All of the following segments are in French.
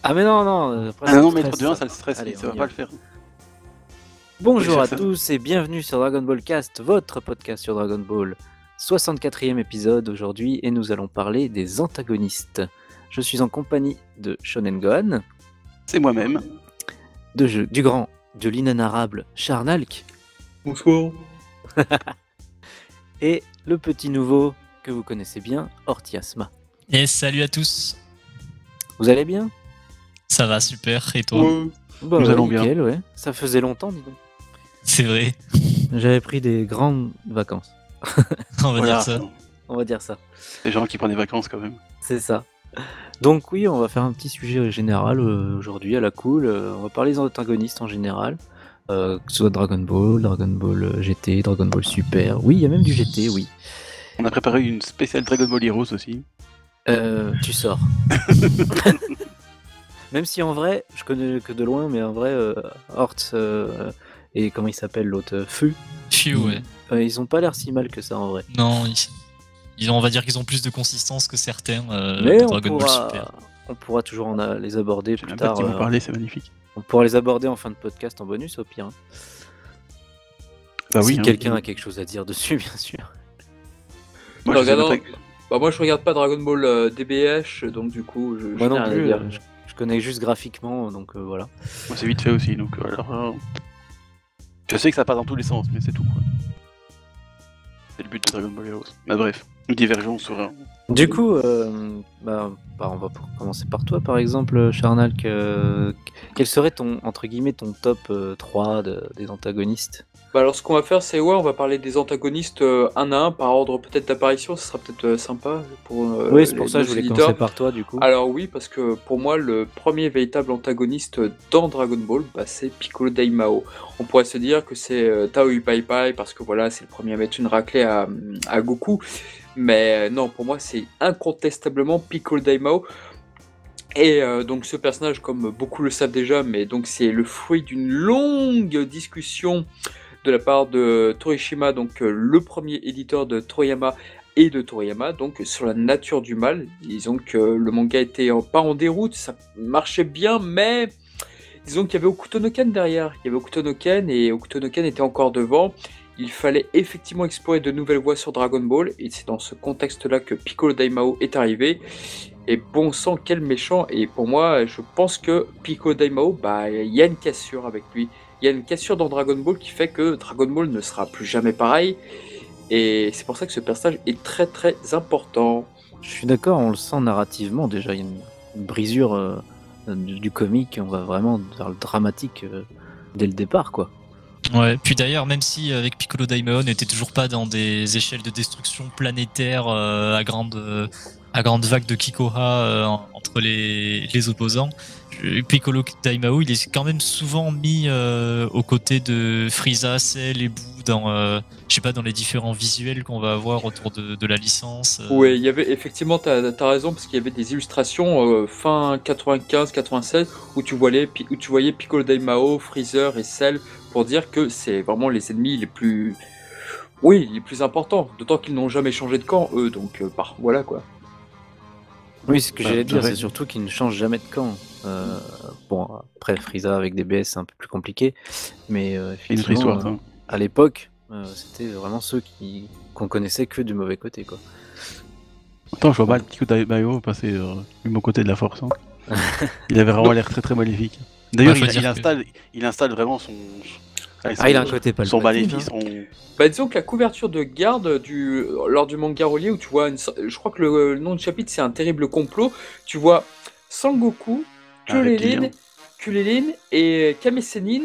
Ah mais non, après, Ah ça non, me mettre stresse, de 1, ça. ça le stresse, Allez, ça on va y pas va. le faire. Bonjour à ça- tous et bienvenue sur Dragon Ball Cast, votre podcast sur Dragon Ball. 64e épisode aujourd'hui et nous allons parler des antagonistes. Je suis en compagnie de Shonen Gohan, C'est moi-même. du grand, de l'inénarrable Charnalk Bonsoir. et le petit nouveau que vous connaissez bien, Ortiasma. Et salut à tous. Vous allez bien? Ça va super, et toi? Ouais. Bah Nous ouais, allons bien. nickel, ouais. Ça faisait longtemps, dis donc. C'est vrai, J'avais pris des grandes vacances, on va Voilà, dire ça. on va dire ça. les gens qui prennent des vacances quand même. C'est ça. Donc oui, on va faire un petit sujet général aujourd'hui à la cool. On va parler des antagonistes en général, que ce soit Dragon Ball GT, Dragon Ball Super. Oui, il y a même du GT, oui. On a préparé une spéciale Dragon Ball Heroes aussi. Tu sors. Même si en vrai, je connais que de loin, mais en vrai, Hort et comment il s'appelle l'autre, Fu, Phew, ouais. ils ont pas l'air si mal que ça en vrai. Non, on va dire qu'ils ont plus de consistance que certains Mais de on Dragon Ball Super. pourra toujours les aborder J'ai plus même pas tard. de qui m'en parler, c'est magnifique. On pourra les aborder en fin de podcast en bonus au pire. Hein. Bah oui, Si hein. quelqu'un a quelque chose à dire dessus, bien sûr. Moi, je sais Regardons- pas- Bah moi je regarde pas Dragon Ball DBH, donc du coup je Moi n'ai non rien à plus, dire. je connais juste graphiquement, donc voilà. Moi, c'est vite fait aussi, donc alors. Je sais que ça part dans tous les sens, mais c'est tout quoi. C'est le but de Dragon Ball Heroes. Mais bref, nous divergeons sur un. Du coup, on va commencer par toi, par exemple, Charnalk. Quel serait ton, entre guillemets, ton top 3 des antagonistes? Bah alors ce qu'on va faire c'est on va parler des antagonistes un à un par ordre peut-être d'apparition, ce sera peut-être sympa pour Oui, c'est pour ça que nos je voulais auditeurs. commencer par toi, du coup. Alors oui, parce que pour moi, le premier véritable antagoniste dans Dragon Ball, c'est Piccolo Daimao. On pourrait se dire que c'est Tao Pai Pai, parce que voilà, c'est le premier à mettre une raclée à Goku. Mais non, pour moi, c'est incontestablement Piccolo Daimao. Et donc ce personnage, comme beaucoup le savent déjà, mais donc c'est le fruit d'une longue discussion de la part de Torishima, donc le premier éditeur de Toriyama, et de Toriyama, donc sur la nature du mal. Disons que le manga était pas en déroute, ça marchait bien, mais disons qu'il y avait Okuto no Ken derrière. Il y avait Okuto no Ken et Okuto no Ken était encore devant. Il fallait effectivement explorer de nouvelles voies sur Dragon Ball, et c'est dans ce contexte-là que Piccolo Daimao est arrivé. Et bon sang, quel méchant! Et pour moi, je pense que Piccolo Daimao, il y a une cassure avec lui. Il y a une cassure dans Dragon Ball qui fait que Dragon Ball ne sera plus jamais pareil. Et c'est pour ça que ce personnage est très très important. Je suis d'accord, on le sent narrativement déjà. Il y a une brisure du comique. On va vraiment vers le dramatique dès le départ, quoi. Ouais, puis d'ailleurs, même si avec Piccolo Daimao, on n'était toujours pas dans des échelles de destruction planétaire à grande vague de Kikoha entre les opposants, Piccolo Daimao, il est quand même souvent mis aux côtés de Frieza, Cell et Boo dans, dans les différents visuels qu'on va avoir autour de la licence. Ouais, il y avait effectivement, t'as raison, parce qu'il y avait des illustrations fin 95-96 où tu voyais Piccolo Daimao, Freezer et Cell pour dire que c'est vraiment les ennemis les plus importants, d'autant qu'ils n'ont jamais changé de camp eux, donc voilà quoi. Oui, ce que j'allais dire, ouais. c'est surtout qu'ils ne changent jamais de camp. Bon, après Frieza avec DBS, c'est un peu plus compliqué, mais C'est une autre effectivement, histoire, ça. à l'époque, c'était vraiment ceux qu'on connaissait que du mauvais côté, quoi. Attends, je vois pas le petit coup d'Aio passer du bon côté de la force. Hein. Il avait vraiment l'air très très maléfique. D'ailleurs, Ouais, faut dire il installe vraiment son. Il a un côté son Palpatine, maléfice. hein. Disons que la couverture de garde lors du manga relié où tu vois, je crois que le nom du chapitre c'est un terrible complot, tu vois Sangoku, reptilien. Kulelin et Kame Sennin,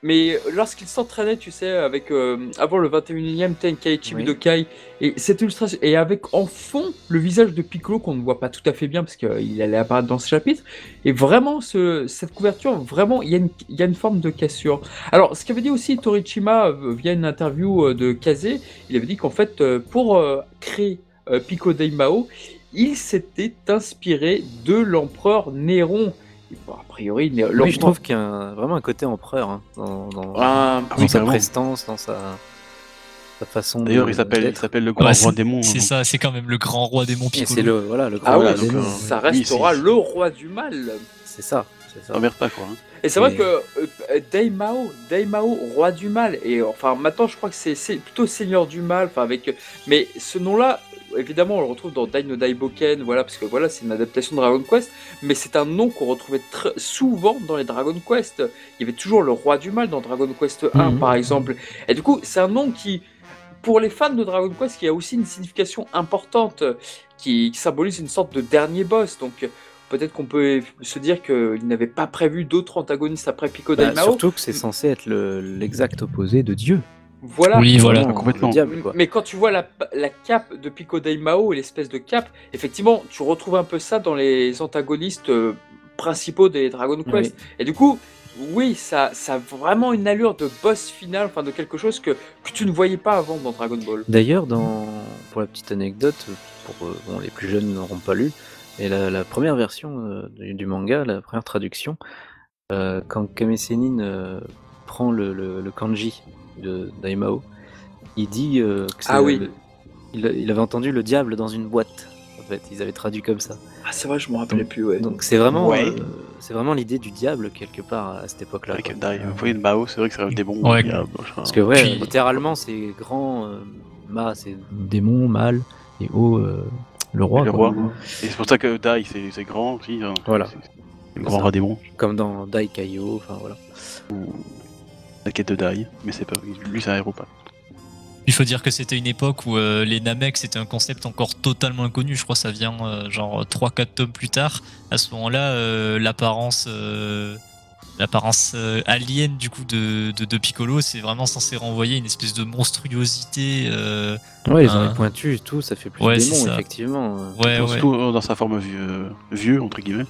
mais lorsqu'ils s'entraînaient, tu sais, avec avant le 21e Tenkaichi Oui. Budokai, et cette illustration, et avec en fond le visage de Piccolo qu'on ne voit pas tout à fait bien parce qu'il allait apparaître dans ce chapitre, et vraiment cette couverture, vraiment il y a une forme de cassure. Alors ce qu'avait dit aussi Torishima via une interview de Kaze, il avait dit qu'en fait pour créer Piccolo Daimao, il s'était inspiré de l'empereur Néron. Et bon, a priori, Oui, je trouve qu'il y a vraiment un côté empereur hein, dans Ah, sa vraiment. prestance, dans sa... sa façon. D'ailleurs, il s'appelle le grand roi démon. C'est donc. ça, c'est quand même le grand roi démon Et Piccolo. c'est le grand Ah roi oui, démon. ça restera le roi du mal. C'est ça. Ça merde pas, quoi. Hein. Et c'est vrai Et- que Daimao, roi du mal, et enfin maintenant je crois que c'est plutôt seigneur du mal, enfin avec, mais ce nom-là, évidemment on le retrouve dans Dai no Daiboken, voilà, parce que voilà c'est une adaptation de Dragon Quest, mais c'est un nom qu'on retrouvait très souvent dans les Dragon Quest. Il y avait toujours le roi du mal dans Dragon Quest 1 Mhm. par exemple, et du coup c'est un nom qui, pour les fans de Dragon Quest, qui a aussi une signification importante, qui symbolise une sorte de dernier boss, donc. Peut-être qu'on peut se dire qu'il n'avait pas prévu d'autres antagonistes après Pico Bah, Daimao. surtout que c'est censé être l'exact opposé de Dieu. Voilà. Oui, voilà. Vraiment, Complètement. le diable, quoi. Mais quand tu vois la cape de Pico Daimao et l'espèce de cape, effectivement, tu retrouves un peu ça dans les antagonistes principaux des Dragon Quest. Et du coup, oui, ça a vraiment une allure de boss final, enfin de quelque chose que tu ne voyais pas avant dans Dragon Ball. D'ailleurs, pour la petite anecdote, bon, les plus jeunes n'auront pas lu, mais la première version du manga, la première traduction, quand Kame Sennin prend le kanji de Daimao, il dit que c'est Ah oui. il avait entendu le diable dans une boîte. En fait, ils avaient traduit comme ça. Ah c'est vrai, je me rappelais plus, ouais. Donc c'est vraiment, Ouais. l'idée du diable quelque part à cette époque-là. Avec quoi. Dai, vous voyez, Mao, c'est vrai que c'est un démon. Ouais. diable, Parce que ouais, Puis- littéralement c'est grand, Ma c'est démon, mal, et O le roi. le quoi. roi. Et c'est pour ça que Dai, c'est grand aussi. Hein. Voilà. C'est le grand roi démon. Comme dans Dai Kaio, enfin voilà. La quête de Dai, mais c'est pas lui, c'est un héros pas. Il faut dire que c'était une époque où les Namek c'était un concept encore totalement inconnu. Je crois que ça vient genre 3-4 tomes plus tard. À ce moment-là, l'apparence alien du coup de Piccolo, c'est vraiment censé renvoyer une espèce de monstruosité. Ouais, les Ah. oreilles pointues et tout, ça fait plus Ouais, démon, c'est ça. effectivement. Ouais, ouais. Surtout dans sa forme vieux, entre guillemets.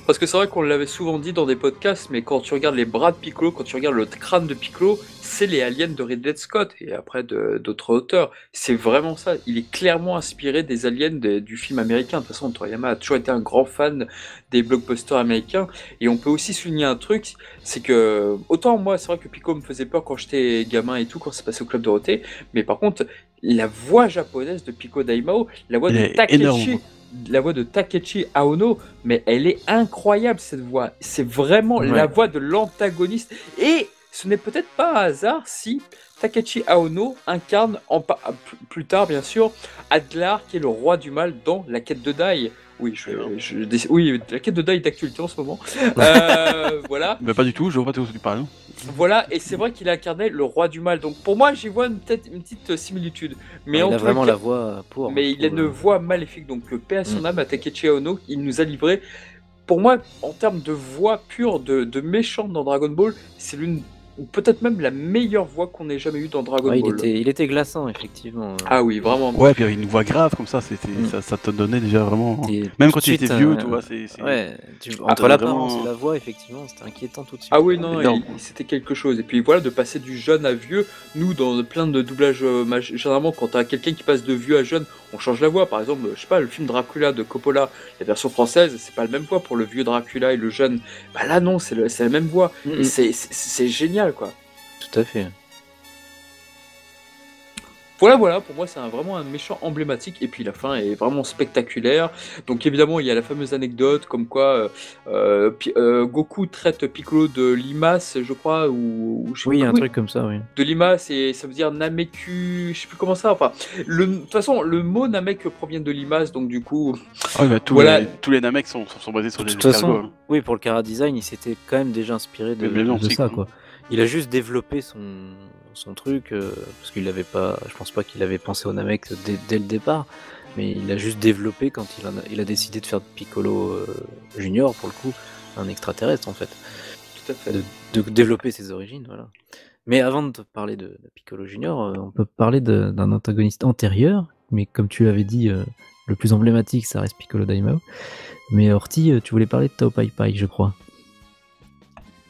Parce que c'est vrai qu'on l'avait souvent dit dans des podcasts, mais quand tu regardes les bras de Piccolo, quand tu regardes le crâne de Piccolo, c'est les aliens de Ridley Scott et après d'autres auteurs. C'est vraiment ça. Il est clairement inspiré des aliens du film américain. De toute façon, Toriyama a toujours été un grand fan des blockbusters américains. Et on peut aussi souligner un truc, c'est que autant moi, c'est vrai que Piccolo me faisait peur quand j'étais gamin et tout, quand c'est passé au Club Dorothée, mais par contre, la voix japonaise de Pico Daimao, la voix Elle de est Takeshi. énorme. La voix de Takeshi Aono, mais elle est incroyable cette voix. C'est vraiment Ouais. la voix de l'antagoniste. Et ce n'est peut-être pas un hasard si Takeshi Aono incarne plus tard, bien sûr, Adlar, qui est le roi du mal dans La Quête de Dai. Oui, oui, La Quête de Dai est d'actualité en ce moment. Voilà. Bah, pas du tout, je vois pas tout ce que tu parles. Voilà, et c'est vrai qu'il incarnait le roi du mal. Donc pour moi, j'y vois peut-être une petite similitude. Mais il en a tout vraiment cas, la voix pour. mais il a une voix maléfique, donc paix à son âme à Takeshi Ono, il nous a livré. Pour moi, en termes de voix pure, de méchant dans Dragon Ball, c'est l'une, ou peut-être même la meilleure voix qu'on ait jamais eue dans Dragon Ouais, Ball. il était glaçant, effectivement. Ah oui, vraiment. Ouais, puis avec une voix grave comme ça, ça te donnait déjà vraiment. Même quand il était vieux, tu vois, c'est. Ouais, Ah, entre l'apparence vraiment- et la voix, effectivement, c'était inquiétant tout de suite. Ah oui, non, énorme. c'était quelque chose. Et puis voilà, de passer du jeune à vieux. Nous, dans plein de doublages, généralement, quand t'as quelqu'un qui passe de vieux à jeune, on change la voix. Par exemple, je sais pas, le film Dracula de Coppola, la version française, c'est pas la même voix pour le vieux Dracula et le jeune. Bah là, non, c'est la même voix. Et c'est génial, quoi. Tout à fait. Voilà, pour moi c'est vraiment un méchant emblématique et puis la fin est vraiment spectaculaire. Donc évidemment il y a la fameuse anecdote comme quoi Goku traite Piccolo de limace, je crois, ou je sais Oui, plus un comment- truc comme ça, oui. de limace, et ça veut dire Nameku, je sais plus comment ça, enfin, de toute façon le mot Namek provient de limace, donc du coup, Ah, bah, tous Voilà. les Namek sont basés sur De des toute façon, escargots. oui, pour le Chara Design, il s'était quand même déjà inspiré de, Mais bien de aussi, ça, quoi. quoi. Il a juste développé son truc, parce qu'il avait pas, je pense pas qu'il avait pensé au Namek dès le départ, mais il a juste développé quand il a décidé de faire de Piccolo Junior, pour le coup, un extraterrestre en fait, tout à fait. de développer ses origines, voilà. Mais avant de te parler de Piccolo Junior, on peut parler d'un antagoniste antérieur, mais comme tu l'avais dit, le plus emblématique, ça reste Piccolo Daimao. Mais Horty, tu voulais parler de Tao Pai Pai, je crois.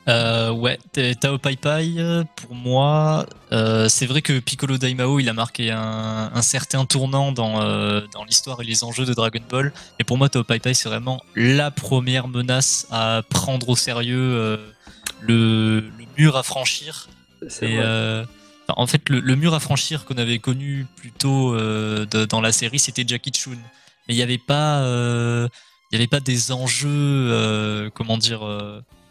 Ouais, Tao Pai Pai, pour moi, c'est vrai que Piccolo Daimao, il a marqué un certain tournant dans l'histoire et les enjeux de Dragon Ball. Et pour moi, Tao Pai Pai, c'est vraiment la première menace à prendre au sérieux, le mur à franchir. C'est Et vrai. En fait, le mur à franchir qu'on avait connu plus tôt dans la série, c'était Jackie Chun. Mais il n'y avait pas, des enjeux, comment dire,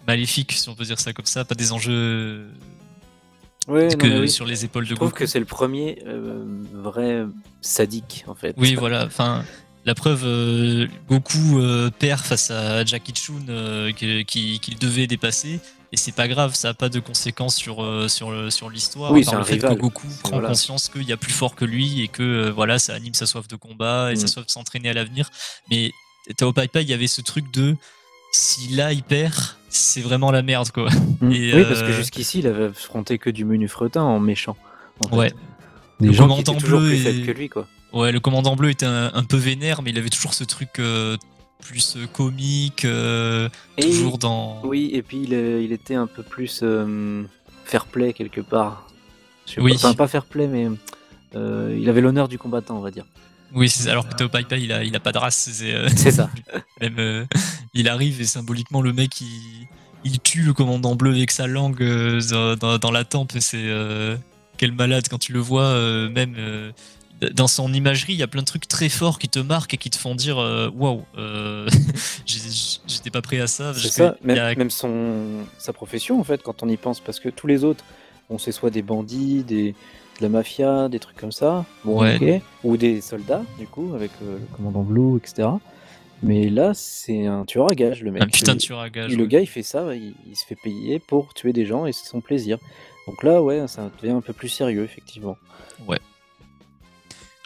maléfiques, si on peut dire ça comme ça, pas des enjeux Ouais, non, mais oui. sur les épaules de Je trouve Goku. que c'est le premier vrai sadique en fait. Oui, voilà. Enfin, la preuve, Goku perd face à Jackie Chun qu'il devait dépasser. Et c'est pas grave, ça n'a pas de conséquences sur l'histoire. Oui, par c'est le un fait rival. que Goku prend Voilà. conscience qu'il y a plus fort que lui et que voilà, ça anime sa soif de combat et sa soif de s'entraîner à l'avenir. Mais Tao Pai Pai, il y avait ce truc de si là il perd, c'est vraiment la merde quoi. Et, Oui, parce que jusqu'ici, il avait affronté que du menu fretin en méchant. En fait. Ouais. Des Le gens qui commandant étaient toujours bleu plus est- faibles que lui, quoi. Ouais, le commandant bleu était un peu vénère, mais il avait toujours ce truc plus comique, Et- toujours dans. Oui, et puis il était un peu plus fair play quelque part. Je sais Oui. pas, enfin, pas fair play, mais il avait l'honneur du combattant, on va dire. Oui, alors que Tao Pai Pai, il a pas de race. C'est ça. Même il arrive et symboliquement le mec il tue le commandant bleu avec sa langue dans la tempe. Et c'est quel malade quand tu le vois. Même dans son imagerie, il y a plein de trucs très forts qui te marquent et qui te font dire waouh, j'étais pas prêt à ça. C'est Parce ça, que il y a- même sa profession en fait, quand on y pense, parce que tous les autres, c'est soit des bandits, de la mafia, des trucs comme ça, bon, Ouais. ok, ou des soldats, du coup, avec le commandant Blue, etc. Mais là, c'est un tueur à gages, le mec. un putain de tueur à gages. Le ouais. gars, il fait ça, il se fait payer pour tuer des gens et c'est son plaisir. Donc là, ouais, ça devient un peu plus sérieux, effectivement.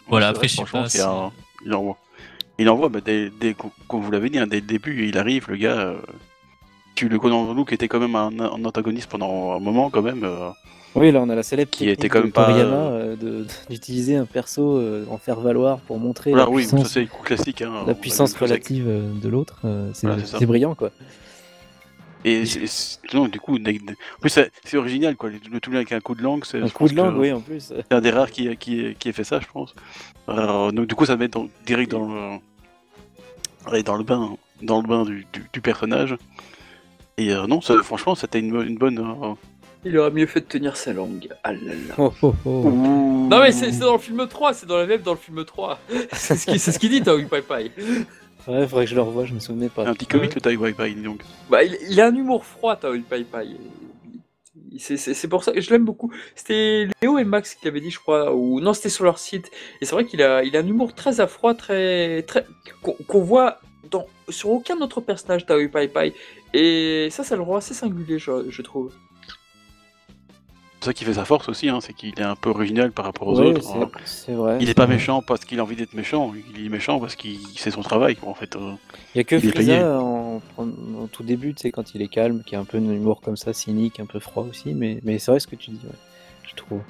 Voilà, C'est après, vrai, je sais franchement, pas. il envoie. Il envoie, comme vous l'avez dit, dès le début, il arrive, le gars. Tue le commandant Blue qui était quand même un antagoniste pendant un moment, quand même. Oui, là, on a la célèbre Qui technique était quand de même pas- Toriyama d'utiliser un perso en faire valoir pour montrer Voilà, la oui, ça puissance, c'est le coup classique. Hein, la puissance relative de l'autre. Voilà, c'est ça. C'est brillant, quoi. Et non, du coup, en plus, c'est original, quoi. Le tout avec un coup de langue, c'est Un je coup pense de langue, que oui, en plus. c'est un des rares qui ait fait ça, je pense. Donc, du coup, ça met direct dans le bain du personnage. Et non, franchement, c'était une bonne. Il aurait mieux fait de tenir sa langue. Ah là là. Oh, oh, oh. Non mais c'est dans le film 3, c'est dans la VF dans le film 3. C'est ce qu'il dit Tao Pai Pai. Ouais, faudrait que je le revoie, je me souvenais pas. Un petit comique, le Tai Wi-Fi, donc. Bah, il a un humour froid, Tao Pai Pai. C'est pour ça que je l'aime beaucoup. C'était Léo et Max qui l'avaient dit, je crois, ou non, c'était sur leur site. Et c'est vrai qu'il a un humour très à froid, très qu'on voit sur aucun autre personnage Tao Pai Pai. Et ça le rend assez singulier, je trouve. C'est ça qui fait sa force aussi, hein, c'est qu'il est un peu original par rapport aux Ouais, autres. c'est vrai. Il est pas méchant parce qu'il a envie d'être méchant, il est méchant parce qu'il c'est son travail, quoi, en fait. Il y a que il est payé. Frieza en tout début, tu sais, quand il est calme, qui a un peu un humour comme ça, cynique, un peu froid aussi, mais c'est vrai ce que tu dis, ouais, je trouve.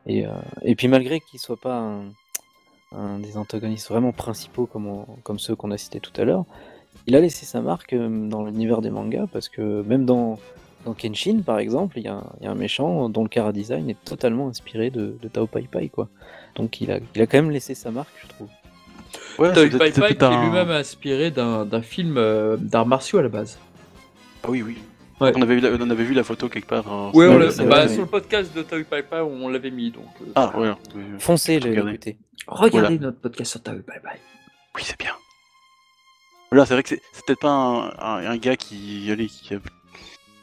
Et puis malgré qu'il soit pas un des antagonistes vraiment principaux comme ceux qu'on a cités tout à l'heure, il a laissé sa marque dans l'univers des mangas, parce que même dans Kenshin, par exemple, il y a un méchant dont le chara-design est totalement inspiré de Tao Pai Pai, quoi. Donc il a quand même laissé sa marque, je trouve. Ouais, Tao c'est Pai peut-être Pai qui est un- lui-même inspiré d'un film d'arts martiaux à la base. Ah oui, oui. Ouais. On avait vu la photo quelque part. Ouais, Ouais, c'est vrai, mais- sur le podcast de Tao Pai Pai, on l'avait mis, donc... Ah, ouais. Foncez, Regardez. l'écouter. Regardez notre podcast sur Tao Pai Pai. Oui, c'est bien. Là, c'est vrai que c'est peut-être pas un gars qui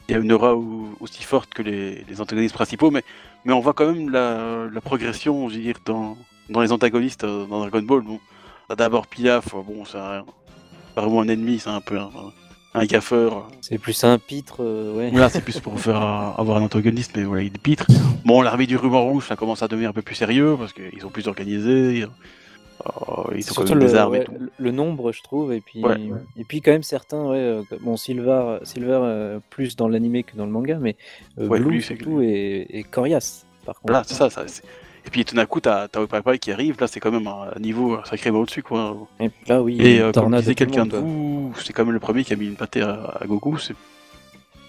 a une aura aussi forte que les antagonistes principaux, mais on voit quand même la progression, je veux dire, dans les antagonistes dans Dragon Ball. Bon, t'as d'abord Pilaf, bon, c'est pas vraiment un ennemi, c'est un peu un gaffeur. C'est plus un pitre, ouais. Là, c'est plus pour faire avoir un antagoniste, mais voilà, il est pitre. Bon, l'armée du ruban rouge, ça commence à devenir un peu plus sérieux, parce qu'ils sont plus organisés. Ils ont quand Surtout même des armes et ouais, tout. le nombre, je trouve, et puis Ouais. quand même certains, bon, Silver plus dans l'animé que dans le manga, mais Ouais, Blue lui, c'est surtout est coriace, par contre. Voilà, c'est ça. Et puis tout d'un coup, t'as Pai Pai qui arrive, là c'est quand même un niveau sacrément au-dessus, quoi. Et là, oui, Et il comme tornade disait à tout le quelqu'un de monde, quoi. vous, c'est quand même le premier qui a mis une pâtée à Goku, c'est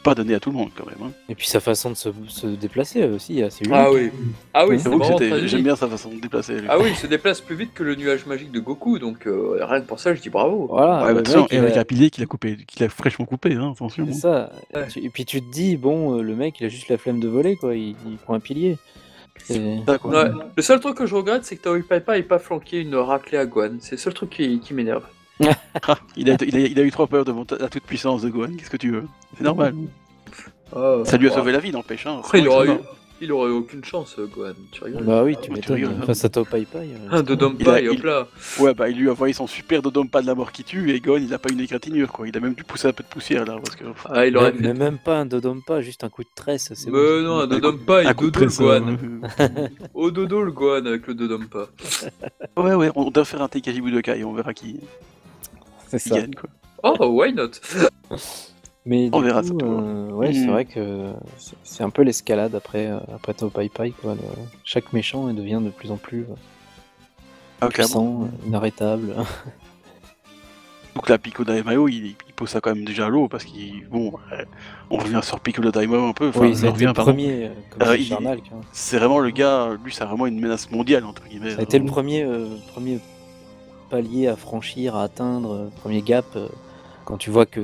pas donné à tout le monde quand même. Hein. Et puis sa façon de se déplacer aussi, est assez unique. Ah oui. Ah oui, Ouais. c'est J'avoue que vraiment très j'aime unique. bien sa façon de déplacer. Lui. Ah oui, il se déplace plus vite que le nuage magique de Goku, donc rien que pour ça, je dis bravo. Voilà, Ouais, le bah, attention, mec, et il avec a- un pilier qu'il a fraîchement coupé, hein, attention. c'est hein. ça. Ouais. Et puis tu te dis, bon, le mec, il a juste la flemme de voler, quoi. Il prend un pilier. C'est- Ça, quoi. Ouais. Le seul truc que je regrette, c'est que Taoui Paipai n'ait pas flanqué une raclée à Gohan. C'est le seul truc qui m'énerve. Ah, il a eu trop peur devant la toute puissance de Gohan, qu'est-ce que tu veux? C'est normal. Ça lui a sauvé la vie, n'empêche. Hein. Après, Sinon, il aurait eu aucune chance, Gohan. Tu rigoles. Bah oui, tu tu m'étonnes. rigoles. Face à Tao Pai Pai. Un de Il a- Dompai, hop il- là. Ouais, bah il lui a envoyé son super Dodonpa de la mort qui tue, et Gohan il a pas une égratignure, quoi. Il a même dû pousser un peu de poussière là, parce que. Ah, il aurait fait. Mais même pas un Dodonpa, juste un coup de tresse. C'est Mais bon. non, un Dodompa, il Un coup de dodo le presse, Gohan. Au dodo le Gohan avec le Dodompa. Ouais, on doit faire un Tenkaichi Budokai, on verra qui C'est ça. gagne, quoi. Oh, why not? Mais On du verra coup, ça, toi. ouais, c'est Mm. vrai que c'est un peu l'escalade après Tao Pai Pai, quoi. Chaque méchant il devient de plus en plus Ah, clairement. puissant, inarrêtable. Donc là, Piccolo Daimao, il pose ça quand même déjà à l'eau, parce qu'il. Bon, on revient sur Piccolo Daimao un peu. Enfin, Oui, ça a on été revient, le pardon. premier, comme il- Charnal. Hein. C'est vraiment le gars, lui, c'est vraiment une menace mondiale, entre guillemets. Ça a été le premier palier à franchir, à atteindre, premier gap. Quand tu vois que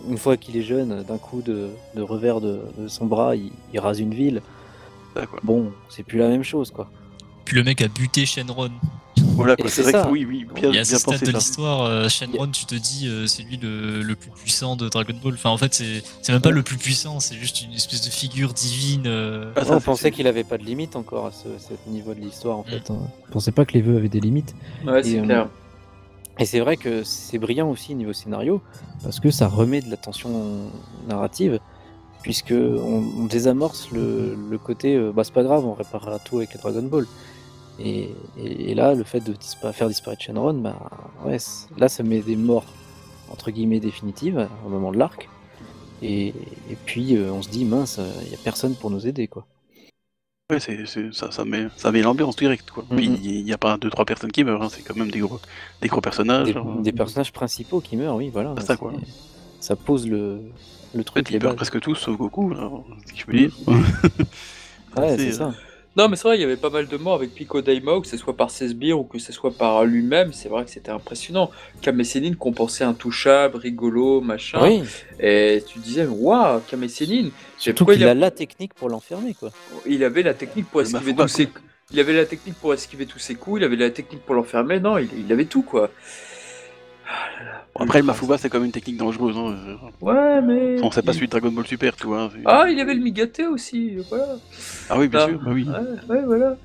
une fois qu'il est jeune, d'un coup de revers de son bras, il rase une ville. Ça, quoi. Bon, c'est plus la même chose, quoi. Puis le mec a buté Shenron. Voilà, Et quoi. c'est C'est vrai ça. que oui, bien, Et à ce bien stade pensé de ça. l'histoire, Shenron, tu te dis, c'est lui le plus puissant de Dragon Ball. Enfin, en fait, c'est même pas le plus puissant, c'est juste une espèce de figure divine. Ah, ça, on c'est- pensait qu'il avait pas de limite encore à ce niveau de l'histoire, en fait. Hein. On pensait pas que les vœux avaient des limites. Ouais, c'est Et, clair. Et c'est vrai que c'est brillant aussi niveau scénario, parce que ça remet de la tension narrative, puisque on désamorce le côté bah c'est pas grave, on réparera tout avec les Dragon Ball. Et là, le fait de faire disparaître Shenron, bah ouais, là ça met des morts entre guillemets définitives au moment de l'arc. Et puis on se dit mince, il y a personne pour nous aider, quoi. Ouais, ça met l'ambiance directe, quoi. Puis Mhm. il n'y a pas 2-3 personnes qui meurent, hein. C'est quand même des gros personnages. Des personnages principaux qui meurent, oui, voilà. C'est ça, quoi. Ça pose le En truc, fait, les ils meurent bases. presque tous, sauf Goku, là, si je peux dire. Ouais, c'est, c'est ça. Non, mais c'est vrai, il y avait pas mal de morts avec Piccolo Daimao, que ce soit par ses sbires ou que ce soit par lui-même. C'est vrai que c'était impressionnant. Kame Sennin qu'on pensait intouchable, rigolo, machin. Oui, Et tu disais, waouh, Kame Sennin. surtout pourquoi qu'il a la technique pour l'enfermer, quoi. Il avait la technique pour Le esquiver Mafuba, tous ses... Il avait la technique pour esquiver tous ses coups, il avait la technique pour l'enfermer. Non, il avait tout, quoi. Après, le Mafuba, c'est quand même une technique dangereuse. Hein. Ouais, mais... On sait pas celui de Dragon Ball Super, tu vois. Ah, il avait le Migate aussi, voilà. Ah oui, bien Non. sûr, bah oui. Ouais, voilà.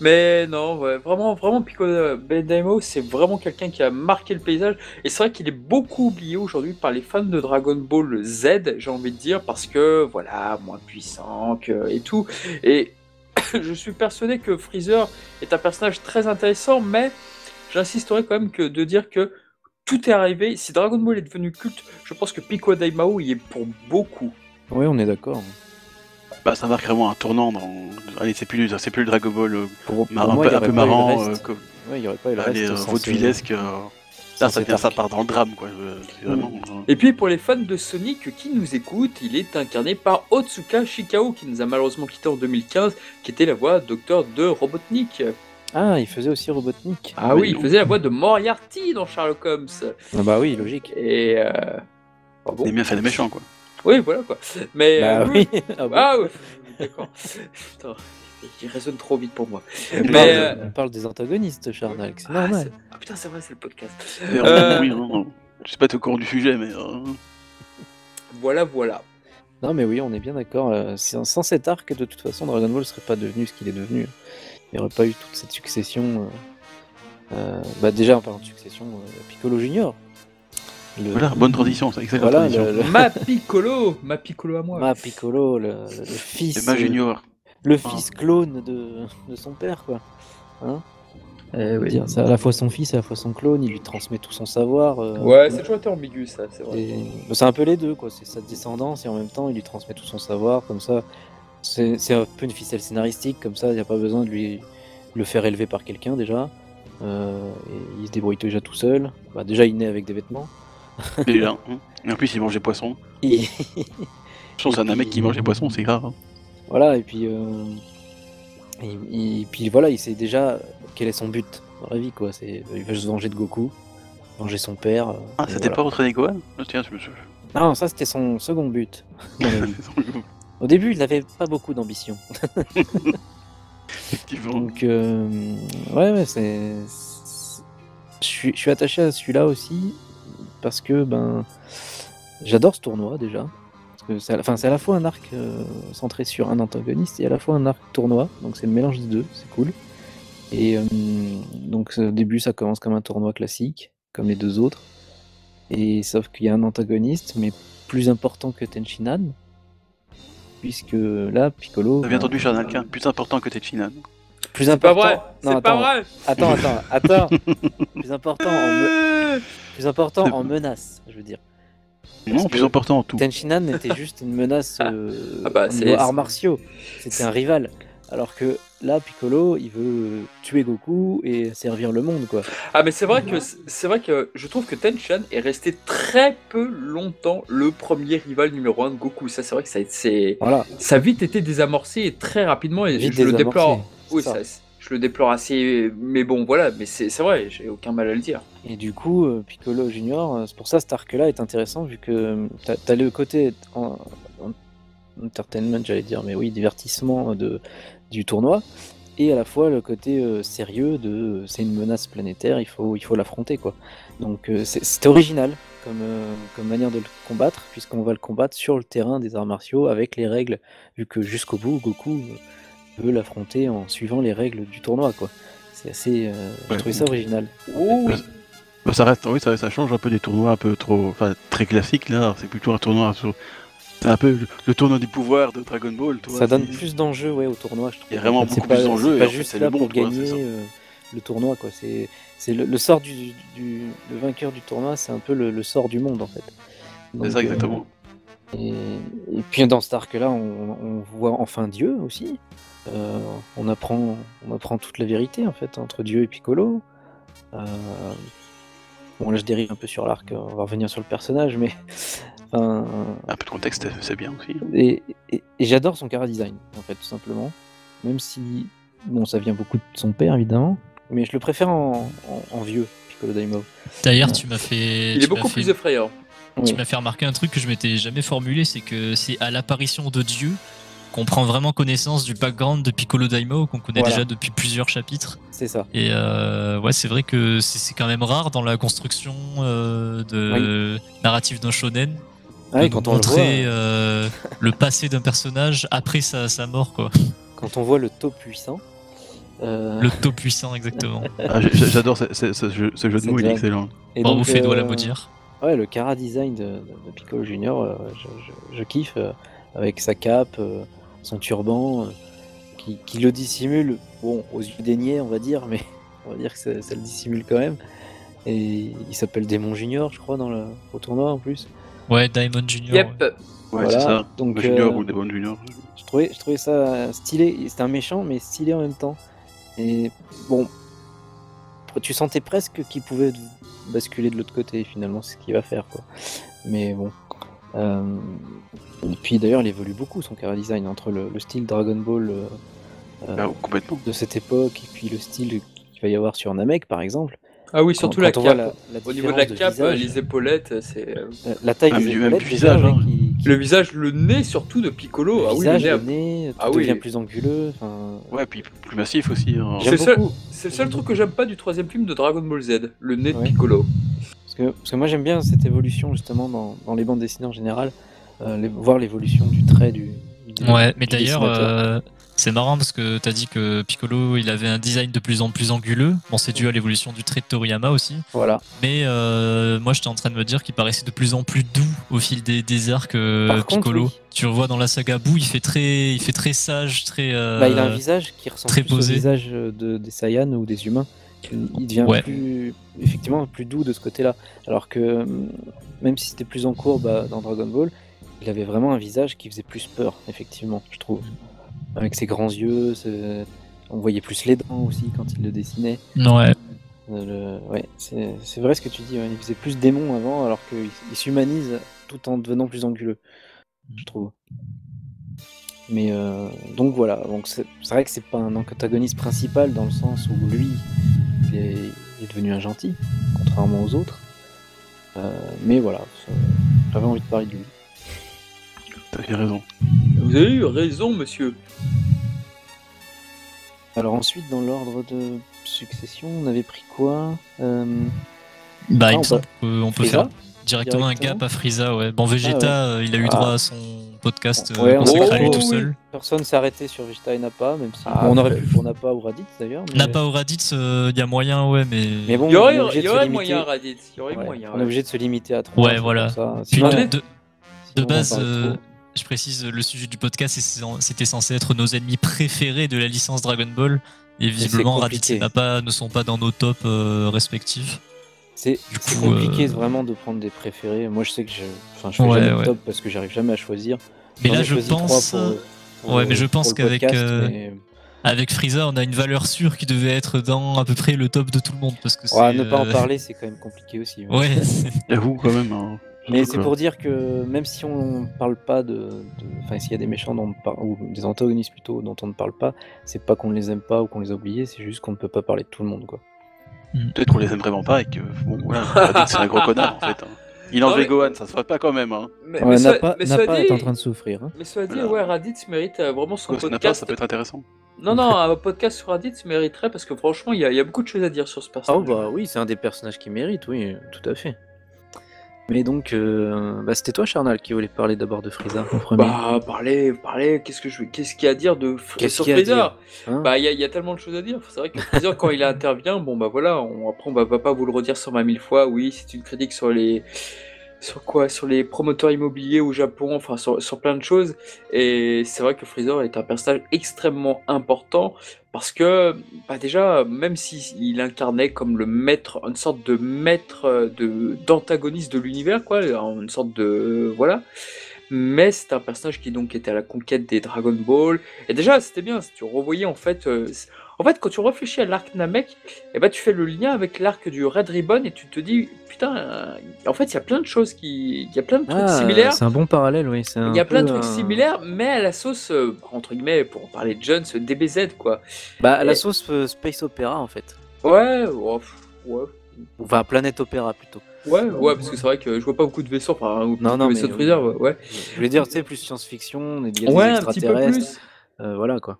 Mais non, ouais, vraiment, Piccolo Daimao, c'est vraiment quelqu'un qui a marqué le paysage. Et c'est vrai qu'il est beaucoup oublié aujourd'hui par les fans de Dragon Ball Z, j'ai envie de dire, parce que, voilà, moins puissant et tout. Et je suis persuadé que Freezer est un personnage très intéressant, mais j'insisterai quand même de dire que tout est arrivé. Si Dragon Ball est devenu culte, je pense que Piccolo Daimao y est pour beaucoup. Oui, on est d'accord. Bah, ça marque vraiment un tournant dans. Allez, c'est plus le Dragon Ball Pour un moi, il y peu aurait pas eu le marrant, reste. comme Ouais, il n'y aurait pas eu le allez, reste sans vaudevillesque. Là, sans ça cet vient, ça arc. part dans le drame, quoi. C'est vraiment. Et puis pour les fans de Sonic qui nous écoutent, il est incarné par Otsuka Shikao qui nous a malheureusement quitté en 2015, qui était la voix docteur de Robotnik. Ah, il faisait aussi Robotnik. Ah oui, il faisait la voix de Moriarty dans Sherlock Holmes. Ah bah oui, logique. Et bon. Il aime bien faire les méchants, quoi. Oui, voilà quoi. Mais Bah oui. Ah bon. ah ouais, d'accord. Putain, il résonne trop vite pour moi. Mais on parle des antagonistes, Charnal, c'est normal. Ah putain, c'est vrai, c'est le podcast. Mais oui, non. Je sais pas tout au courant du sujet, mais. Voilà. Non mais oui, on est bien d'accord. Sans cet arc, de toute façon, Dragon Ball serait pas devenu ce qu'il est devenu. Il n'y aurait pas eu toute cette succession. Bah déjà, en parlant de succession, Piccolo Junior. Voilà, bonne transition, c'est excellent. Voilà, Ma Piccolo à moi. Ma Piccolo, le fils. C'est ma junior. Le fils clone de son père, quoi. Hein, Oui. dire, c'est à la fois son fils, à la fois son clone, il lui transmet tout son savoir. Ouais, c'est toujours été ambigu ça, c'est vrai. C'est un peu les deux, quoi. C'est sa descendance et en même temps il lui transmet tout son savoir, comme ça. C'est un peu une ficelle scénaristique, comme ça, il n'y a pas besoin de lui le faire élever par quelqu'un déjà. Et il se débrouille déjà tout seul. Bah, déjà il naît avec des vêtements. Déjà. Et en plus, il mangeait poisson. Et... Je pense que c'est un mec qui mangeait poisson, c'est grave. Hein. Voilà, et puis. Puis voilà, il sait déjà quel est son but dans la vie, quoi. Il veut se venger de Goku, venger son père. Ah, c'était pas entraîner Gohan? Tiens, je me suis. Non, ça c'était son second but. Dans la vie. Au début, il n'avait pas beaucoup d'ambition. Effectivement. Donc, ouais, je suis attaché à celui-là aussi parce que j'adore ce tournoi déjà. Parce que c'est à la fois un arc centré sur un antagoniste et à la fois un arc tournoi. Donc c'est le mélange des deux, c'est cool. Et donc au début ça commence comme un tournoi classique, comme les deux autres. Et sauf qu'il y a un antagoniste, mais plus important que Tenshinhan. Puisque là, Piccolo. T'as bien entendu, cher Nalkin, plus important que Tenshinhan. Plus C'est pas important. vrai. Non, C'est pas vrai. Attends. Plus important en menace, je veux dire. Non, Parce plus que important en tout. Tenshinhan était juste une menace au c'est- niveau arts martiaux. C'était un rival. Alors que là, Piccolo, il veut tuer Goku et servir le monde, quoi. Ah mais c'est vrai que je trouve que Tenshinhan est resté très peu longtemps le premier rival numéro 1 de Goku. Ça c'est vrai que Voilà. ça a vite été désamorcé et très rapidement et Vite je le désamorcé, déplore. c'est Oui, ça. je le déplore assez, mais bon voilà, mais c'est vrai, j'ai aucun mal à le dire. Et du coup, Piccolo Junior, c'est pour ça cet arc-là est intéressant, vu que t'as le côté entertainment, j'allais dire, mais oui, divertissement du tournoi, et à la fois le côté sérieux de c'est une menace planétaire, il faut l'affronter, quoi. Donc c'était original comme manière de le combattre, puisqu'on va le combattre sur le terrain des arts martiaux avec les règles, vu que jusqu'au bout, Goku veut l'affronter en suivant les règles du tournoi, quoi. C'est assez. J'ai trouvé ça original. Oh oui. Bah, ça reste, oui, ça change un peu des tournois un peu trop, enfin très classiques là. C'est plutôt un tournoi c'est un peu le tournoi du pouvoir de Dragon Ball. Tu vois, Ça donne c'est- plus d'enjeux, ouais, au tournoi, je trouve. Il y a vraiment En fait, c'est beaucoup plus pas- d'enjeux, c'est et pas en fait, juste c'est là le pour monde, quoi, gagner c'est ça. le tournoi, quoi. C'est le sort le vainqueur du tournoi, c'est un peu le sort du monde, en fait. C'est Donc, ça exactement. Et puis dans cet arc-là, on voit enfin Dieu aussi. On apprend toute la vérité, en fait, entre Dieu et Piccolo. Bon, là, je dérive un peu sur l'arc, on va revenir sur le personnage, mais... Enfin, Un peu de contexte, c'est bien aussi. et j'adore son chara-design, en fait, tout simplement. Même si, bon, ça vient beaucoup de son père, évidemment, mais je le préfère en vieux, Piccolo Daimao. D'ailleurs, tu m'as fait. Il est beaucoup plus effrayant. Tu Oui. m'as fait remarquer un truc que je m'étais jamais formulé, c'est que c'est à l'apparition de Dieu qu'on prend vraiment connaissance du background de Piccolo Daimao qu'on connaît Voilà. déjà depuis plusieurs chapitres. C'est ça. Et ouais, c'est vrai que c'est quand même rare dans la construction de narrative d'un shonen Ah oui, de quand nous on le voit, montrer le passé d'un personnage après sa mort, quoi. quand on voit le taux puissant, Le taux puissant, exactement. Ah, j'adore ce jeu de Cette mots, il est vanne. excellent. et Bravo, donc, Fédo à la maudire. ouais, le chara-design de Piccolo Junior, je kiffe, avec sa cape, son turban, qui le dissimule, bon, aux yeux des niais, on va dire, mais on va dire que ça le dissimule quand même. Et il s'appelle Démon Junior, je crois, au tournoi en plus. Ouais, Diamond Junior. Yep. ouais. Ouais, Voilà, c'est ça. donc, Le Junior ou Devon Junior. Je trouvais ça stylé. C'était un méchant, mais stylé en même temps. Et bon, tu sentais presque qu'il pouvait basculer de l'autre côté, finalement, c'est ce qu'il va faire, quoi. Mais bon. Et puis d'ailleurs, il évolue beaucoup, son chara-design, entre le style Dragon Ball Ah, complètement. de cette époque et puis le style qu'il va y avoir sur Namek, par exemple. Ah oui, surtout la Quand on voit cape. la Au niveau de la différence cape, visage, les épaulettes, c'est la taille Même des du épaulettes, visage, déjà, hein. le visage, le nez surtout de Piccolo. le Ah oui, visage, le le nez. nez, tout Ah oui. devient plus anguleux. Enfin, Ouais, puis plus massif aussi. Hein. J'aime C'est beaucoup. le seul truc que j'aime pas du troisième film de Dragon Ball Z, le nez de Ouais. Piccolo. Parce que moi j'aime bien cette évolution justement dans les bandes dessinées en général, voir l'évolution du trait du Ouais, mais du d'ailleurs, dessinateur. c'est marrant parce que t'as dit que Piccolo il avait un design de plus en plus anguleux. Bon, c'est dû à l'évolution du trait de Toriyama aussi. Voilà. Mais moi, j'étais en train de me dire qu'il paraissait de plus en plus doux au fil des arcs, Par contre, Piccolo. oui. Tu le vois dans la saga Boo, il fait très sage, très. Bah, il a un visage qui ressemble très plus posé. au visage des Saiyans ou des humains. Il devient Ouais. effectivement plus doux de ce côté-là. Alors que même si c'était plus en courbe dans Dragon Ball, il avait vraiment un visage qui faisait plus peur, effectivement, je trouve. Avec ses grands yeux, on voyait plus les dents aussi quand il le dessinait. Ouais. Ouais, c'est vrai ce que tu dis, ouais, il faisait plus démon avant alors qu'il s'humanise tout en devenant plus anguleux, je trouve. Mais donc voilà, donc c'est vrai que c'est pas un antagoniste principal dans le sens où lui, il est devenu un gentil, contrairement aux autres. Mais voilà, j'avais envie de parler de lui. T'as fait raison. Vous avez eu raison, monsieur. Alors ensuite, dans l'ordre de succession, on avait pris quoi Bah, il on me semble qu'on peut Frieza faire directement un Directement gap à Frieza, ouais. Bon, Vegeta, il a eu droit à son podcast Ouais, on consacré sait à lui pas tout trop. seul. Personne s'est arrêté sur Vegeta et Nappa, même si Ah, on aurait bref. pu pour Nappa ou Raditz d'ailleurs. Mais... Nappa ou Raditz, il y a moyen, ouais, mais bon, Il y on aurait, est obligé il y de se aurait limiter. moyen, Raditz. Il y aurait Ouais, moyen. on est obligé de se limiter à 3. Ouais, voilà. Puis Sinon, de base, on parle trop. je précise, le sujet du podcast, c'était censé être nos ennemis préférés de la licence Dragon Ball. Et visiblement, c'est Raditz et compliqué. Nappa ne sont pas dans nos tops respectifs. C'est coup, compliqué vraiment de prendre des préférés. Moi, je sais que je fais Ouais, jamais ouais. de top parce que j'arrive jamais à choisir. Mais J'en là, ai je choisi pense. 3 pour Ouais, mais je pense pour le qu'avec podcast, mais... avec Frieza, on a une valeur sûre qui devait être dans à peu près le top de tout le monde. Parce que Ouais, c'est, ne pas en parler, c'est quand même compliqué aussi. Ouais, J'avoue quand même. Hein. Mais Surtout c'est que- pour dire que même si on parle pas enfin, s'il y a des méchants dont ou des antagonistes plutôt dont on ne parle pas, c'est pas qu'on les aime pas ou qu'on les a oubliés, c'est juste qu'on ne peut pas parler de tout le monde, quoi. Peut-être qu'on les aime vraiment pas et que bon voilà, Raditz, c'est un gros connard en fait. Hein. Il a Non, enlevé mais- Gohan, ça se fait pas quand même. Hein. Mais, Ouais, cela Nappa dit, est en train de souffrir. Hein. mais cela dit, Voilà. ouais, Raditz mérite vraiment son Quoi, Nappa, podcast. ça peut être intéressant. Non, un podcast sur Raditz mériterait parce que franchement, il y a beaucoup de choses à dire sur ce Ah personnage. bah oui, c'est un des personnages qui mérite, oui, tout à fait. Mais donc, c'était toi, Charnal, qui voulait parler d'abord de Frieza en premier. Bah, parler, qu'est-ce qu'il y a à dire Qu'est-ce sur qu'il y a à Freezer dire, hein Bah, il y a tellement de choses à dire. C'est vrai que Freezer, quand il intervient, bon, bah voilà, après, on va pas vous le redire 120 000 fois. Oui, c'est une critique sur les. Sur quoi? Sur les promoteurs immobiliers au Japon, enfin sur plein de choses. Et c'est vrai que Freezer est un personnage extrêmement important parce que, bah déjà, même s'il incarnait comme le maître, une sorte de maître d'antagoniste de l'univers, quoi, une sorte de. Voilà. Mais c'est un personnage qui donc était à la conquête des Dragon Ball. Et déjà, c'était bien, si tu revoyais en fait. En fait, quand tu réfléchis à l'arc Namek, eh ben, tu fais le lien avec l'arc du Red Ribbon et tu te dis, putain, en fait, il y a plein de choses il y a plein de trucs similaires. C'est un bon parallèle, oui. Il y a plein de trucs similaires, mais à la sauce, entre guillemets, pour parler de Jones, DBZ, quoi. Bah, à la Et- sauce Space Opera, en fait. Ouais. Enfin, Planète Opéra, plutôt. Ouais, parce que c'est vrai que je vois pas beaucoup de vaisseaux, enfin, ou Non, de non, vaisseaux mais... de Freezer, ouais. Je voulais dire, tu sais, plus science-fiction, il y a Ouais, des un petit peu extraterrestres. plus. Voilà, quoi.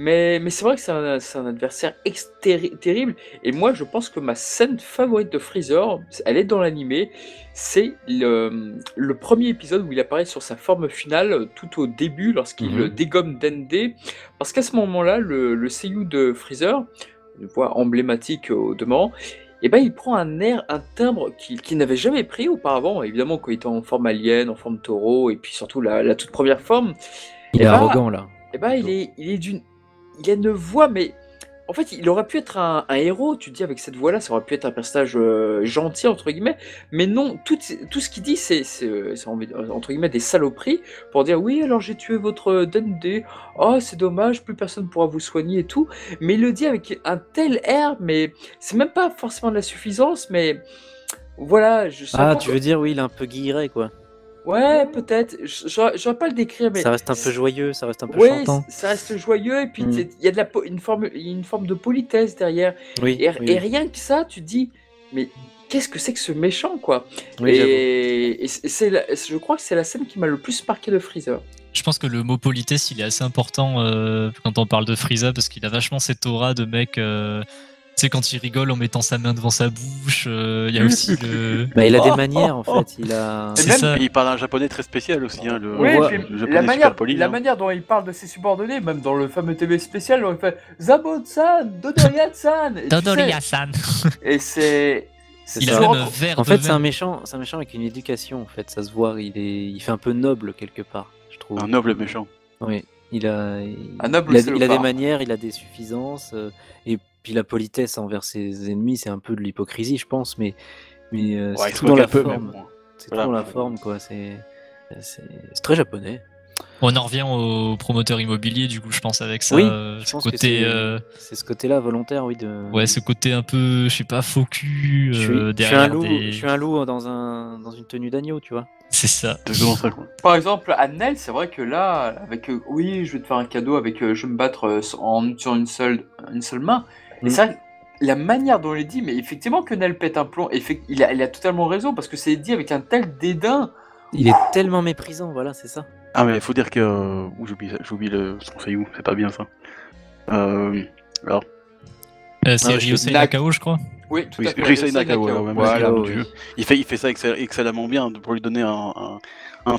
Mais c'est vrai que c'est un adversaire terrible. Et moi, je pense que ma scène favorite de Freezer, elle est dans l'animé. C'est le premier épisode où il apparaît sur sa forme finale, tout au début, lorsqu'il Mhm. dégomme Dende. Parce qu'à ce moment-là, le seiyuu de Freezer, une voix emblématique au demeurant, et ben, il prend un air, un timbre qu'il n'avait jamais pris auparavant. Évidemment, quand il était en forme alien, en forme taureau, et puis surtout la toute première forme. Il Et est bah, arrogant, là. Eh ben, il a une voix, mais en fait, il aurait pu être un héros, tu te dis, avec cette voix-là, ça aurait pu être un personnage gentil, entre guillemets, mais non, tout ce qu'il dit, c'est entre guillemets des saloperies, pour dire, oui, alors j'ai tué votre Dende, oh, c'est dommage, plus personne pourra vous soigner et tout, mais il le dit avec un tel air, mais c'est même pas forcément de la suffisance, mais voilà, je sens Ah, pas tu veux dire, oui, il est un peu guilleré, quoi. Ouais, peut-être, j'aurais pas le décrire, mais... Ça reste un peu joyeux, ça reste un peu Ouais, chantant. ça reste joyeux, et puis Mm. il y a une forme de politesse derrière. Oui, Et, oui, et oui. rien que ça, tu te dis, mais qu'est-ce que c'est que ce méchant, quoi? Oui, j'avoue. et je crois que c'est la scène qui m'a le plus marqué de Freezer. je pense que le mot politesse, il est assez important quand on parle de Frieza parce qu'il a vachement cette aura de mec. Tu sais, quand il rigole en mettant sa main devant sa bouche, il y a aussi le. Bah, il a des manières, en fait. Il a... C'est même- ça. Et il parle un japonais très spécial aussi. Hein, Oui, voit- et puis le japonais super poli. la hein. manière dont il parle de ses subordonnés, même dans le fameux TV spécial, où il fait Zabot-san, Dodoriya-san. Et tu sais, Dodoriya-san. Et c'est. C'est Il ça. a toujours- même un verre En de fait, c'est un vin. méchant avec une éducation, en fait. Ça se voit, il fait un peu noble, quelque part, je trouve. Un noble méchant. Oui, il a noble il a des salopard. manières, il a des suffisances, et puis la politesse envers ses ennemis, c'est un peu de l'hypocrisie, je pense, mais Ouais, c'est il se tout dans moque la un peu, forme. mais bon. C'est Voilà. tout dans la forme, quoi. C'est très japonais. On en revient au promoteur immobilier, du coup, je pense, avec ça. Oui, ce je pense que côté. c'est ce côté-là volontaire, oui. Ouais, ce côté un peu, je sais pas, faux cul. Je suis un derrière loup, des- je suis un loup dans une tenue d'agneau, tu vois. C'est ça. C'est vraiment ça, quoi. Par exemple, à Nel, c'est vrai que là, avec oui, je vais te faire un cadeau, avec je vais me battre sur une seule main. Et Mm. c'est vrai que la manière dont il est dit, mais effectivement que Nel pète un plomb, il a totalement raison, parce que c'est dit avec un tel dédain. Il est tellement méprisant, voilà, c'est ça. Ah, mais il faut dire que. J'oublie son faillou, c'est pas bien ça. Alors, C'est Ryusei Nakao, je crois. Oui, tout à fait. Ryusei Nakao, même Voilà. mon Dieu. Il fait ça excellemment bien pour lui donner un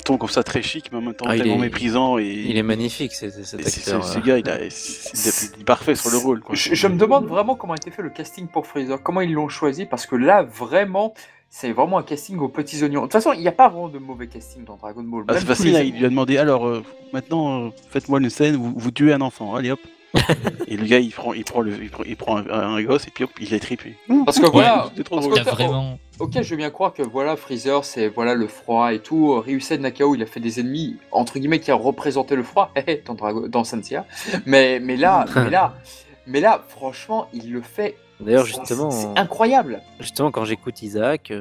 ton comme ça très chic, mais en même temps tellement méprisant. Il est magnifique, cet acteur. Ce gars, il est parfait sur le rôle. Quoi. Je me demande vraiment comment a été fait le casting pour Freezer, comment ils l'ont choisi, parce que là, vraiment, c'est vraiment un casting aux petits oignons. De toute façon, il n'y a pas vraiment de mauvais casting dans Dragon Ball. C'est facile, il lui a demandé, alors, maintenant, faites-moi une scène, vous tuez un enfant, allez hop. Et le gars, il prend un gosse et puis hop, il est trippé. Parce que voilà, c'est trop Il drôle. y a vraiment. Ok, je veux bien croire que voilà, Freezer, c'est voilà le froid et tout. Ryusei Nakao, il a fait des ennemis entre guillemets qui a représenté le froid dans Senseiya. Mais là, franchement, il le fait. D'ailleurs, justement, c'est incroyable. Justement, quand j'écoute Isaac,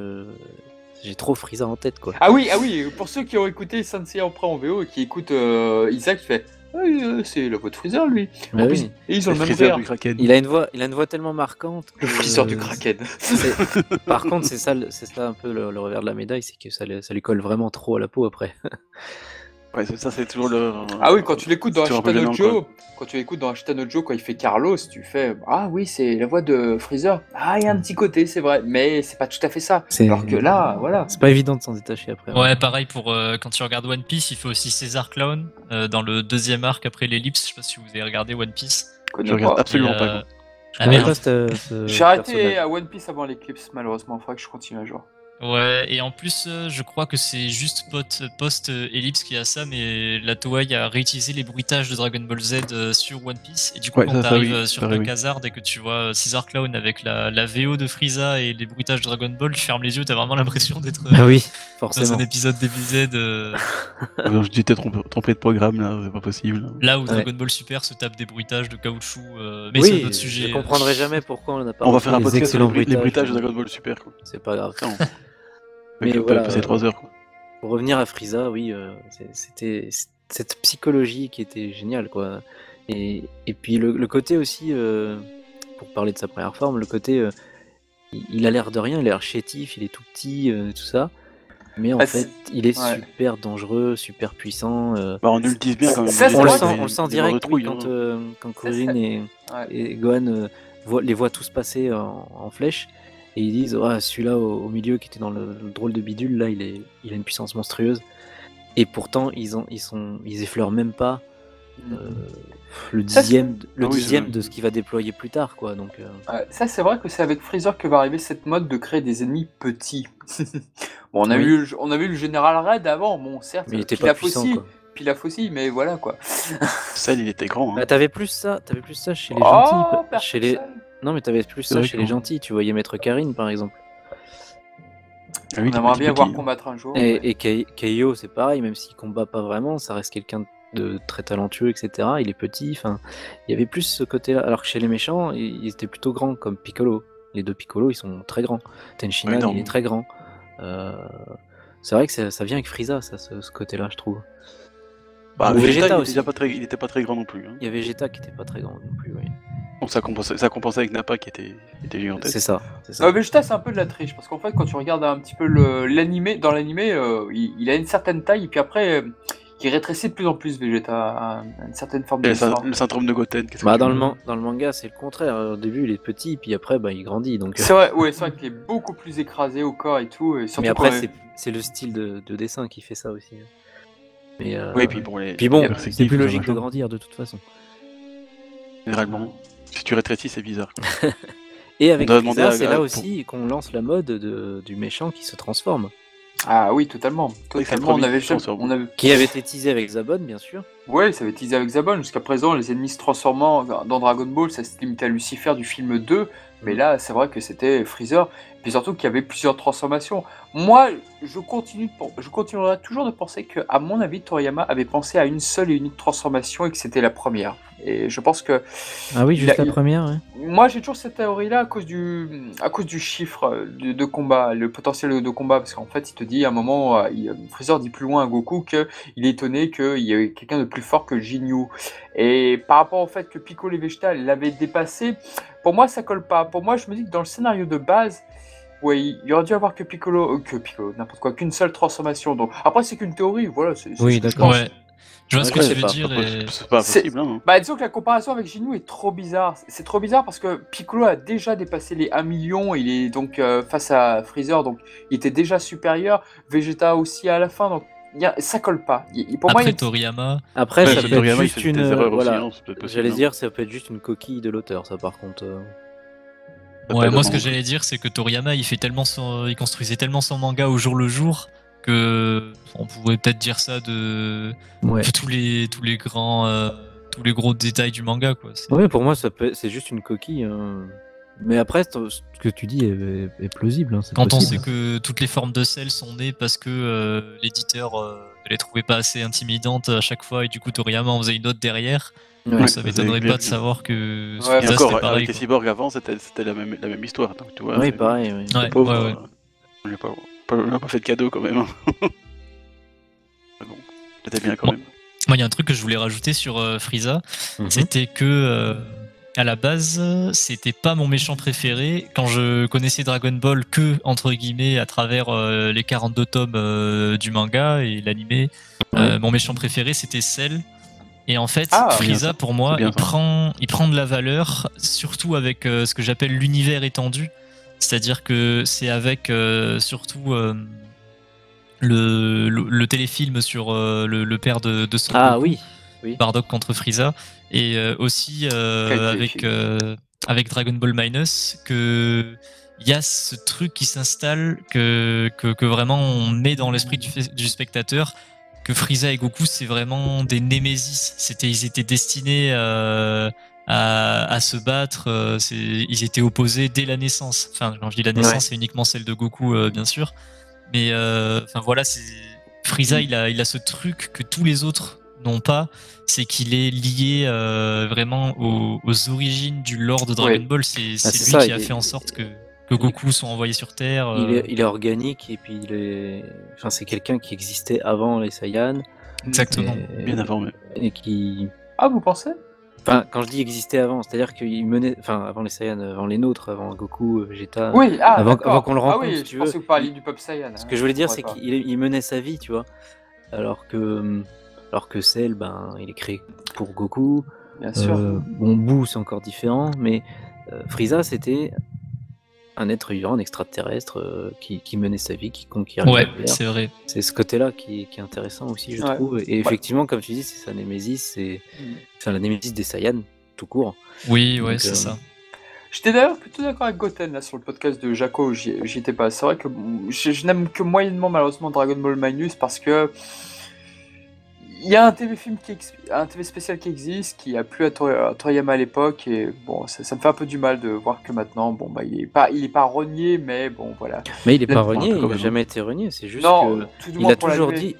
j'ai trop Frieza en tête, quoi. Ah oui, pour ceux qui ont écouté Senseiya en VO et qui écoutent Isaac, il fait. C'est la voix de Freezer, lui. Bah En plus, oui. et ils ont le même Freezer verre. du Kraken. Il a une voix tellement marquante. Le Freezer du Kraken. Par contre, c'est ça un peu le revers de la médaille, c'est que ça lui colle vraiment trop à la peau après. Ouais, ça c'est toujours le. Ah oui, quand tu l'écoutes dans c'est un peu gênant, Ashitanojo, quand il fait Carlos, tu fais ah oui, c'est la voix de Freezer. Ah, il y a un petit côté, c'est vrai, mais c'est pas tout à fait ça. Alors que là, voilà. C'est pas évident de s'en détacher après. Ouais, pareil pour quand tu regardes One Piece, il fait aussi César Clown dans le deuxième arc après l'ellipse. Je sais pas si vous avez regardé One Piece. Je regarde absolument Et, pas. Je connais pas J'ai arrêté à One Piece avant l'éclipse, malheureusement. Il faudrait que je continue à jouer. Ouais, et en plus, je crois que c'est juste post-ellipse qui a ça, mais la Toei a réutilisé les bruitages de Dragon Ball Z sur One Piece. Et du coup, Ouais, quand ça, t'arrives oui, sur ça, oui. Kazard et que tu vois Caesar Clown avec la VO de Frieza et les bruitages de Dragon Ball, tu fermes les yeux, t'as vraiment l'impression d'être Ah oui, dans forcément. un épisode DBZ. Je t'étais trompé de programme là, c'est pas possible. Là où Ouais. Dragon Ball Super se tape des bruitages de caoutchouc, mais c'est Oui, un autre sujet. je comprendrai jamais pourquoi on n'a pas On va refait faire un les podcast sur excellents les bruitages de Dragon Ball Super. Quoi. C'est pas grave. Non. Mais On peut voilà, passer 3 heures. Quoi. Pour revenir à Frieza, oui, c'était cette psychologie qui était géniale, quoi. Et puis le côté aussi, pour parler de sa première forme, le côté, il a l'air de rien, il a l'air chétif, il est tout petit, tout ça. Mais en fait, il est super dangereux, super puissant. On nous le dit bien quand même. Ça, On le sent direct oui, quand Kuririn et Gohan les voient tous passer en flèche. Et ils disent, celui-là au milieu qui était dans le drôle de bidule, là, il a une puissance monstrueuse. Et pourtant, ils effleurent même pas le dixième de ce qu'il va déployer plus tard, quoi. Donc, ça, c'est vrai que c'est avec Freezer que va arriver cette mode de créer des ennemis petits. Bon, on a vu le Général Red avant, bon, certes, mais il était pas puissant, quoi. Pilaf aussi, mais voilà, quoi. Cell, il était grand. Hein. Bah, t'avais plus ça chez les gentils. Chez les... Non, mais t'avais plus ça chez les gentils. Tu voyais Maître Karine, par exemple. Ah oui, on aimerait bien voir combattre un jour. Et Keiyo, c'est pareil, même s'il combat pas vraiment, ça reste quelqu'un de très talentueux, etc. Il est petit, enfin, il y avait plus ce côté-là. Alors que chez les méchants, ils étaient plutôt grands, comme Piccolo. Les deux Piccolo, ils sont très grands. Tenshinhan, il est très grand. C'est vrai que ça vient avec Frieza, ça, ce côté-là, je trouve. Bah, Vegeta il aussi. était pas très grand non plus. Hein. Il y a Vegeta qui était pas très grand non plus, oui. Donc ça compensait avec Nappa qui était gigantesque. C'est ça. Vegeta, c'est un peu de la triche, parce qu'en fait, quand tu regardes un petit peu l'animé, dans l'animé, il a une certaine taille, et puis après, il rétrécit de plus en plus, Vegeta, à une certaine forme de le syndrome de Goten. Dans le manga, c'est le contraire. Au début, il est petit, puis après, il grandit. Donc... C'est vrai, c'est vrai qu'il est beaucoup plus écrasé au corps et tout. Et surtout mais après, c'est le style de dessin qui fait ça aussi. Mais, puis bon, c'est plus logique de grandir de toute façon. Généralement, si tu rétrécis, c'est bizarre. Et avec Frieza, c'est là aussi qu'on lance la mode du méchant qui se transforme. Ah oui, totalement. Qui avait été teasé avec Zabon, bien sûr. Ouais, ça avait été teasé avec Zabon. Jusqu'à présent, les ennemis se transformant dans Dragon Ball, ça s'est limité à Lucifer du film 2. Mais là, c'est vrai que c'était Freezer. Puis surtout qu'il y avait plusieurs transformations. Moi, je continuerai toujours de penser que, à mon avis, Toriyama avait pensé à une seule et unique transformation et que c'était la première. Et je pense que... Ah oui, juste la première, ouais. Moi, j'ai toujours cette théorie-là à cause du chiffre de combat, le potentiel de combat. Parce qu'en fait, il te dit, à un moment, Freezer dit plus loin à Goku qu'il est étonné qu'il y ait quelqu'un de plus fort que Jinyu. Et par rapport au fait que Piccolo et Vegeta l'avaient dépassé, pour moi, ça colle pas. Pour moi, je me dis que dans le scénario de base, il y aurait dû avoir qu'une seule transformation. Donc après, c'est qu'une théorie, voilà. Oui, d'accord. Ouais. Je vois ce que je tu sais veux pas, dire. Et... C'est pas impossible, hein. Bah, disons que la comparaison avec Ginyu est trop bizarre. C'est trop bizarre parce que Piccolo a déjà dépassé les 1 million. Il est donc face à Freezer, donc il était déjà supérieur. Vegeta aussi à la fin, donc ça colle pas. Pour moi, Après Toriyama, Après, Ouais, ça mais peut être Toriyama, il juste fait une. des erreurs aussi, Voilà. hein, c'est peut-être possible, J'allais hein. dire, ça peut être juste une coquille de l'auteur, ça par contre. Ça ouais, peut moi être ce que vraiment- j'allais dire, c'est que Toriyama, il construisait tellement son manga au jour le jour que on pourrait peut-être dire ça de Ouais. tous les grands, tous les gros détails du manga, quoi. Ouais, pour moi, c'est juste une coquille. Hein. Mais après, ce que tu dis est plausible. Hein, c'est Quand on possible. sait que toutes les formes de sel sont nées parce que l'éditeur ne les trouvait pas assez intimidantes à chaque fois et du coup Toriyama en faisait une autre derrière, Ouais. ça m'étonnerait c'est- pas de savoir que Ouais, Frieza Et encore, c'était pareil. avec les Quoi. cyborgs avant, c'était la même histoire. Donc, tu vois, Oui, c'est- pareil. Oui. le Ouais, pauvre, ouais, ouais. on lui a pas fait de cadeau quand même. Hein. Mais bon, c'était bien quand Bon. même. Moi, il y a un truc que je voulais rajouter sur Frieza, Mhm. c'était que à la base, c'était pas mon méchant préféré. Quand je connaissais Dragon Ball que entre guillemets à travers les 42 tomes du manga et l'animé, Ouais. mon méchant préféré c'était Cell. Et en fait, Ah, bien Frieza ça. pour moi, C'est bien il prend de la valeur, surtout avec ce que j'appelle l'univers étendu. C'est-à-dire que c'est avec surtout le téléfilm sur le père de Son Ah Goku, oui. Bardock contre Frieza, et aussi Quel avec, téléfilm. avec Dragon Ball Minus, que il y a ce truc qui s'installe que vraiment on met dans l'esprit du spectateur, que Frieza et Goku c'est vraiment des némésis. Ils étaient destinés à se battre. Ils étaient opposés dès la naissance. Enfin, quand je dis la naissance, c'est uniquement celle de Goku, bien sûr. Mais enfin voilà, Frieza, il a ce truc que tous les autres n'ont pas, c'est qu'il est lié vraiment aux origines du lore de Dragon Ouais. Ball. C'est c'est lui ça, qui il a est- fait en sorte que Goku soit envoyé sur Terre. Il est organique et puis enfin, c'est quelqu'un qui existait avant les Saiyans. Exactement. Bien avant même. Et qui. Ah, vous pensez? Enfin, quand je dis existait avant, c'est-à-dire qu'il menait. Enfin, avant les Saiyans, avant les nôtres, avant Goku, Vegeta. Oui, ah, avant d'accord. qu'on le Ah rencontre, oui, si je tu pensais veux. que vous parliez du Pop Saiyan. Ce que je voulais dire, c'est qu'il menait sa vie, tu vois. Alors que Cell, ben, il est créé pour Goku. Bien sûr. Bon, Boo, c'est encore différent, mais Frieza, c'était un être vivant, un extraterrestre qui menait sa vie, qui conquiert Ouais, l'univers. c'est vrai. C'est ce côté-là qui est intéressant aussi, je Ouais. trouve. Et effectivement, comme tu dis, c'est sa némésis, c'est la némésis des Saiyans, tout court. Oui, ouais, Donc, c'est ça. J'étais d'ailleurs plutôt d'accord avec Goten là, sur le podcast de Jaco, j'y étais pas. C'est vrai que je n'aime que moyennement malheureusement Dragon Ball Minus parce que il y a un TV spécial qui existe, qui a plu à Toriyama à l'époque et bon, ça me fait un peu du mal de voir que maintenant, bon bah il est pas renié, mais bon voilà. Mais il est pas Là, renié, quand il n'a même. jamais été renié, c'est juste Non, que tout du il moins a pour toujours l'animé.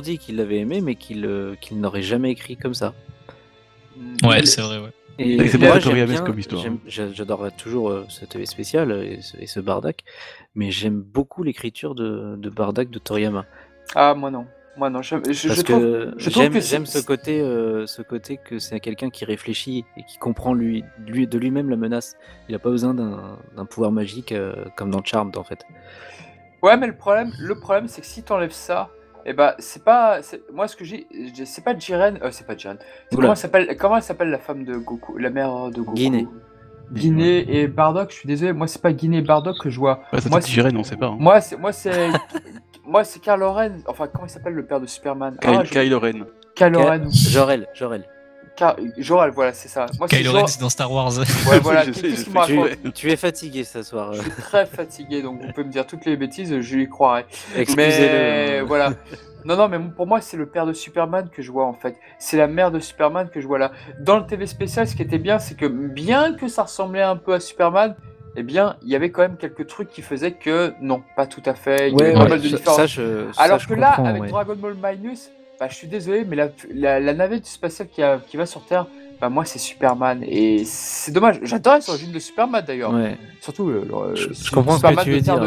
dit qu'il l'avait aimé, mais qu'il n'aurait jamais écrit comme ça. Ouais, Mais- c'est vrai, ouais. Et C'est moi, pas j'aime Toriyama bien- comme histoire. j'adorerais toujours ce TV spécial et ce Bardock, mais j'aime beaucoup l'écriture de Bardock de Toriyama. Ah moi non, je Parce trouve. que je trouve que j'aime ce côté que c'est quelqu'un qui réfléchit et qui comprend de lui-même la menace. Il n'a pas besoin d'un pouvoir magique comme dans Charmed en fait. Ouais, mais le problème, c'est que si t'enlèves ça, et bah c'est pas, moi ce que c'est pas Jiren, c'est pas Jiren. Oula. Comment elle s'appelle la femme de Goku, la mère de Goku? Guinée. Guinée et Bardock. Je suis désolé, moi c'est pas Guinée et Bardock que je vois. Ouais, ça Moi, peut Jiren, on sait pas. Hein. Moi c'est Kylo Ren. Enfin comment il s'appelle le père de Superman? Kylo Ren. Kylo Ren. Jorel. Jor-El, voilà c'est ça. Moi c'est Kylo Ren, c'est dans Star Wars. Ouais voilà. Je sais, Qu'est-ce je qu'il sais. me raconte? Tu es fatigué ce soir. Je suis très fatigué, donc vous pouvez me dire toutes les bêtises, je lui croirai. Excusez-le. Mais voilà. Non, mais pour moi, c'est le père de Superman que je vois en fait. C'est la mère de Superman que je vois là. Dans le TV spécial, ce qui était bien, c'est que bien que ça ressemblait un peu à Superman, eh bien, il y avait quand même quelques trucs qui faisaient que non, pas tout à fait. Il y avait pas mal de différences. Alors que là, avec Dragon Ball Minus, bah, je suis désolé, mais la navette spatiale qui va sur Terre, bah, moi, c'est Superman. Et c'est dommage. J'adorais les origines de Superman d'ailleurs. Ouais. Surtout, Je comprends ce que Superman tu veux de Terre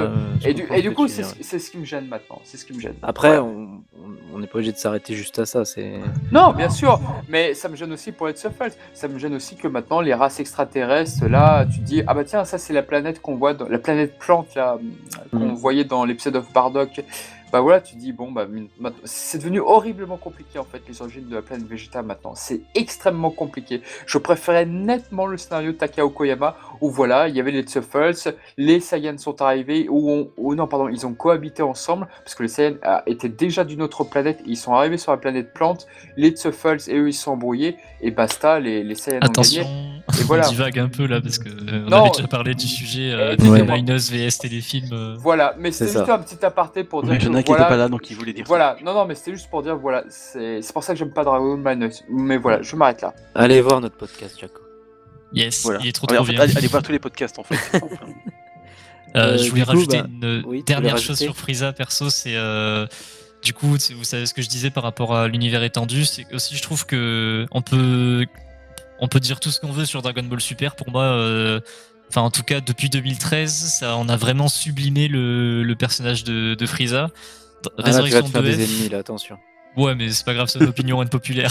dire. Et du coup, c'est ce qui me gêne maintenant. C'est ce qui me gêne. Après, Voilà. on n'est pas obligé de s'arrêter juste à ça. C'est Non, bien sûr, mais ça me gêne aussi pour être Surfeld. Ça me gêne aussi que maintenant les races extraterrestres, là, tu te dis ah bah tiens, ça c'est la planète qu'on voit, la planète plante là qu'on voyait dans l'épisode of Bardock. bah voilà, tu dis bon bah c'est devenu horriblement compliqué en fait les origines de la planète Vegeta maintenant. C'est extrêmement compliqué. Je préférais nettement le scénario de Takao Koyama où voilà, il y avait les Tsuffles, les Saiyans sont arrivés ils ont cohabité ensemble parce que les Saiyans étaient déjà d'une autre planète, ils sont arrivés sur la planète Plante, les Tsuffles et eux ils sont embrouillés et basta, les Saiyans ont gagné. Et voilà. On divague un peu là parce que on avait déjà parlé du sujet des Minus VS téléfilms. Voilà, mais c'était juste un petit aparté pour dire que qui n'était pas là donc il voulait dire voilà, ça. Non, mais c'était juste pour dire voilà, c'est pour ça que j'aime pas Dragon Ball Minus. Mais voilà, je m'arrête là. Allez voir notre podcast, Jaco. Yes, voilà. Il est trop en bien. Fait, allez voir tous les podcasts en fait. Je voulais rajouter une dernière chose sur Frieza perso, c'est du coup, vous savez ce que je disais par rapport à l'univers étendu, c'est aussi je trouve que on peut dire tout ce qu'on veut sur Dragon Ball Super. Pour moi, enfin en tout cas depuis 2013, ça on a vraiment sublimé le personnage de Frieza. Résurrection tu vas te faire des ennemis là, attention. Ouais, mais c'est pas grave, c'est une opinion unpopulaire.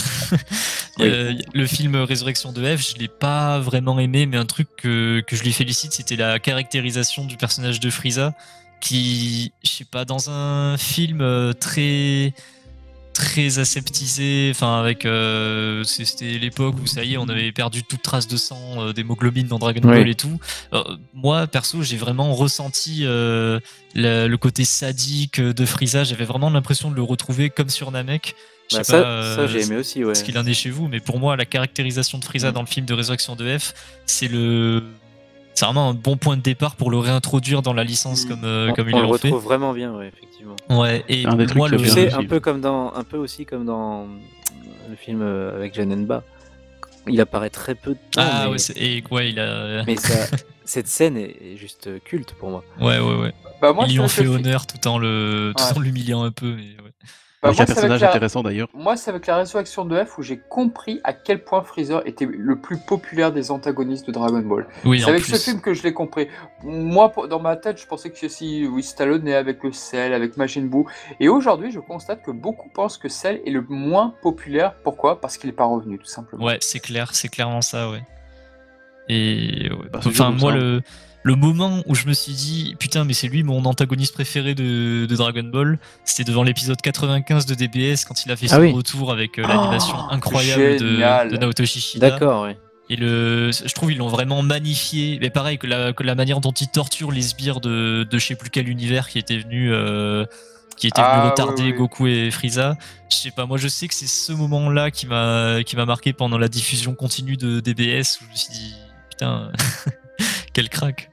Le film Résurrection de F, je l'ai pas vraiment aimé, mais un truc que je lui félicite, c'était la caractérisation du personnage de Frieza, qui, je sais pas, dans un film très aseptisé, enfin avec c'était l'époque où ça y est on avait perdu toute trace de sang, d'hémoglobine dans Dragon Ball et tout. Moi perso j'ai vraiment ressenti le côté sadique de Frieza, j'avais vraiment l'impression de le retrouver comme sur Namek. Ça j'ai aimé aussi, ouais. Ce qu'il en est chez vous, mais pour moi la caractérisation de Frieza dans le film de Résurrection de F, c'est vraiment un bon point de départ pour le réintroduire dans la licence comme ils l'ont fait. On le retrouve vraiment bien, ouais, effectivement. Ouais, et moi tu sais, un peu aussi comme dans le film avec Janemba. Il apparaît très peu de temps. Ah mais... ouais, il a. Mais cette scène est juste culte pour moi. Ouais. Bah, moi, ils lui ont fait honneur tout en l'humiliant un peu, mais ouais. Avec un personnage intéressant d'ailleurs. Moi, c'est avec la résurrection de F où j'ai compris à quel point Freezer était le plus populaire des antagonistes de Dragon Ball. Oui, c'est avec ce film que je l'ai compris. Moi, dans ma tête, je pensais que Stallone est avec le Cell, avec Majin Buu. Et aujourd'hui, je constate que beaucoup pensent que Cell est le moins populaire. Pourquoi ? Parce qu'il n'est pas revenu, tout simplement. Ouais, c'est clairement ça, ouais. Et enfin, moi, le moment où je me suis dit putain mais c'est lui mon antagoniste préféré de Dragon Ball, c'était devant l'épisode 95 de DBS quand il a fait son retour avec l'animation incroyable de Naoto Shishida. D'accord, ouais. Et je trouve ils l'ont vraiment magnifié, mais pareil que la manière dont il torture les sbires de je sais plus quel univers qui était venu retarder Goku et Frieza. Je sais pas, moi je sais que c'est ce moment-là qui m'a marqué pendant la diffusion continue de DBS où je me suis dit putain quel crack.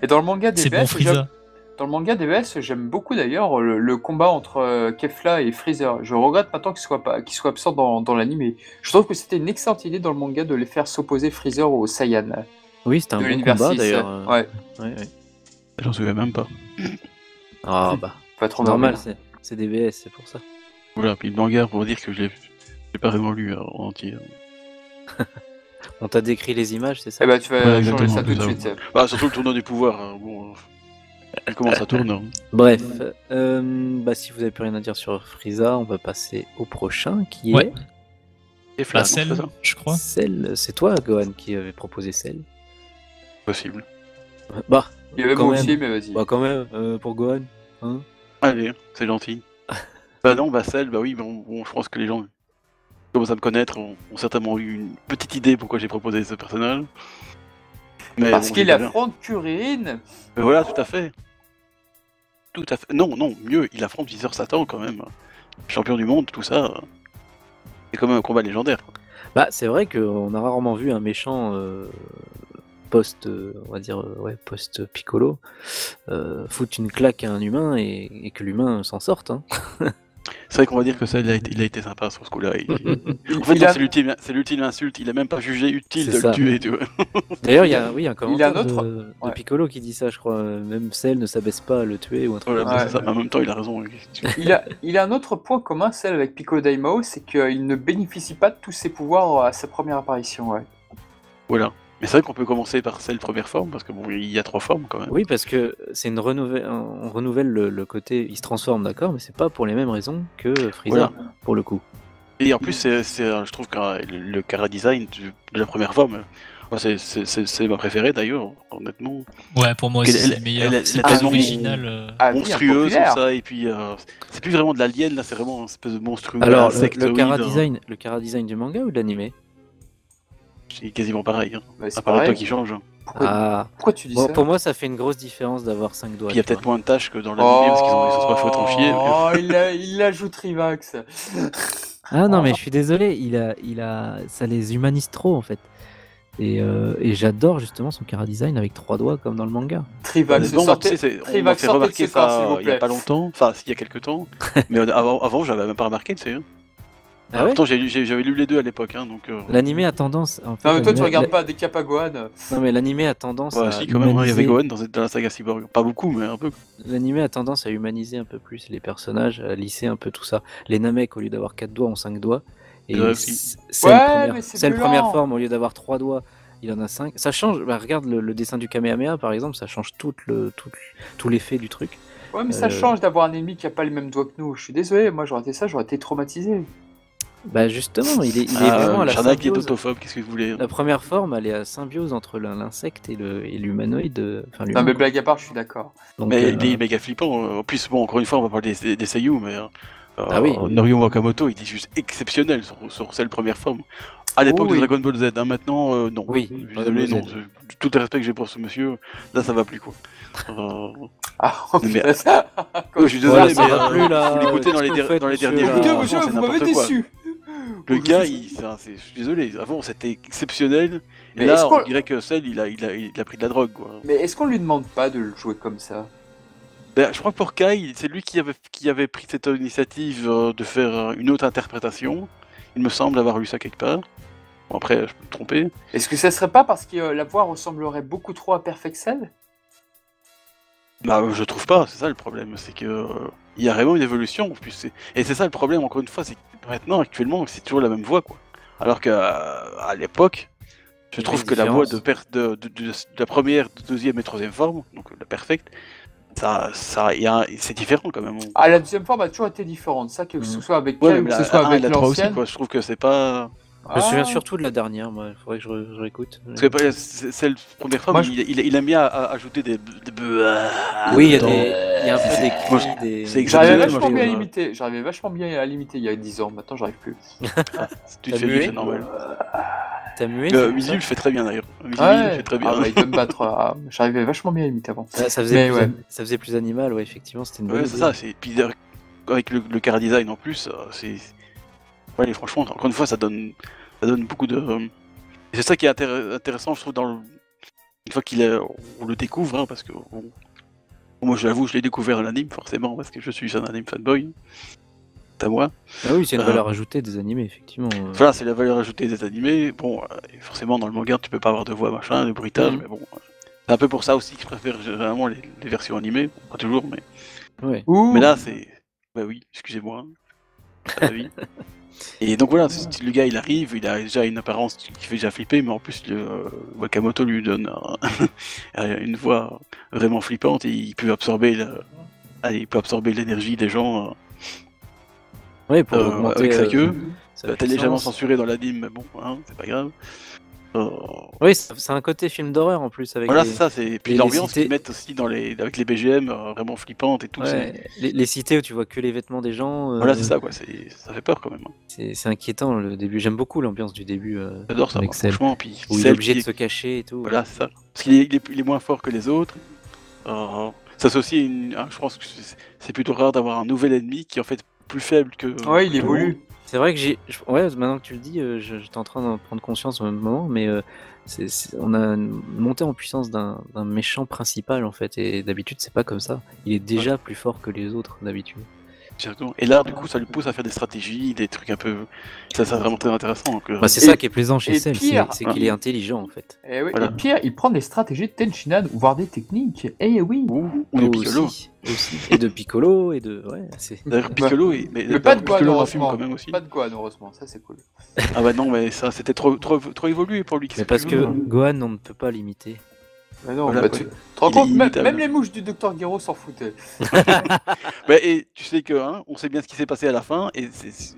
Et dans le manga DBS, j'aime beaucoup d'ailleurs le combat entre Kefla et Freezer. Je regrette maintenant qu'il soit absent dans l'anime. Je trouve que c'était une excellente idée dans le manga de les faire s'opposer Freezer aux Saiyan. Oui, c'était un bon combat d'ailleurs. Ouais. J'en souviens même pas. Ah bah, pas trop normal, c'est DBS, c'est pour ça. Voilà, puis le manga, pour dire que je l'ai pas vraiment lu en entier. On t'a décrit les images, c'est ça? Eh bah tu vas changer ça tout de suite. Bah surtout le tournoi du pouvoir, hein. Bon, comment ça tourne hein. Bref, si vous avez plus rien à dire sur Frieza, on va passer au prochain qui est... Et Flash, Cell, je crois. Cell, c'est toi Gohan qui avait proposé Cell. Possible. Bah, il y avait moi aussi, mais vas-y. Bah quand même, pour Gohan, hein. Allez, c'est gentil. Bah non, Cell, bah oui, bon, je pense que les gens commencent à me connaître, ont certainement eu une petite idée pourquoi j'ai proposé ce personnage. Mais parce qu'il affronte Kuririn. Voilà, tout à fait. Non, mieux, il affronte Viseur Satan quand même. Champion du monde, tout ça. C'est comme un combat légendaire. Bah, c'est vrai qu'on a rarement vu un méchant post Piccolo foutre une claque à un humain et que l'humain s'en sorte. Hein. C'est vrai qu'on va dire que ça, il a été sympa sur ce coup-là. En fait, c'est l'ultime insulte. Il a même pas jugé utile de le tuer. Tu vois. D'ailleurs, il y a un commentaire de Piccolo qui dit ça, je crois. Même Cell ne s'abaisse pas à le tuer ou un truc. Voilà, c'est ça. Mais en même temps, il a raison. Il a un autre point commun, Cell avec Piccolo Daimao, c'est qu'il ne bénéficie pas de tous ses pouvoirs à sa première apparition. Ouais. Voilà. Mais c'est vrai qu'on peut commencer par Cell première forme, parce que bon, il y a 3 formes quand même. Oui, parce que c'est on renouvelle le côté, il se transforme, d'accord, mais c'est pas pour les mêmes raisons que Frieza, pour le coup. Et en plus, je trouve que le chara design de la première forme, Moi, c'est ma préférée d'ailleurs, honnêtement. Ouais, pour moi aussi, c'est le meilleur. elle C'est est plus tellement original. monstrueuse populaire. comme ça, et puis c'est plus vraiment de l'alien là, c'est vraiment une espèce de monstrueux. Alors, insectoïde, le chara-design du manga ou de l'animé? c'est quasiment pareil. Hein. Bah, c'est À part le pareil. toi qui change. Hein. Pourquoi tu dis Bon, ça? pour moi, ça fait une grosse différence d'avoir 5 doigts. Puis il y a tu vois. peut-être moins de tâches que dans l'animé parce qu'ils se sont pas fait autant chier. mais- Il ajoute Rivax. Ah non, mais je suis désolé, ça les humanise trop en fait. Et j'adore justement son chara-design avec 3 doigts comme dans le manga. Trivax, Honnêtement, moi, tu sortez. sais, on m'a Trivax, fait sortez de remarquer ce corps, s'il ça vous il y a plaît. pas longtemps, enfin il y a quelques temps, mais avant j'avais même pas remarqué, tu sais. Hein. Ah ouais. Pourtant j'avais lu les deux à l'époque, hein, donc. L'animé a tendance. En fait, Non, mais toi, tu l'animé- regardes pas des Capagoan. Non, mais l'animé a tendance Ouais, à. si quand même, hein, il y avait humaniser- Gohan dans la saga Cyborg, pas beaucoup, mais un peu. L'animé a tendance à humaniser un peu plus les personnages, à lisser un peu tout ça. Les Namek, au lieu d'avoir 4 doigts, ont 5 doigts. Et Ouais, Cell, Ouais, mais c'est Cell plus première lent. forme, au lieu d'avoir 3 doigts, il en a 5. Ça change. Bah, regarde le dessin du Kamehameha, par exemple, ça change tout l'effet du truc. Ouais, mais ça change d'avoir un ennemi qui a pas les mêmes doigts que nous. Je suis désolé, moi j'aurais été ça, j'aurais été traumatisé. Bah, justement, il est vraiment à la Charnak est symbiose. autophobe, qu'est-ce que vous voulez? La première forme, elle est à symbiose entre l'insecte et l'humanoïde. Enfin, Non, l'humain, mais quoi. blague à part, je suis d'accord. Donc, Mais il est méga flippant. En plus, bon, encore une fois, on va parler des Seiyuu, mais Ah oui. Norio Wakamoto, il est juste exceptionnel sur celle première forme. À l'époque Oh, oui. de Dragon Ball Z, hein, maintenant, non. Oui, Je suis Dragon désolé, Ball non. Z. Tout le respect que j'ai pour ce monsieur, là, ça va plus, quoi. Ah, oh, Mais- putain, Je suis Voilà, désolé, ça mais va plus, là. vous l'écoutez dans Qu'est-ce les, que vous faites, dans les monsieur, derniers là Écoutez, jours, monsieur, c'est vous m'avez n'importe quoi. déçu. Le gars, je suis désolé, avant c'était exceptionnel, et Mais là est-ce qu'on- on dirait que Cell il a pris de la drogue, quoi. Mais est-ce qu'on lui demande pas de le jouer comme ça? Ben, je crois que pour Kai, c'est lui qui avait pris cette initiative de faire une autre interprétation. Il me semble avoir lu ça quelque part. Bon, après, je peux me tromper. Est-ce que ça serait pas parce que la voix ressemblerait beaucoup trop à Perfect Cell? Bah, je trouve pas, c'est ça le problème, c'est que il y a vraiment une évolution. En plus, et c'est ça le problème, encore une fois, c'est que maintenant, actuellement, c'est toujours la même voix, quoi. Alors qu'à l'époque, je Il y a trouve une que la voix de différence. la première, de deuxième et troisième forme, donc la perfecte, c'est différent quand même. Ah, la deuxième forme a toujours été différente, ça, que ce soit avec Ouais, Kai ou mais que la ce soit 1 et avec la 3 aussi, l'ancienne. quoi. Je trouve que c'est pas. Je me souviens Ah. surtout de la dernière, moi. Il faudrait que je réécoute. Parce que c'est la première fois, Moi, mais il aime bien ajouter des Oui, il y a dedans. il y a un peu des Moi, cris, des. c'est J'arrivais exceptionnel, vachement moi, bien à je trouve. limiter. J'arrivais vachement bien à limiter il y a 10 ans. Maintenant, j'arrive plus. Tu te T'as fais mué c'est normal. T'as mué c'est Mizu ça le fait très bien d'ailleurs. Mizu Ouais. le fait très bien. Ah, bah, il peut me battre. J'arrivais vachement bien à limiter avant. Ça Mais ouais. ça faisait plus animal, ouais, effectivement, c'était une bonne Ouais, c'est idée. ça. Puis avec le chara design en plus, c'est. Ouais, franchement, encore une fois, ça donne beaucoup de. Et c'est ça qui est intéressant, je trouve, une fois on le découvre, hein, parce que moi, je l'avoue, je l'ai découvert à l'anime, forcément, parce que je suis un anime fanboy. C'est à moi. Ah oui, c'est une Euh, valeur ajoutée des animés, effectivement. Voilà, c'est la valeur ajoutée des animés. Bon, et forcément, dans le manga, tu peux pas avoir de voix, machin, de bruitage, Mhm. mais bon. C'est un peu pour ça aussi que je préfère généralement les versions animées. Bon, pas toujours, mais. Ouais. Ouh. Mais là, c'est. Bah oui, excusez-moi. C'est la vie. Et donc voilà, le gars il arrive, il a déjà une apparence qui fait déjà flipper, mais en plus Wakamoto lui donne une voix vraiment flippante et il peut absorber l'énergie des gens Ouais, pour augmenter avec sa queue. sa T'as légèrement puissance. censuré dans l'anime, mais bon, hein, c'est pas grave. Oui, c'est un côté film d'horreur en plus avec Voilà, les... c'est ça, c'est puis les l'ambiance cités- qu'ils mettent aussi avec les BGM vraiment flippantes et tout. Ouais, les cités où tu vois que les vêtements des gens. Voilà, c'est ça quoi, ça fait peur quand même. Hein. C'est inquiétant le début. J'aime beaucoup l'ambiance du début. J'adore ça, avec moi, Cell, franchement. Puis où il est Cell obligé qui de se cacher et tout. Voilà, c'est ça. Parce qu'il est moins fort que les autres. Ça c'est aussi je pense que c'est plutôt rare d'avoir un nouvel ennemi qui est en fait plus faible que. Ouais, il que tout le évolue. monde. C'est vrai que ouais, maintenant que tu le dis, j'étais en train d'en prendre conscience au même moment, mais on a une montée en puissance d'un méchant principal en fait, et d'habitude c'est pas comme ça. Il est déjà plus fort que les autres d'habitude. Exactement. Et là, du coup, ça lui pousse à faire des stratégies, des trucs un peu. Ça c'est vraiment très intéressant. Donc, Bah, c'est Et- ça qui est plaisant chez et Cell, pire, c'est qu'il est intelligent en fait. Et, oui, Voilà. et pire, il prend des stratégies de Tenshinhan, voire des techniques. Eh oui. ou de Piccolo. Aussi. Et de Piccolo et de ouais, c'est D'ailleurs, Piccolo, Mais pas de Gohan, Piccolo en fume heureusement. quand même aussi. Pas de Gohan, heureusement. Ça, c'est cool. Ah bah non, mais ça c'était trop évolué pour lui. mais parce que Gohan on ne peut pas l'imiter. Mais non, Voilà, bah, quoi. tu te rends Il est compte, imitable. même les mouches du Dr Gero s'en foutaient. Bah, et tu sais que, hein, on sait bien ce qui s'est passé à la fin, et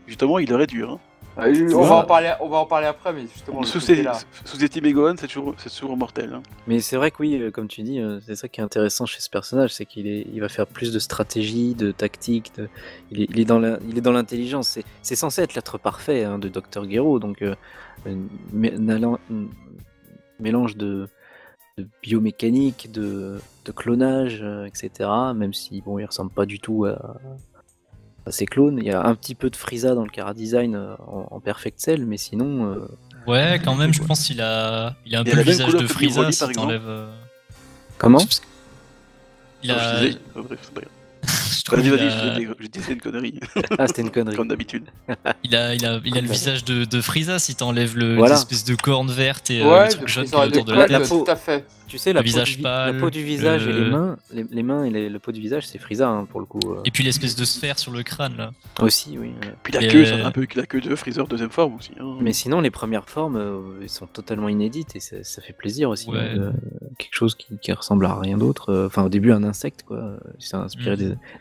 justement, il aurait dû. Hein. On va en parler après, mais justement. Sous-estimer Gohan, c'est toujours mortel. Hein. Mais c'est vrai que oui, comme tu dis, c'est ça qui est intéressant chez ce personnage, c'est il va faire plus de stratégie, de tactique, il est dans l'intelligence. C'est censé être l'être parfait hein, de Dr. Gero, donc un mélange de biomécanique, de clonage, etc. Même si bon, il ressemble pas du tout à ses clones. Il y a un petit peu de Frieza dans le chara-design en Perfect Cell, mais sinon. Ouais, quand même, je pense qu'il a un peu le visage de Frieza si t'enlèves. Comment Il a. Bref, c'est pas grave. Vas-y, je disais une connerie. Ah, c'était une connerie. Comme d'habitude. Il a le visage de Frieza si t'enlèves Voilà. l'espèce de corne verte et ouais, le truc jaune qui est autour de la tête. Tout à fait. Tu sais, Le visage la pâle, peau du visage et les mains et le peau du visage, c'est Frieza hein, pour le coup. Et puis l'espèce de sphère sur le crâne là. Aussi, oui. Puis la queue, c'est un peu la queue de Freezer deuxième forme aussi. Hein. Mais sinon, les premières formes, elles sont totalement inédites et ça fait plaisir aussi. Ouais. Quelque chose qui ressemble à rien d'autre. Enfin, au début, un insecte, quoi. C'est inspiré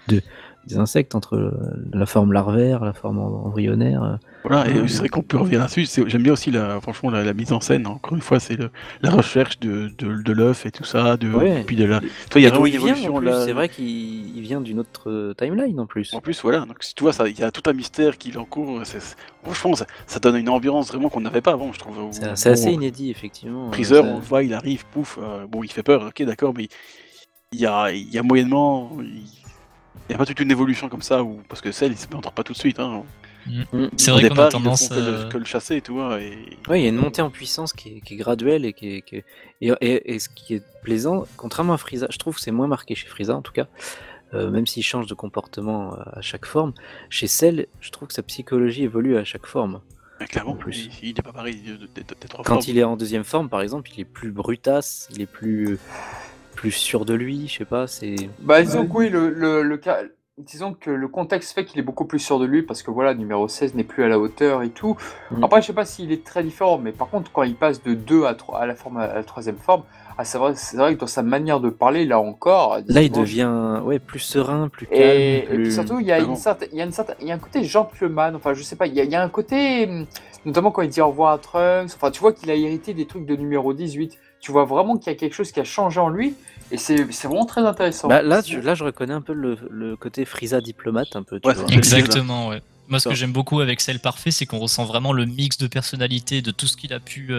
des insectes entre la forme larvaire, la forme embryonnaire. Voilà, et c'est vrai qu'on peut revenir là-dessus. J'aime bien aussi franchement la mise en scène. Encore une fois, c'est la recherche de l'œuf et tout ça. Ouais. Puis de la. Toi, il y a vraiment une vient, évolution là. C'est vrai qu'il vient d'une autre timeline en plus. En plus, voilà. Donc, si tu vois, il y a tout un mystère qui l'encourt. Franchement, ça donne une ambiance vraiment qu'on n'avait pas avant, je trouve. C'est assez inédit, effectivement. Freezer, on le voit, il arrive, pouf. Bon, il fait peur, ok, d'accord, mais il y a moyennement. Il n'y a pas toute une évolution comme ça, parce que Cell, il se met pas tout de suite. Hein. C'est vrai qu'on a tendance que le chasser, tu vois. Ouais, il y a une montée en puissance qui est graduelle et et ce qui est plaisant, contrairement à Frieza, je trouve que c'est moins marqué chez Frieza en tout cas, même s'il change de comportement à chaque forme. Chez Cell, je trouve que sa psychologie évolue à chaque forme. Mais clairement, En plus. il n'est pas pareil des trois Quand formes. il est en deuxième forme, par exemple, il est plus brutasse, il est plus sûr de lui, je sais pas, c'est. Bah, disons que oui, disons que le contexte fait qu'il est beaucoup plus sûr de lui parce que voilà, numéro 16 n'est plus à la hauteur et tout. Après, je sais pas s'il est très différent, mais par contre, quand il passe de 2 à 3 à la troisième forme, c'est vrai que dans sa manière de parler, là encore. Là, il devient plus serein, plus calme. Et puis surtout, il y a un côté gentleman. Enfin, je sais pas, il y a un côté, notamment quand il dit au revoir à Trunks. Enfin, tu vois qu'il a hérité des trucs de numéro 18. Tu vois vraiment qu'il y a quelque chose qui a changé en lui. Et c'est vraiment très intéressant. Bah, là, je reconnais un peu le côté Frieza diplomate, un peu. Tu vois. Exactement, ouais. Moi, ce que j'aime beaucoup avec Cell Parfait, c'est qu'on ressent vraiment le mix de personnalité de tout ce qu'il a pu,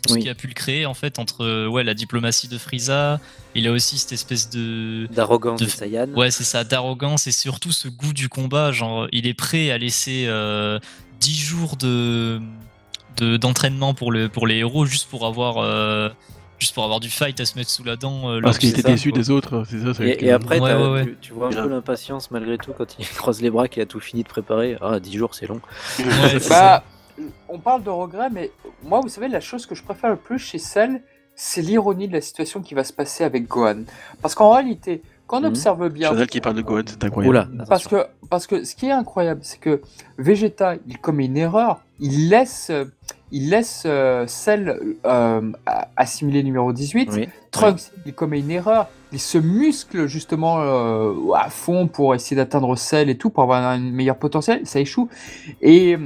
qu'il a pu le créer en fait entre la diplomatie de Frieza. Il a aussi cette espèce d'arrogance de Saiyan. Ouais, c'est ça, d'arrogance et surtout ce goût du combat. Genre, il est prêt à laisser 10 jours d'entraînement pour les héros juste pour avoir du fight à se mettre sous la dent. Parce qu'il était déçu des autres, c'est ça. Et après, tu vois un peu l'impatience malgré tout quand il croise les bras qu'il a tout fini de préparer. Ah, 10 jours, c'est long. On parle de regret, mais moi, vous savez, la chose que je préfère le plus chez Cell, c'est l'ironie de la situation qui va se passer avec Gohan. Parce qu'en réalité, quand on observe bien... Chanel qui parle de Gohan, c'est incroyable. Oula, parce que ce qui est incroyable, c'est que Vegeta, il commet une erreur, il laisse Cell assimiler numéro 18. Oui. Trunks, il commet une erreur, il se muscle justement à fond pour essayer d'atteindre Cell et tout, pour avoir un meilleur potentiel, ça échoue. Et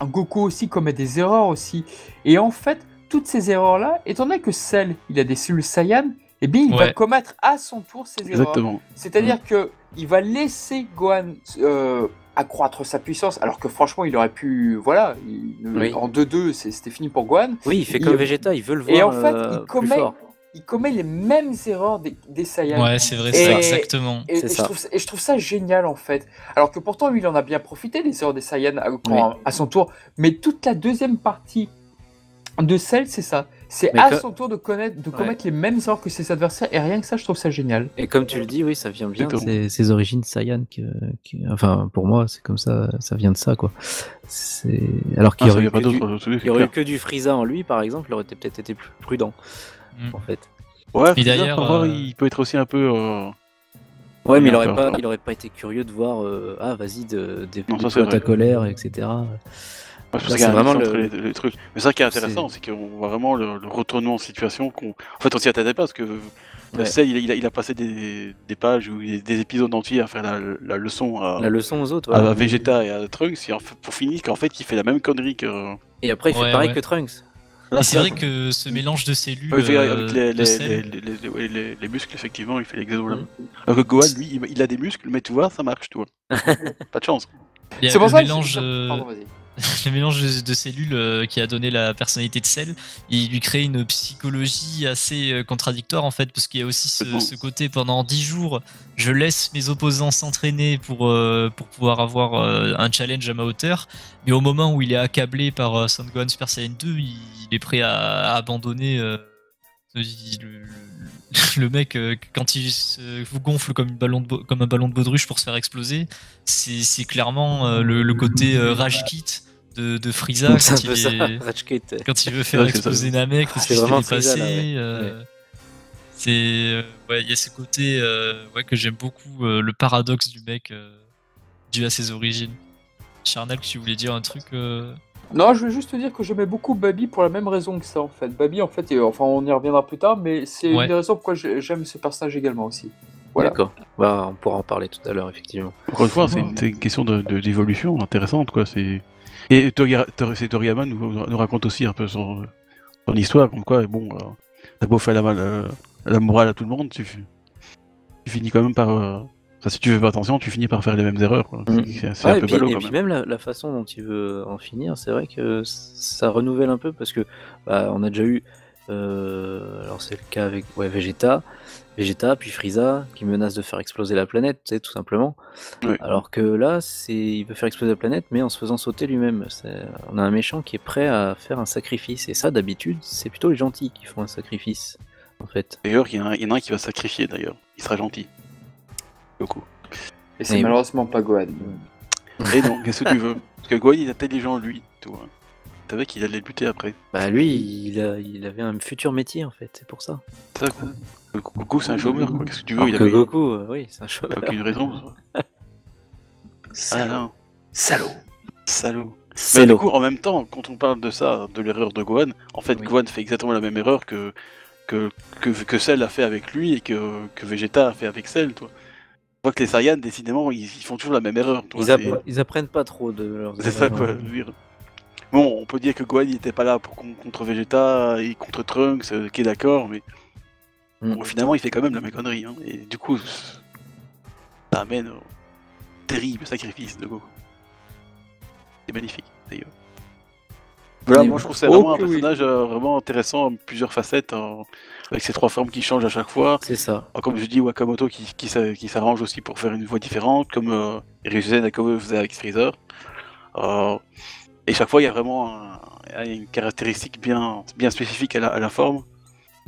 Goku aussi commet des erreurs aussi. Et en fait, toutes ces erreurs-là, étant donné que Cell, il a des cellules Saiyan, eh bien, il va commettre à son tour ces erreurs. C'est-à-dire que il va laisser Gohan accroître sa puissance, alors que franchement, il aurait pu, en 2-2, c'était fini pour Gohan. Oui, il fait comme Vegeta, il veut le voir. Et en fait, il commet les mêmes erreurs des Saiyans. Ouais, c'est vrai, c'est exactement. Et je trouve ça génial, en fait. Alors que pourtant, lui, il en a bien profité des erreurs des Saiyans à son tour. Mais toute la deuxième partie de Cell, c'est ça. C'est son tour de commettre les mêmes erreurs que ses adversaires, et rien que ça, je trouve ça génial. Et comme tu le dis, oui, ça vient bien de ses origines Saiyan. Enfin, pour moi, c'est comme ça, ça vient de ça, quoi. Alors qu'il y aurait eu que du Frieza en lui, par exemple, il aurait peut-être été plus prudent, en fait. Ouais, et d'ailleurs, il peut être aussi un peu... Ouais, mais il aurait pas été curieux de voir, vas-y, déploie ta colère, etc. C'est vraiment le truc. Mais ça qui est intéressant, c'est qu'on voit vraiment le retournement en situation en fait, on s'y attendait pas parce que Ouais. Cell, il a passé des pages ou des épisodes entiers à faire la leçon La leçon aux autres, à voilà. Vegeta et à Trunks, et pour finir qu'en fait il fait la même connerie que. Et après, il fait Ouais, pareil ouais. que Trunks. Là, Et c'est vrai que ce mélange de cellules Ouais, il fait avec de sel, les muscles, effectivement, il fait l'exosola. Mm. Alors que Gohan, lui, il a des muscles, mais tu vois, ça marche, tu vois. Pas de chance. il y a C'est pour le ça mélange, Pardon, vas-y. le mélange de cellules qui a donné la personnalité de Cell, il lui crée une psychologie assez contradictoire en fait, parce qu'il y a aussi ce côté pendant 10 jours, je laisse mes opposants s'entraîner pour pouvoir avoir un challenge à ma hauteur, mais au moment où il est accablé par Son Gohan Super Saiyan 2, il est prêt à abandonner. Le mec, quand il se vous gonfle comme un ballon de baudruche pour se faire exploser, c'est clairement le côté rage kit de Frieza C'est un peu ça, Rage Quit. quand il veut faire Ouais, c'est exploser ça. Namek parce C'est qu'il se fait vraiment dépasser. Frieza, là, ouais. C'est ouais, il y a ce côté ouais, que j'aime beaucoup, le paradoxe du mec dû à ses origines. Charnel, tu voulais dire un truc Non, je veux juste te dire que j'aimais beaucoup Baby pour la même raison que ça, en fait. Baby, en fait, enfin, on y reviendra plus tard, mais c'est Ouais. une des raisons pourquoi j'aime ce personnage également aussi. Voilà. D'accord. Bah, on pourra en parler tout à l'heure, effectivement. Encore une fois, c'est une question d'évolution intéressante, quoi. Et Toriyama nous raconte aussi un peu son histoire, comme quoi, bon, t'as beau faire la morale à tout le monde, tu finis quand même par. Enfin, si tu fais pas attention, tu finis par faire les mêmes erreurs, quoi. C'est un Ouais, peu et puis, ballot, et quand puis même. même la façon dont il veut en finir, c'est vrai que ça renouvelle un peu parce que bah, on a déjà eu, alors c'est le cas avec Vegeta, puis Frieza qui menace de faire exploser la planète, tu sais, tout simplement. Ouais. Alors que là, il veut faire exploser la planète, mais en se faisant sauter lui-même. On a un méchant qui est prêt à faire un sacrifice, et ça, d'habitude, c'est plutôt les gentils qui font un sacrifice, en fait. D'ailleurs, il y en a un qui va se sacrifier, d'ailleurs. Il sera gentil. Beaucoup. Et c'est Et- malheureusement pas Gohan. Et donc, qu'est-ce que tu veux? Parce que Gohan, il est intelligent, lui, tu vois. Tu savais qu'il allait le buter après. Bah lui, il avait un futur métier, en fait, c'est pour ça. C'est ça, quoi. Goku, c'est un chômeur, quoi. Qu'est-ce que tu veux? Alors Il que avait Goku, oui, c'est un chômeur. aucune raison. Ah non, Salaud. salaud. Mais C'est du coup, en même temps, quand on parle de ça, de l'erreur de Gohan, en fait, Oui. Gohan fait exactement la même erreur que Cell a fait avec lui et que Vegeta a fait avec Cell, toi. On voit que les Saiyans, décidément, ils font toujours la même erreur, toi. Ils apprennent pas trop de leurs C'est ça, erreurs, quoi. hein. Je veux dire. Bon, on peut dire que Gohan, il était pas là contre Vegeta et contre Trunks, qui est d'accord, mais Mm. bon, finalement, il fait quand même la même connerie, hein. Et du coup, ça amène au terrible sacrifice de Goku. C'est magnifique, d'ailleurs. Voilà, Mais moi oui. je trouve que c'est vraiment Oh un que oui. personnage vraiment intéressant, plusieurs facettes, avec ses trois formes qui changent à chaque fois. C'est ça. Comme je dis, Wakamoto qui s'arrange aussi pour faire une voix différente, comme Ryuzen Nakawa faisait avec Freezer. Et chaque fois, il y a vraiment une caractéristique bien spécifique à la forme.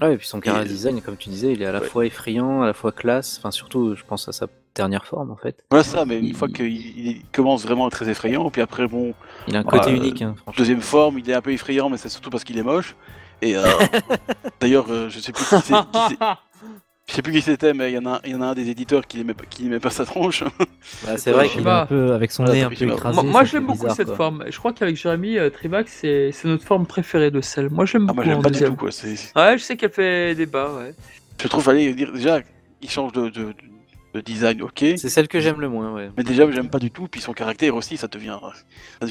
Ouais, et puis son chara Et- design, comme tu disais, il est à la Ouais. fois effrayant, à la fois classe, enfin surtout, je pense à sa dernière forme, en fait. Voilà ça, mais une Il- fois qu'il commence vraiment à être très effrayant, puis après, bon, Il a un côté Ouais, unique, hein, franchement. deuxième forme, il est un peu effrayant, mais c'est surtout parce qu'il est moche. Et d'ailleurs, je sais plus je sais plus qui c'était, mais il y en a un des éditeurs qui aimait pas sa tronche. Bah, c'est vrai je sais qu'il est pas. un peu, avec son Voilà, nez t'as un pris peu chez moi. écrasé. Moi ça je l'aime fait beaucoup bizarre, cette quoi. forme. Je crois qu'avec Jérémy, Trivac, c'est notre forme préférée de celle. Moi je l'aime Ah, beaucoup moi j'aime en pas du deuxième. tout, quoi. Ouais, je sais qu'elle fait débat, ouais. Je trouve, allez, dire déjà, il change de design, ok. C'est celle que j'aime le moins, ouais. Mais déjà, j'aime pas du tout, puis son caractère aussi, ça devient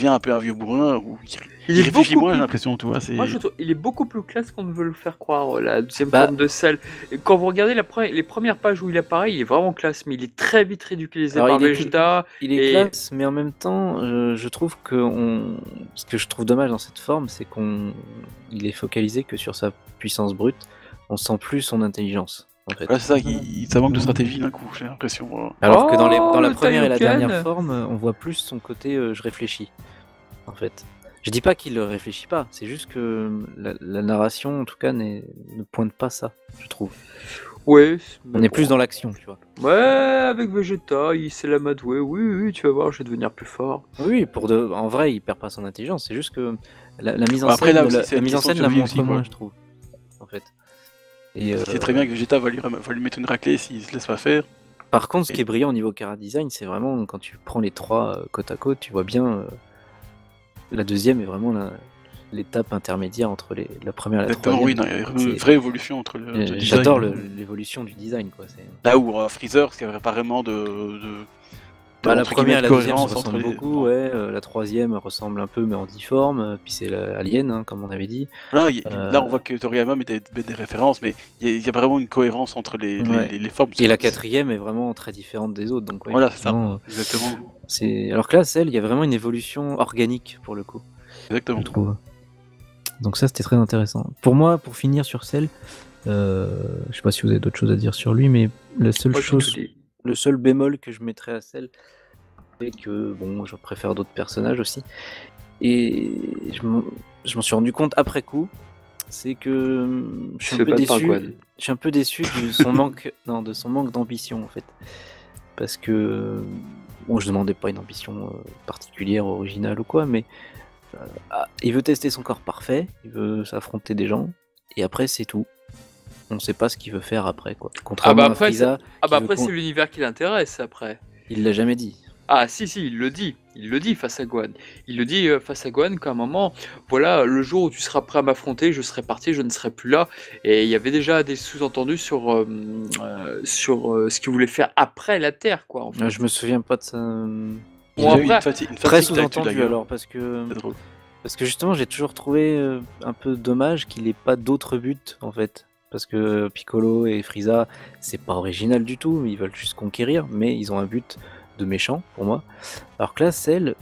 un peu un vieux bourrin, où Il il est réfléchit beaucoup moins, j'ai plus- l'impression, tu vois. Moi je trouve il est beaucoup plus classe qu'on ne veut le faire croire, la deuxième Bah- forme de celle. Et quand vous regardez les premières pages où il apparaît, il est vraiment classe, mais il est très vite ridiculisé Alors, par il est Vegeta. Il est Et- classe, mais en même temps, je trouve ce que je trouve dommage dans cette forme, c'est il est focalisé que sur sa puissance brute. On sent plus son intelligence, en fait. Ouais, c'est ça, ça manque de stratégie d'un coup, j'ai l'impression. Alors que dans Oh, la le première et la Taioken. dernière forme, on voit plus son côté je réfléchis, en fait. Je dis pas qu'il ne réfléchit pas, c'est juste que la narration, en tout cas, ne pointe pas ça, je trouve. Ouais. On est plus dans l'action, tu vois. Ouais, avec Vegeta, il s'est l'amadoué. Oui, tu vas voir, je vais devenir plus fort. Oui, en vrai, il perd pas son intelligence, c'est juste que la mise en Après, scène, là aussi, c'est la une mise en question de scène la survie montre aussi, quoi. moins, je trouve, en fait. Et, C'est très bien que Vegeta va lui mettre une raclée s'il se laisse pas faire. par contre, ce qui est brillant au niveau chara design, c'est vraiment quand tu prends les trois côte à côte, tu vois bien la deuxième est vraiment l'étape intermédiaire entre la première et la Exactement, troisième. oui, non, il y a une C'est- vraie évolution entre le design. J'adore l'évolution du design, quoi. Là où Freezer, il n'y avait pas vraiment La entre première et la guillemets, deuxième se cohérence entre ressemblent les... beaucoup, ouais. La troisième ressemble un peu, mais en difforme. Puis c'est l'Alien, hein, comme on avait dit. Là, on voit que Toriyama met des références, mais il y a vraiment une cohérence entre les formes. Et la quatrième est vraiment très différente des autres. Donc, ouais, Voilà, c'est ça. effectivement, Exactement. Alors que là, celle, il y a vraiment une évolution organique pour le coup, Exactement. je trouve. Donc ça, c'était très intéressant. Pour moi, pour finir sur celle, je sais pas si vous avez d'autres choses à dire sur lui, mais la seule Moi, j'ai chose, tout dit. le seul bémol que je mettrais à celle, c'est que bon, je préfère d'autres personnages aussi. Et je m'en suis rendu compte après coup, c'est que je suis Se un peu battre par déçu. Guan. Je suis un peu déçu de son manque d'ambition en fait, parce que bon, je demandais pas une ambition particulière, originale ou quoi, mais il veut tester son corps parfait, il veut s'affronter des gens, et après c'est tout. On sait pas ce qu'il veut faire après, quoi. Contrairement à après, Frieza, après c'est l'univers qui l'intéresse après. il l'a jamais dit. Ah si, il le dit. Il le dit face à Gohan. Il le dit face à Gohan qu'à un moment, voilà, le jour où tu seras prêt à m'affronter, je serai parti, je ne serai plus là. Et il y avait déjà des sous-entendus sur ce qu'il voulait faire après la Terre, quoi. En fait. Je me souviens pas de ça. Il a eu une fatigue Très tactile, sous-entendu d'ailleurs. alors, parce que C'est drôle. justement j'ai toujours trouvé un peu dommage qu'il ait pas d'autres buts en fait. Parce que Piccolo et Frieza, c'est pas original du tout, ils veulent juste conquérir, mais ils ont un but de méchant pour moi. Alors que là, Cell,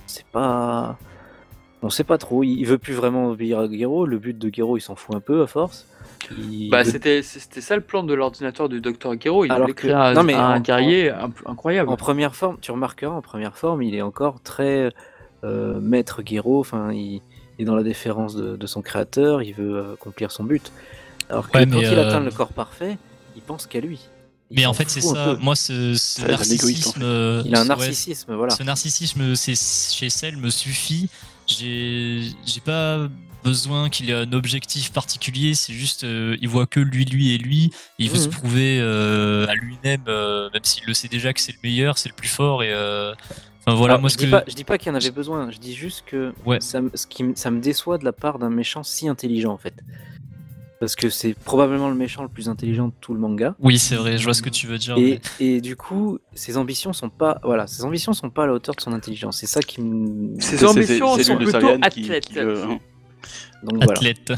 c'est pas. On sait pas trop, il veut plus vraiment obéir à Gero, le but de Gero il s'en fout un peu à force. C'était ça le plan de l'ordinateur du Dr. Gero, il Alors voulait que- créer un, non, mais un en- guerrier incroyable. En première forme, tu remarqueras, en première forme, il est encore très maître Gero, enfin, il est dans la déférence de son créateur, il veut accomplir son but. Alors que Ouais, quand mais, il atteint le corps parfait, il pense qu'à lui. Il Mais s'en en fait, c'est fout un ça. peu. Moi, ce C'est un égoïste, en fait. narcissisme. Il a un ouais, narcissisme, voilà. Ce narcissisme chez Cell me suffit. J'ai pas besoin qu'il ait un objectif particulier. C'est juste, il voit que lui et lui. Et il veut se Mhm. prouver à lui-même, même s'il le sait déjà que c'est le meilleur, c'est le plus fort. Et enfin voilà, Alors, moi je dis pas qu'il y en avait besoin, je dis juste que Ouais. ça me déçoit de la part d'un méchant si intelligent en fait. Parce que c'est probablement le méchant le plus intelligent de tout le manga. Oui, c'est vrai. Je vois ce que tu veux dire. mais- Et du coup, ses ambitions sont pas à la hauteur de son intelligence. C'est ça qui me. Ses C'est- ambitions c'est sont l'île de plutôt Sarian athlètes. qui veut- Donc voilà. Athlète.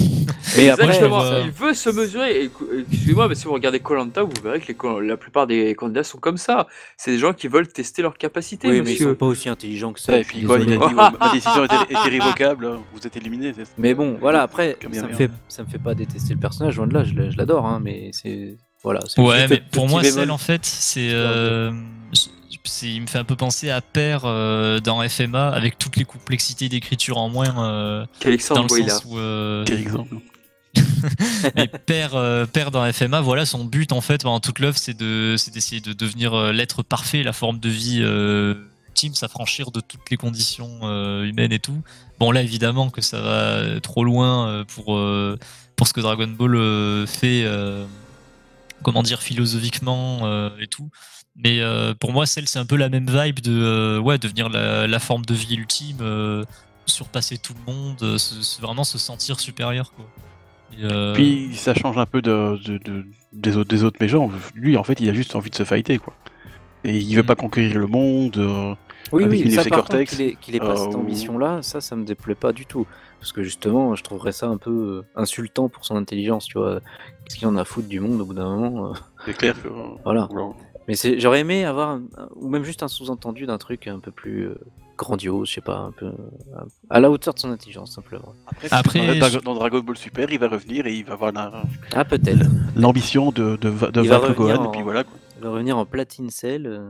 Mais après, Exactement, ça- il veut se mesurer. Excusez-moi, mais si vous regardez Koh-Lanta, vous verrez que la plupart des candidats sont comme ça. C'est des gens qui veulent tester leurs capacités, oui, mais ils monsieur. sont pas aussi intelligents que ça. Ouais, et je suis puis quoi, il a désolé. dit ma décision était irrévocable, vous êtes éliminé. Mais bon, voilà. Après, Comme ça me bien. fait pas détester le personnage. Loin de là, je l'adore, hein, mais c'est voilà. c'est Ouais, juste mais le pour petit moi, bémol. Cell, en fait, il me fait un peu penser à Père dans FMA, avec toutes les complexités d'écriture en moins, dans Qu'Alexandre le Boyla. sens où Quel exemple. mais Père dans FMA, voilà, son but en fait pendant toute l'œuvre, c'est d'essayer de devenir l'être parfait, la forme de vie ultime, s'affranchir de toutes les conditions humaines et tout. Bon là, évidemment que ça va trop loin pour ce que Dragon Ball fait, comment dire, philosophiquement et tout. Mais pour moi, c'est un peu la même vibe de devenir la forme de vie ultime, surpasser tout le monde, vraiment se sentir supérieur, quoi. Et, Puis ça change un peu des autres méchants. Lui, en fait, il a juste envie de se fighter, quoi. Et il veut pas conquérir le monde. Oui, avec oui, Minus ça et par contre, Cortex, qu'il ait pas cette ambition-là, ça me déplaît pas du tout. Parce que justement, je trouverais ça un peu insultant pour son intelligence, tu vois. Qu'est-ce qu'il en a à foutre du monde au bout d'un moment C'est clair que. Voilà. Voilà. Mais j'aurais aimé avoir, ou même juste un sous-entendu d'un truc un peu plus grandiose, je sais pas, un peu à la hauteur de son intelligence, simplement. Après, dans Dragon Ball Super, il va revenir et il va avoir Ah, peut-être. l'ambition de Il va vaincre revenir Gohan, en- et puis voilà, quoi. Il va revenir en Platine Cell.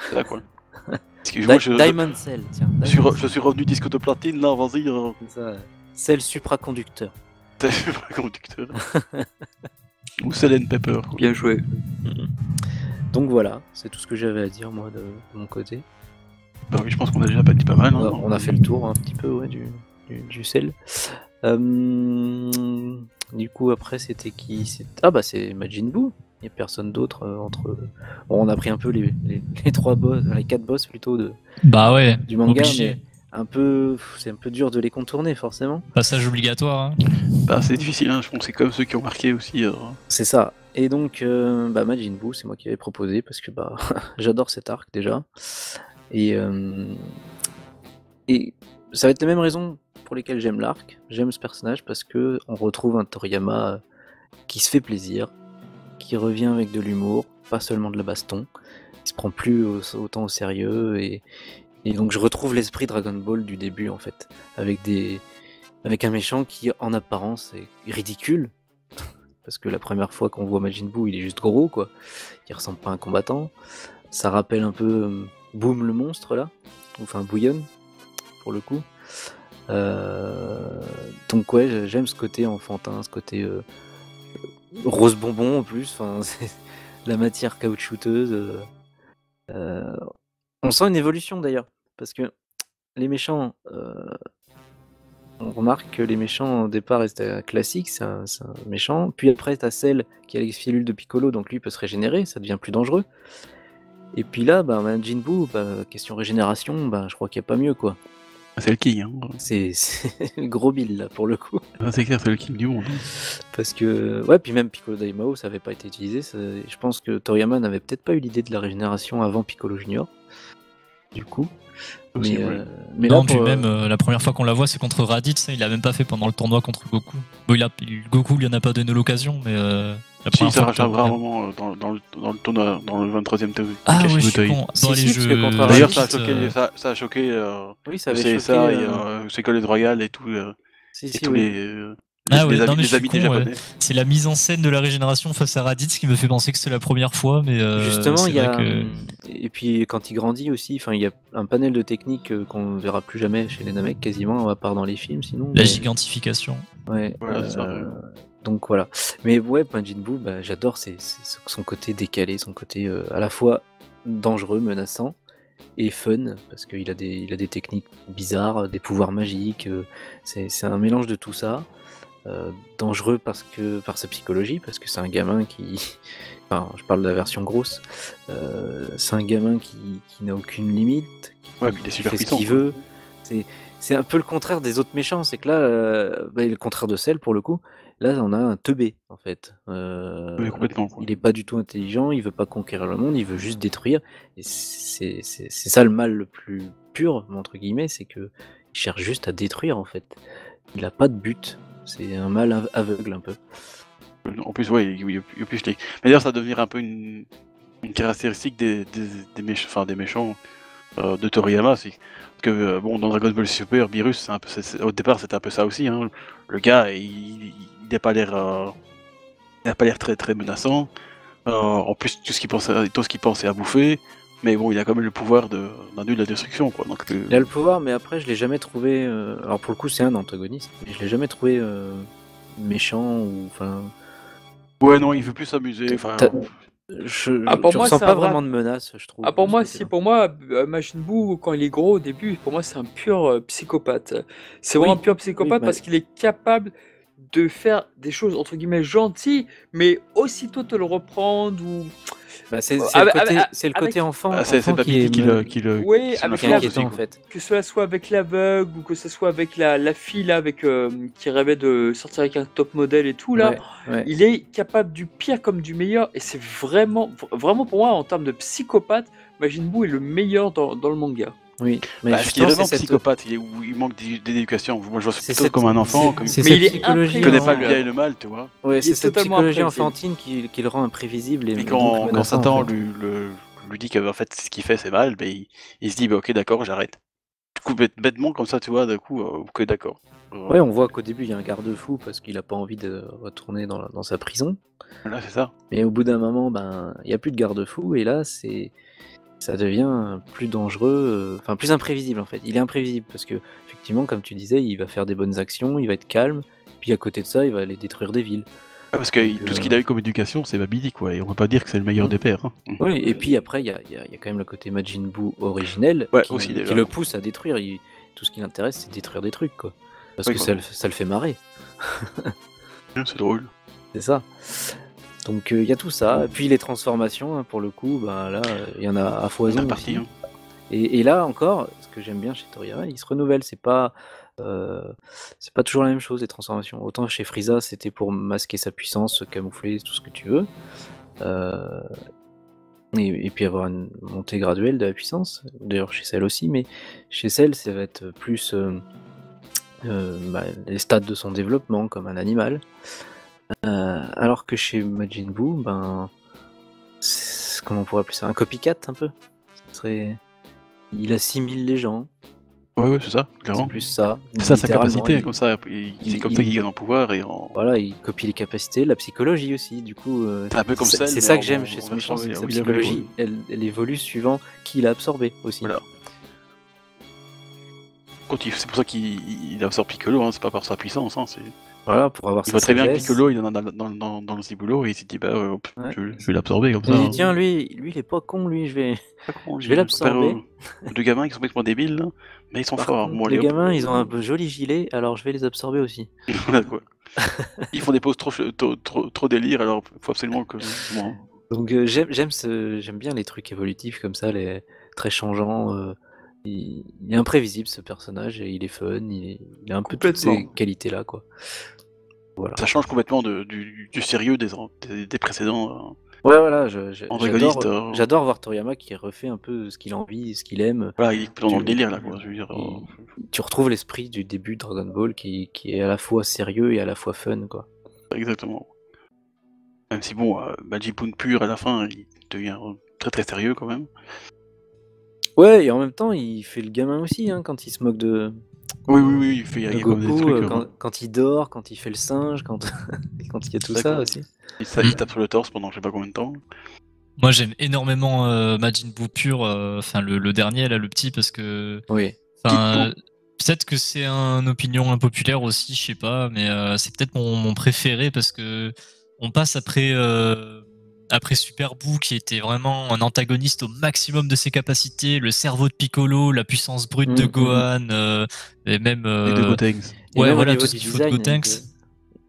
C'est ça, quoi. Excuse-moi, Diamond Cell, tiens. je suis revenu disque de platine, là, vas-y. C'est ça. Cell supraconducteur. T'as fait un conducteur. Ou Selen Pepper. quoi. Bien joué. Donc voilà, c'est tout ce que j'avais à dire, moi, de mon côté. Bah oui, je pense qu'on a déjà pas dit pas mal. hein. On a fait le tour un petit peu, ouais, du Cell. Du coup, après, c'était qui? Ah, bah, c'est Majin Buu. Il n'y a personne d'autre entre. Bon, on a pris un peu les 3 boss, les 4 boss plutôt bah ouais, du manga, obligé. mais c'est un peu dur de les contourner forcément. Passage obligatoire. Hein. Bah, c'est difficile, hein. Je pense que c'est comme ceux qui ont marqué aussi. C'est ça. Et donc, Majin Buu, c'est moi qui avais proposé parce que j'adore cet arc déjà. Et ça va être les mêmes raisons pour lesquelles j'aime l'arc. J'aime ce personnage parce que on retrouve un Toriyama qui se fait plaisir, qui revient avec de l'humour, pas seulement de la baston. Il se prend plus autant au sérieux et donc je retrouve l'esprit Dragon Ball du début en fait, avec un méchant qui en apparence est ridicule. Parce que la première fois qu'on voit Majin Buu, il est juste gros, quoi. Il ressemble pas à un combattant. Ça rappelle un peu Boom le monstre, là. Enfin, Bouillon, pour le coup. Donc, ouais, j'aime ce côté enfantin, ce côté rose bonbon en plus. Enfin, c'est la matière caoutchouteuse. On sent une évolution d'ailleurs. Parce que les méchants. On remarque que les méchants au départ restaient classiques, c'est un méchant. Puis après, t'as Cell qui a les filules de Piccolo, donc lui peut se régénérer, ça devient plus dangereux. Et puis là, Majin Buu, question régénération, je crois qu'il n'y a pas mieux quoi. C'est le king, hein. C'est le gros Bill là pour le coup. C'est clair, c'est le king du monde. Parce que, ouais, puis même Piccolo Daimao, ça n'avait pas été utilisé. Je pense que Toriyama n'avait peut-être pas eu l'idée de la régénération avant Piccolo Junior. Du coup. Aussi, mais non, là, puis même la première fois qu'on la voit, c'est contre Raditz. Il a même pas fait pendant le tournoi contre Goku. Bon, Goku lui en a pas donné l'occasion, mais la première ça fois. rachète vraiment dans le tournoi, dans le 23e tournoi. Ah ouais, je suis con. Dans les parce que jeux. contre D'ailleurs, Raditz, ça a choqué. Oui, ça avait c'est choqué. ça, et c'est Collège Royal et tout. Et tous les. Ah ouais, non, mais les amis des Japonais. C'est la mise en scène de la régénération face à Raditz qui me fait penser que c'est la première fois, mais justement, il y a que... et puis quand il grandit aussi, enfin il y a un panel de techniques qu'on ne verra plus jamais chez les Namek quasiment, à part dans les films sinon. La gigantification. Ouais. Voilà, donc voilà. Mais ouais, Majin Buu, j'adore son côté décalé, son côté à la fois dangereux, menaçant et fun parce qu'il a des techniques bizarres, des pouvoirs magiques. C'est un mélange de tout ça. Dangereux par sa psychologie, parce que c'est un gamin qui... Enfin, je parle de la version grosse. C'est un gamin qui n'a aucune limite, qui fait ce qu'il veut. C'est un peu le contraire des autres méchants, c'est que là, le contraire de Cell pour le coup, là on a un teubé en fait. Oui, complètement. Il est pas du tout intelligent, il veut pas conquérir le monde, il veut juste détruire. Et c'est ça le mal le plus pur, entre guillemets, c'est que il cherche juste à détruire en fait. Il a pas de but. C'est un mal aveugle un peu. En plus, ouais, il y a plus les... Mais d'ailleurs, ça va devenir un peu une caractéristique des méchants de Toriyama. Parce que, dans Dragon Ball Super, Beerus, au départ, c'était un peu ça aussi. Hein. Le gars, il n'a pas l'air très très menaçant. En plus, tout ce qu'il pense, c'est à bouffer. Mais bon, il a quand même le pouvoir d'un dieu de la destruction, quoi. Donc, il a le pouvoir, mais après, je l'ai jamais trouvé. Alors pour le coup, c'est un antagoniste, mais je l'ai jamais trouvé méchant ou enfin. Ouais, non, il veut plus s'amuser. Je ressens pas vraiment de menace, je trouve. Pour moi, Majin Buu, quand il est gros au début, pour moi, c'est un pur psychopathe. C'est vraiment un pur psychopathe parce qu'il est capable de faire des choses entre guillemets gentilles, mais aussitôt te le reprendre ou. C'est le côté enfant. C'est Papy qui le. Oui, avec l'inquiétant en fait. Que cela soit avec l'aveugle ou que ce soit avec la fille là, qui rêvait de sortir avec un top modèle et tout là. Ouais. Il est capable du pire comme du meilleur et c'est vraiment pour moi en termes de psychopathe, Majin Buu est le meilleur dans le manga. Oui, mais il est vraiment psychopathe, il manque d'éducation. Moi, je vois ça plutôt comme un enfant. Mais il est il connaît pas le bien et le mal, tu vois. Ouais, c'est cette psychologie enfantine qui le rend imprévisible. Et quand Satan lui dit que en fait, ce qu'il fait, c'est mal, il se dit, ok, d'accord, j'arrête. Du coup, bêtement, comme ça, tu vois, d'un coup, ok, d'accord. Ouais, on voit qu'au début, il y a un garde-fou parce qu'il a pas envie de retourner dans sa prison. Là, c'est ça. Mais au bout d'un moment, il n'y a plus de garde-fou, et là, ça devient plus dangereux, plus imprévisible en fait. Il est imprévisible parce que, effectivement, comme tu disais, il va faire des bonnes actions, il va être calme, puis à côté de ça, il va aller détruire des villes. Parce que tout ce qu'il a eu comme éducation, c'est Babidi, quoi, et on peut pas dire que c'est le meilleur des pères. Hein. Oui, et puis après, il y a quand même le côté Majin Buu originel qui le pousse à détruire. Tout ce qui l'intéresse, c'est de détruire des trucs, quoi. Parce que ça le fait marrer. C'est drôle. C'est ça. Donc il y a tout ça, et puis les transformations, pour le coup, là, il y en a à foison aussi. Et là encore, ce que j'aime bien chez Toriyama, il se renouvelle. C'est pas toujours la même chose, les transformations. Autant chez Frieza, c'était pour masquer sa puissance, se camoufler, tout ce que tu veux. Et puis avoir une montée graduelle de la puissance. D'ailleurs chez Cell aussi, mais chez Cell, ça va être plus les stades de son développement, comme un animal. Alors que chez Majin Buu, comment on pourrait appeler ça, un copycat un peu. Il assimile les gens. Ouais, c'est ça, C'est clairement. plus ça. C'est ça sa Littéralement, capacité, comme ça. C'est comme ça qu'il gagne en pouvoir et en. Voilà, il copie les capacités, la psychologie aussi. Du coup, C'est un peu comme Cell, c'est mais ça en- que j'aime en- chez en ce méchant, version, c'est que sa oui, il a psychologie, elle évolue suivant qui l'a absorbé aussi. Voilà. C'est pour ça qu'il absorbe Piccolo, hein, c'est pas par sa puissance. Hein, Voilà, pour avoir il sa voit très bien que sagesse. Piccolo il en a dans le ciboulot et il s'est dit Ouais. je vais l'absorber comme Il ça. dit tiens, lui il est pas con, lui, je vais Je vais l'absorber. Deux gamins qui sont complètement débiles, là, mais ils sont Par forts. contre, Bon, les allez, hop. gamins, ils ont un peu joli gilet, alors je vais les absorber aussi. Voilà, quoi. Ils font des poses trop délire, alors il faut absolument que. Bon. Donc j'aime bien les trucs évolutifs comme ça, les très changeants. Il est imprévisible ce personnage et il est fun, il a un peu toutes ces Complètement. qualités là quoi. Voilà. Ça change complètement du sérieux des précédents Ouais, voilà, antagonistes. j'adore voir Toriyama qui refait un peu ce qu'il a envie, ce qu'il aime. Voilà, il est plutôt dans le délire là, quoi. Je veux dire, Tu retrouves l'esprit du début de Dragon Ball qui est à la fois sérieux et à la fois fun quoi. exactement. Même si bon, Majin Buu pur à la fin, il devient très très sérieux quand même. Ouais, et en même temps, il fait le gamin aussi, hein, quand il se moque de Oui, il fait de quand même des Goku, trucs. quand il dort, quand il fait le singe, quand quand il y a tout ça D'accord. aussi. Il tape sur le torse pendant je sais pas combien de temps. Moi, j'aime énormément Majin Buu pur, enfin le dernier, là, le petit, parce que. Oui. Enfin, peut-être que c'est une opinion impopulaire aussi, je sais pas, mais c'est peut-être mon préféré parce que on passe après Super Buu qui était vraiment un antagoniste au maximum de ses capacités, le cerveau de Piccolo, la puissance brute de Gohan, et même Et de Gotenks. Et ouais même au voilà niveau tout ce du qu'il faut de design, Gotenks.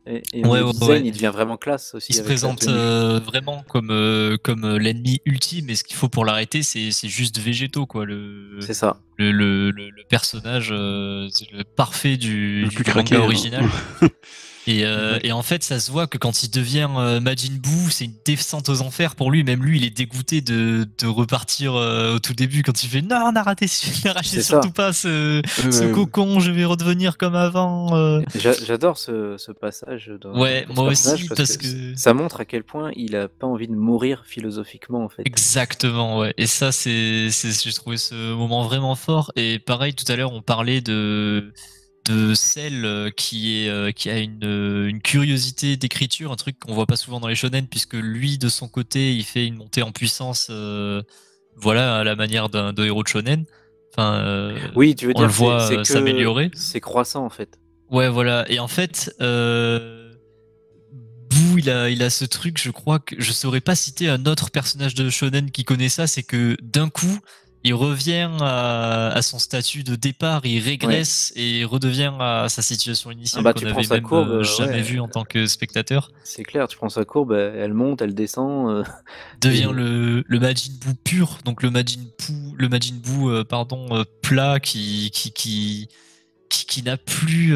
et au Ouais, niveau ouais, du design, ouais. il devient vraiment classe aussi. Il se avec sa présente tenue. vraiment comme l'ennemi ultime, et ce qu'il faut pour l'arrêter, c'est juste Végéto, quoi. C'est ça. Le personnage c'est le parfait Le du plus craqué, manga hein. original. Et en fait, ça se voit que quand il devient Majin Buu, c'est une descente aux enfers pour lui. Même lui, il est dégoûté de repartir au tout début quand il fait non, n'arrêtez C'est surtout ça. pas ce Ouais. cocon, je vais redevenir comme avant. J'adore ce passage Ouais, pour ce moi personnage aussi, parce parce que que ça montre à quel point il a pas envie de mourir philosophiquement en fait. exactement, ouais. Et ça, j'ai trouvé ce moment vraiment fort. Et pareil, tout à l'heure, on parlait de Cell qui a une curiosité d'écriture, un truc qu'on voit pas souvent dans les shonen, puisque lui, de son côté, il fait une montée en puissance, voilà, à la manière de héros de shonen. Enfin, Oui, tu veux on le dire voit c'est que s'améliorer. c'est croissant en fait. Ouais, voilà. Et en fait, Boo, il a ce truc, je crois que je saurais pas citer un autre personnage de shonen qui connaît ça, c'est que d'un coup, il revient à son statut de départ, il régresse et redevient à sa situation initiale bah, qu'on tu prends avait sa même courbe, jamais ouais. vu en tant que spectateur. C'est clair, tu prends sa courbe, elle monte, elle descend. Devient Et- le Majin Buu pur, donc le Majin Buu plat qui n'a plus.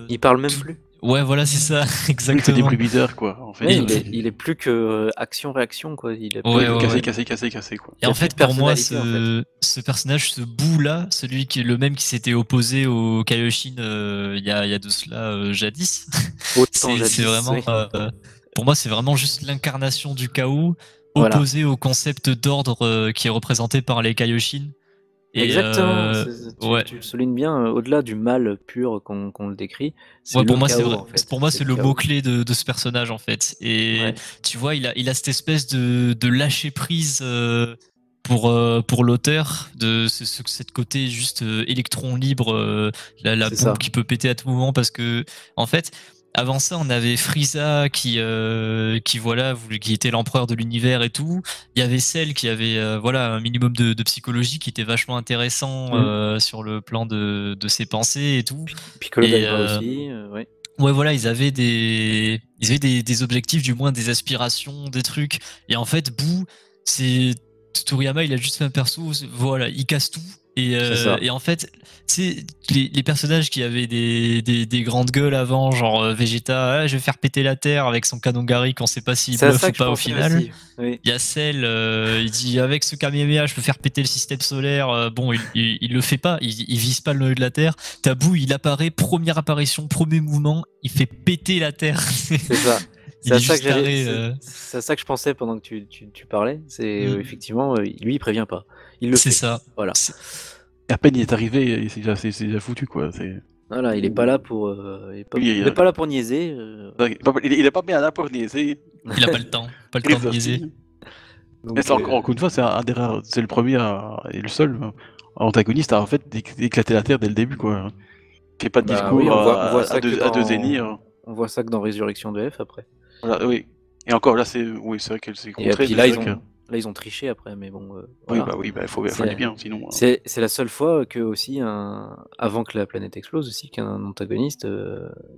Il parle même plus. Ouais, voilà, c'est ça, Il fait des exactement. bruits bizarres, quoi. En fait, Ouais, il est plus que action-réaction quoi. Il est Ouais, plus- casser, quoi. Et Il y a en plus fait, de pour moi, personnalité, en ce personnage, ce Boo-là, celui qui est le même qui s'était opposé au Kaioshin il y a de cela jadis, Autant jadis, c'est vraiment, oui. pour moi, c'est vraiment juste l'incarnation du chaos Voilà. opposé au concept d'ordre qui est représenté par les Kaioshin. Et, Exactement, ouais. tu le soulignes bien, au-delà du mal pur qu'on le décrit, c'est Ouais, le pour moi, chaos en fait. pour moi, c'est le chaos. mot-clé de ce personnage, en fait. Et Ouais. tu vois, il a cette espèce de lâcher prise pour l'auteur, de cette côté juste électron libre, la C'est ça. bombe qui peut péter à tout moment, parce que, en fait, avant ça, on avait Frieza voilà, qui était l'empereur de l'univers et tout. Il y avait Cell qui avait voilà, un minimum de psychologie qui était vachement intéressant sur le plan de ses pensées et tout. Piccolo Et, Daima aussi, ouais. ouais, voilà, ils avaient des objectifs, du moins des aspirations, des trucs. Et en fait, Boo, c'est Toriyama, il a juste fait un perso, voilà, il casse tout. C'est ça. Et en fait, c'est les personnages qui avaient des grandes gueules avant, genre Vegeta, ah, je vais faire péter la terre avec son canon Garrick, on sait pas s'il C'est à bluffe ça ou que je pas au pensais final. aussi. Oui. Il y a Cell, il dit avec ce Kamehameha, je peux faire péter le système solaire. Bon, il le fait pas, il vise pas le noyau de la Terre. Tabou, il apparaît, première apparition, premier mouvement, il fait péter la Terre. C'est ça. Il C'est à est ça juste que j'allais. taré, C'est à ça que je pensais pendant que tu parlais. C'est effectivement, lui, il prévient pas. Il le c'est fait. ça. Voilà. À peine il est arrivé, c'est déjà foutu quoi. Voilà, il est pas là pour. Oui, il est pas là pour niaiser. Il est pas bien là pour niaiser. Il a pas le temps de Christ niaiser. aussi. Donc, Mais c'est encore une fois, c'est un des rares, c'est le premier et le seul antagoniste à en fait éclater la terre dès le début quoi. Il fait pas de bah discours oui, on voit ça à deux zéniths. On voit ça que dans Résurrection de F après. Voilà, oui. Et encore là, c'est vrai qu'elle s'est Et contrée. puis mais là, c'est vrai ils ont triché après, mais bon. oui, Voilà. il fallait bien, sinon. C'est la seule fois que avant que la planète explose aussi, qu'un antagoniste,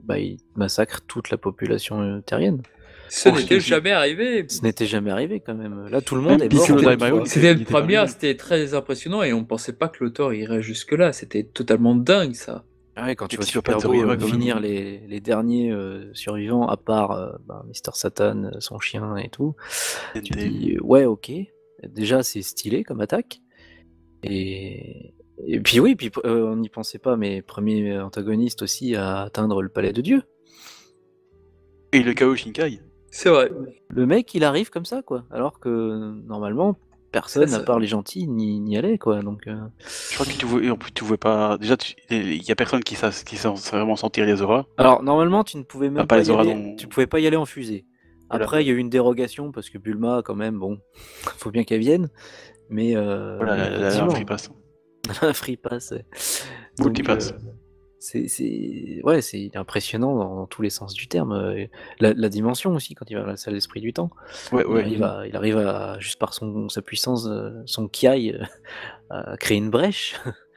il massacre toute la population terrienne. Ce n'était jamais arrivé. Ce n'était jamais arrivé quand même. Là, tout le monde Même est mort. Piccolo en une Daimao, fois. C'était il une était première, arrivé. c'était très impressionnant et on pensait pas que l'auteur irait jusque-là. C'était totalement dingue ça. Ah ouais, quand tu Et vois Psychopathe Superbo Toriyama, quand même. finir les derniers survivants, à part Mister Satan, son chien et tout, tu dis ouais, ok. Déjà, c'est stylé comme attaque. Et puis oui, on n'y pensait pas, mais premier antagoniste aussi à atteindre le palais de Dieu. Et le Kao Shinkai. C'est vrai. Le mec, il arrive comme ça, quoi. Alors que normalement, personne, Ça, à part les gentils, n'y allait, quoi. Donc, Je crois que en plus, tu pouvais pas. Déjà, il y a personne qui sait vraiment sentir les auras. alors normalement, tu ne pouvais même pas pas les y auras aller. non- Tu pouvais pas y aller en fusée. Voilà. Après, il y a eu une dérogation parce que Bulma, quand même, bon, faut bien qu'elle vienne. Mais Voilà, la effectivement, free pass. un free pass. Ouais. Multipass. C'est impressionnant dans tous les sens du terme. La dimension aussi, quand il va dans la salle d'esprit du temps. Ouais. Il arrive à, juste par sa puissance, son kiai, à créer une brèche.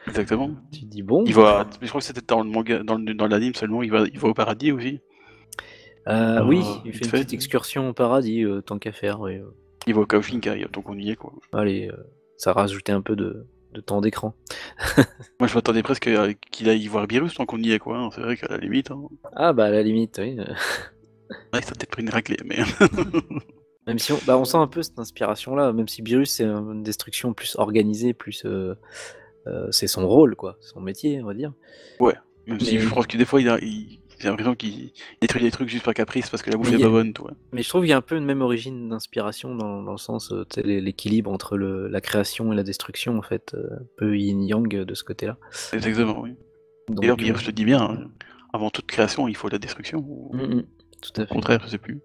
Exactement. Tu te dis bon. Je crois que c'était dans le manga, dans l'anime seulement, il va au paradis aussi. Oui, il vite fait une fait. petite excursion au paradis, tant qu'à faire. Oui. Il va au Kao Shinkai, donc on y est quoi. Allez, ça rajoutait un peu de temps d'écran. Moi je m'attendais presque qu'il aille y voir Beerus tant qu'on y est quoi. C'est vrai qu'à la limite. Ah bah à la limite, oui. Ouais, ça a peut-être pris une raclée, mais. Même si on sent un peu cette inspiration-là, même si Beerus c'est une destruction plus organisée, plus c'est son rôle, quoi, son métier, on va dire. Même si je pense que des fois j'ai l'impression qu'il détruit des trucs juste par caprice parce que la bouffe est pas bonne, toi. Mais je trouve qu'il y a un peu une même origine d'inspiration dans le sens, tu sais, l'équilibre entre la création et la destruction, en fait, un peu yin-yang de ce côté-là. Exactement, oui. Donc, D'ailleurs, Beerus le dit bien, hein, avant toute création, il faut la destruction. tout à Au fait. contraire, je sais plus.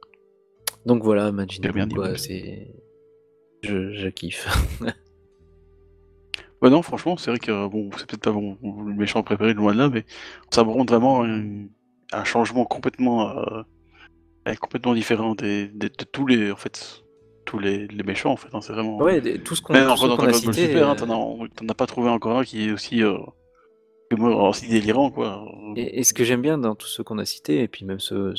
Donc voilà, Majin Bien Buu, dit, quoi, oui. c'est... Je kiffe. Bah non, franchement, c'est vrai que bon, c'est peut-être pas mon méchant préféré loin de là, mais ça me rend vraiment un changement complètement différent de tous les méchants en fait. Hein, c'est vraiment. Ouais, tout ce qu'on Même tout ce dans qu'on a Dragon Ball cité... Super, hein, t'en as pas trouvé encore un qui est aussi aussi délirant quoi. Et ce que j'aime bien dans tous ceux qu'on a cités, et puis même ceux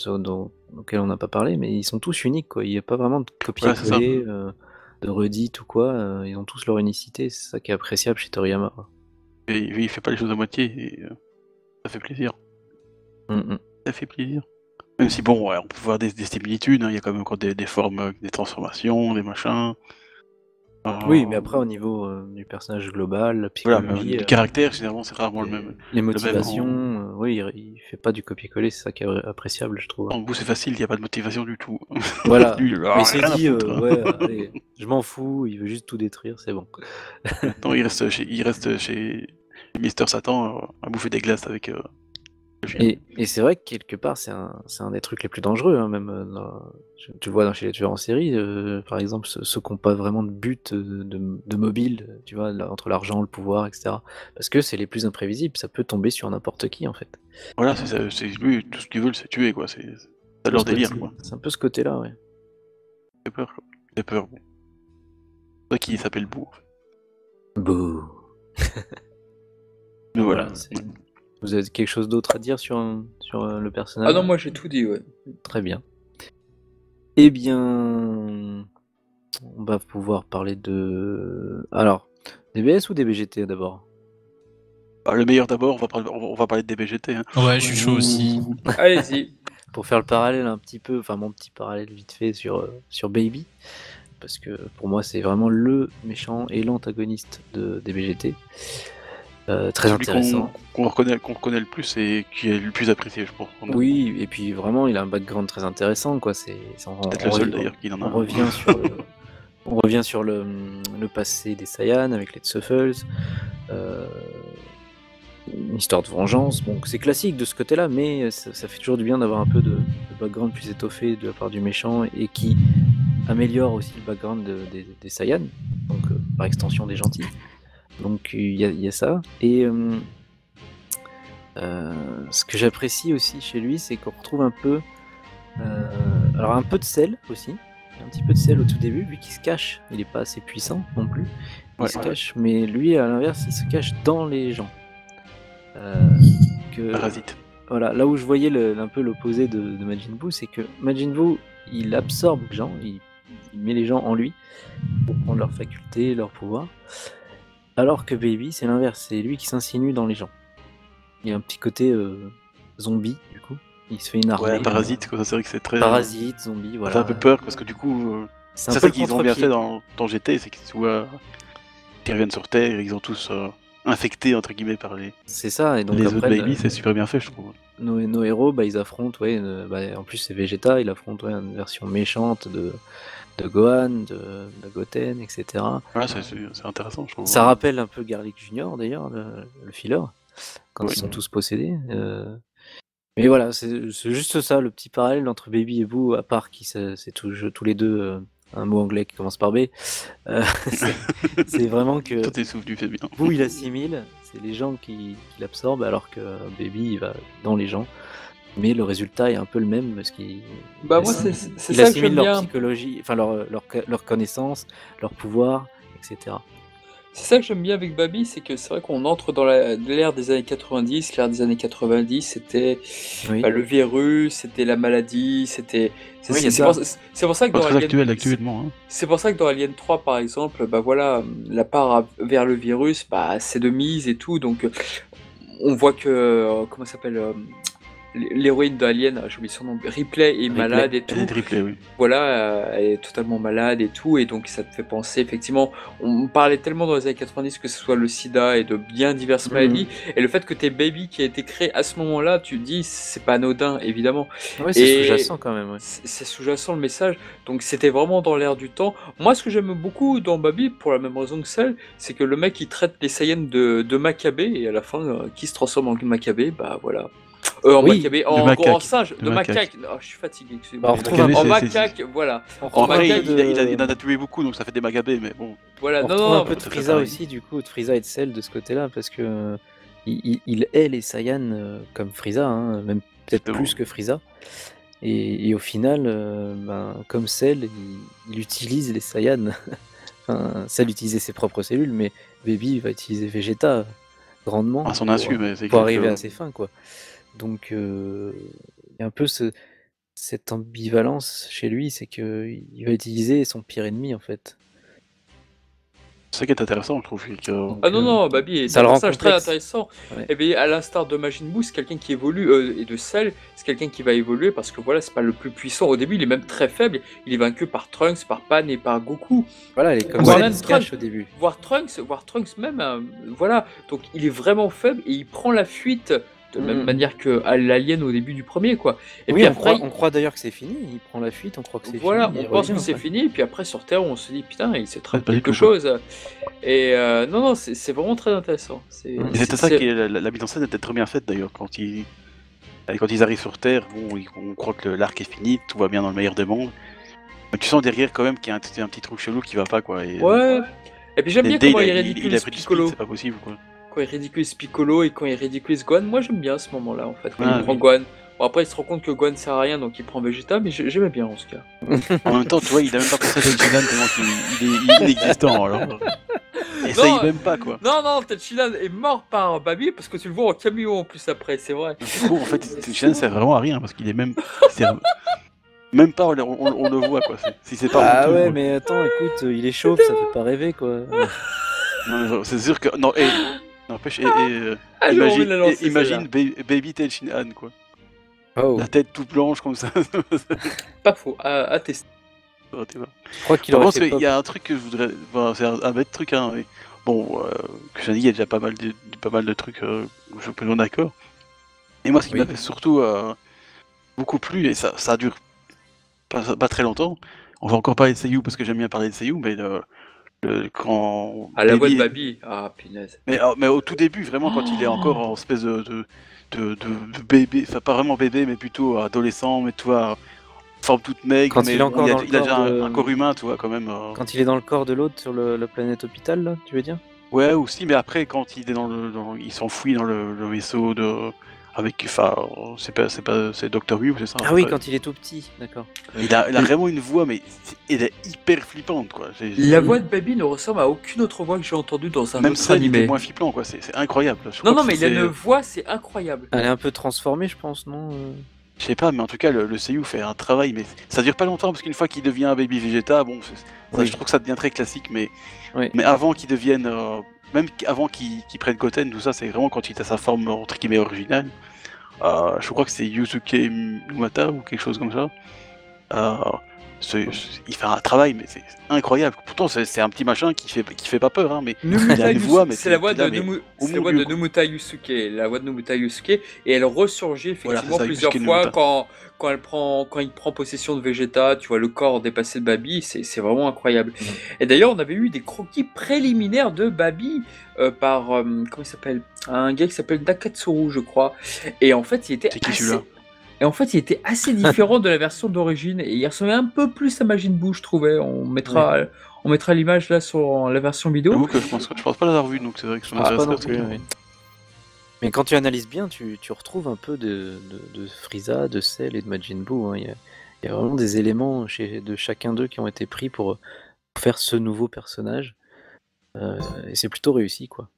auxquels on n'a pas parlé, mais ils sont tous uniques, quoi. Il n'y a pas vraiment de Voilà, c'est ça. copier-coller, de redite ou quoi. Ils ont tous leur unicité, c'est ça qui est appréciable chez Toriyama. Et il fait pas les choses à moitié et ça fait plaisir. Ça fait plaisir. Même si bon, ouais, on peut voir des similitudes, hein, il y a quand même encore des formes, des transformations, des machins. Oui, mais après, au niveau du personnage global, la Voilà, psychologie, le caractère, généralement, c'est rarement le même. les motivations, oui, il fait pas du copier-coller, c'est ça qui est appréciable, je trouve. En bout, c'est facile, il n'y a pas de motivation du tout. Voilà, Lui, il s'est rien à dit, foutre, hein. ouais, allez, je m'en fous, il veut juste tout détruire, c'est bon. Non, il reste chez Mister Satan à bouffer des glaces avec le chien. Et c'est vrai que quelque part, c'est un des trucs les plus dangereux, hein, même tu le vois chez les tueurs en série, par exemple, ceux qui n'ont pas vraiment de but de mobile, tu vois, entre l'argent, le pouvoir, etc. Parce que c'est les plus imprévisibles, ça peut tomber sur n'importe qui, en fait. Voilà, c'est lui, tout ce qu'ils veulent, c'est tuer, quoi. C'est leur délire, quoi. C'est un peu ce côté-là, ouais. J'ai peur, quoi. J'ai peur, bon. C'est vrai qu'il s'appelle Bou, en fait. Bouh. Mais voilà. Vous avez quelque chose d'autre à dire sur le personnage? Ah non, moi j'ai tout dit, ouais. Très bien. Eh bien, On va pouvoir parler de... Alors, DBS ou DBGT d'abord? Le meilleur d'abord, on va parler de DBGT. Hein. Ouais, je suis chaud aussi. Allez-y. Pour faire le parallèle un petit peu, enfin mon petit parallèle vite fait sur Baby, parce que pour moi c'est vraiment le méchant et l'antagoniste de DBGT. Très Celui intéressant. qu'on reconnaît le plus et qui est le plus apprécié, je pense. Oui, et puis vraiment il a un background très intéressant, quoi. Peut-être le seul d'ailleurs qui en a. On revient sur on revient sur le passé des Saiyans avec les Tsuffles. Une histoire de vengeance, bon c'est classique de ce côté-là, mais ça fait toujours du bien d'avoir un peu de background plus étoffé de la part du méchant et qui améliore aussi le background des Saiyans, donc par extension des gentils. Donc il y a ça. Et ce que j'apprécie aussi chez lui, c'est qu'on retrouve un peu, alors un peu de sel aussi, un petit peu de sel au tout début, lui qui se cache, il n'est pas assez puissant non plus, il se cache, mais lui à l'inverse il se cache dans les gens. Parasite. Voilà, là où je voyais un peu l'opposé de Majin Buu, c'est que Majin Buu il absorbe les gens, il met les gens en lui pour prendre leurs facultés, leurs pouvoirs, alors que Baby c'est l'inverse, c'est lui qui s'insinue dans les gens. Il y a un petit côté zombie du coup, il se fait une armée. Ouais, parasite, quoi, c'est vrai que c'est très. Parasite, zombie, voilà. Ça fait un peu peur parce que du coup, c'est ça qu'ils ont bien fait dans GT, c'est qu'ils reviennent sur Terre et ils ont tous infectés entre guillemets par les. C'est ça, et donc les après, autres Baby, c'est super bien fait, je trouve. Nos héros, ils affrontent, en plus c'est Vegeta, il affronte une version méchante de Gohan, de Goten, etc. Ouais, c'est intéressant, je trouve. Ça rappelle un peu Garlic Junior d'ailleurs, le filler, quand ils sont tous possédés. Mais voilà, c'est juste ça, le petit parallèle entre Baby et Boo, à part qu'ils c'est tous les deux un mot anglais qui commence par B. C'est vraiment que Toi t'es souffle, tu fais bien. Boo il assimile, c'est les gens qui l'absorbent, alors que Baby il va dans les gens. Mais le résultat est un peu le même parce qu'il moi c'est ça que assimile j'aime leur bien. psychologie, enfin leur connaissance, leur pouvoir, etc. C'est ça que j'aime bien avec Baby, c'est que c'est vrai qu'on entre dans l'ère des années 90. L'ère des années 90, c'était Oui. le virus, c'était la maladie, c'était. Oui, il y a C'est pour ça que dans Très Alien, actuellement. Hein. c'est pour ça que dans Alien 3, par exemple, voilà, la part vers le virus, c'est de mise et tout. Donc, on voit que comment ça s'appelle, l'héroïne d'Alien, j'ai oublié son nom, Ripley est malade et tout. Elle est Ripley, oui. Voilà, elle est totalement malade et tout, et donc ça te fait penser, effectivement, on parlait tellement dans les années 90 que ce soit le sida et de bien diverses maladies, et le fait que t'es Baby qui a été créé à ce moment-là, tu te dis, c'est pas anodin, évidemment. Ouais, c'est sous-jacent quand même. Ouais. C'est sous-jacent le message, donc c'était vraiment dans l'air du temps. Moi, ce que j'aime beaucoup dans Baby, pour la même raison que celle, c'est que le mec, il traite les Saiyans de Maccabée, et à la fin, qui se transforme en Maccabée, voilà. Maccabée, en singe, de macaque. Oh, je suis fatigué, excusez-moi. En macaque, voilà. Après, il en a tué beaucoup, donc ça fait des Maccabées, mais bon. Voilà, on retrouve un peu de Frieza aussi, du coup, de Frieza et de Cell de ce côté-là, parce que il hait les Saiyans comme Frieza, hein, même peut-être plus que Frieza. Et au final, comme Cell, il utilise les Saiyans. Enfin, Cell utilisait ses propres cellules, mais Baby va utiliser Vegeta grandement à son insu, mais c'est pour arriver à ses fins, quoi. Donc il y a un peu cette ambivalence chez lui, c'est qu'il va utiliser son pire ennemi en fait. C'est ça qui est intéressant, je trouve. Non, Baby est un personnage très intéressant. Ouais. Et bien, à l'instar de Majin Buu, c'est quelqu'un qui évolue, et de Cell, c'est quelqu'un qui va évoluer parce que voilà, c'est pas le plus puissant. Au début, il est même très faible. Il est vaincu par Trunks, par Pan et par Goku. Voilà, il est comme ça, il se cache au début. Voir Trunks même, voilà. Donc, il est vraiment faible et il prend la fuite. De la même manière que à l'Alien au début du premier, quoi. Et puis après, on croit d'ailleurs que c'est fini, il prend la fuite, on croit que c'est fini. Voilà, on pense que c'est fini, et puis après sur Terre, on se dit putain, il s'est traité quelque chose. Et non, c'est vraiment très intéressant. C'est ça qui est la mise en scène était très bien faite d'ailleurs. Quand ils arrivent sur Terre, on croit que l'arc est fini, tout va bien dans le meilleur des mondes. Mais tu sens derrière quand même qu'il y a un petit truc chelou qui va pas, quoi. Ouais. Et puis j'aime bien comment il ridiculise Piccolo. C'est pas possible, quoi. Quand il ridiculise Piccolo et quand il ridiculise Gohan, moi j'aime bien ce moment-là en fait, quand il prend Gohan. Bon, après il se rend compte que Gohan sert à rien donc il prend Vegeta, mais j'aimais bien en ce cas. En même temps, tu vois, il a même pas pensé à Tenshinhan tellement qu'il est inexistant alors. Et ça, il même pas, quoi. Non, Tenshinhan est mort par Baby parce que tu le vois en camion en plus après, c'est vrai. Du coup, en fait, Tenshinhan sert vraiment à rien parce qu'il est même. Même pas, on le voit quoi. Si c'est pas Ah honteux, ouais, quoi. mais attends, écoute, il est chauve, ça fait pas rêver quoi. Non, c'est sûr que. Non, n'empêche, Ah, j'ai envie de la lancer, imagine Baby Tel Shin-Han quoi. Oh, La tête toute blanche comme ça. Pas faux, à tester. Tu vois. je crois qu'il Par aurait contre, fait il y a un truc que je voudrais. Bon, c'est un bête truc, hein. Mais bon, que j'ai dit, il y a déjà pas mal de trucs où je suis plus d'accord. Et moi, ce qui Oui. m'avait surtout beaucoup plu, et ça dure pas très longtemps. On va encore parler de Seiyu parce que j'aime bien parler de Seiyu, mais quand. À la voix de Baby- Baby. Ah, punaise. Mais au tout début, vraiment, quand il est encore en espèce de bébé, enfin pas vraiment bébé, mais plutôt adolescent, mais tu vois, forme toute maigre, Quand mais il est encore dans le il a déjà corps de- un corps humain, tu vois, quand même. quand il est dans le corps de l'autre sur la planète hôpital, là, tu veux dire? Ouais, aussi, mais après, quand il est il s'enfuit dans le vaisseau avec, enfin, c'est Doctor Who, c'est ça? Ah oui, Ouais. quand il est tout petit, d'accord. Il a vraiment une voix, mais elle est hyper flippante, quoi. La voix de Baby ne ressemble à aucune autre voix que j'ai entendue dans un Même autre ça, il était animé. moins flippant, quoi. C'est incroyable. Je Non, crois non, que mais il a c'est- une voix, c'est incroyable. Elle est un peu transformée, je pense, non? Je sais pas, mais en tout cas, le Seiyu fait un travail, mais ça dure pas longtemps parce qu'une fois qu'il devient un Baby Vegeta, bon, ça, Oui. je trouve que ça devient très classique, mais Oui. avant qu'il devienne, même avant qu'il prenne Goten, tout ça, c'est vraiment quand il a sa forme entre guillemets originale. Je crois que c'est Yusuke Numata ou quelque chose comme ça. Il fait un travail, mais c'est incroyable. Pourtant, c'est un petit machin qui fait pas peur, hein, mais il a une voix, mais C'est la voix là, de mais c'est la mon voix Dieu, de quoi. Nomura Yusuke, la voix de Nomura Yusuke, et elle ressurgit Voilà, effectivement c'est ça, plusieurs Yusuke fois Nomura. quand il prend possession de Vegeta, tu vois le corps dépassé de Baby, c'est vraiment incroyable. Mhm. Et d'ailleurs, on avait eu des croquis préliminaires de Baby par comment il s'appelle, un gars qui s'appelle Nakatsuru, je crois. Et en fait, il était C'est qui celui-là? Et en fait, il était assez différent de la version d'origine et il ressemblait un peu plus à Majin Buu, je trouvais. On mettra l'image là sur la version vidéo. J'avoue que je pense pas l'avoir vu, donc c'est vrai que ça Je pense pas m'intéresserait non plus, surtout. oui. Mais quand tu analyses bien, tu retrouves un peu de Frieza, de Cell et de Majin Buu, hein. Il y a vraiment des éléments de chacun d'eux qui ont été pris pour faire ce nouveau personnage. Et c'est plutôt réussi, quoi.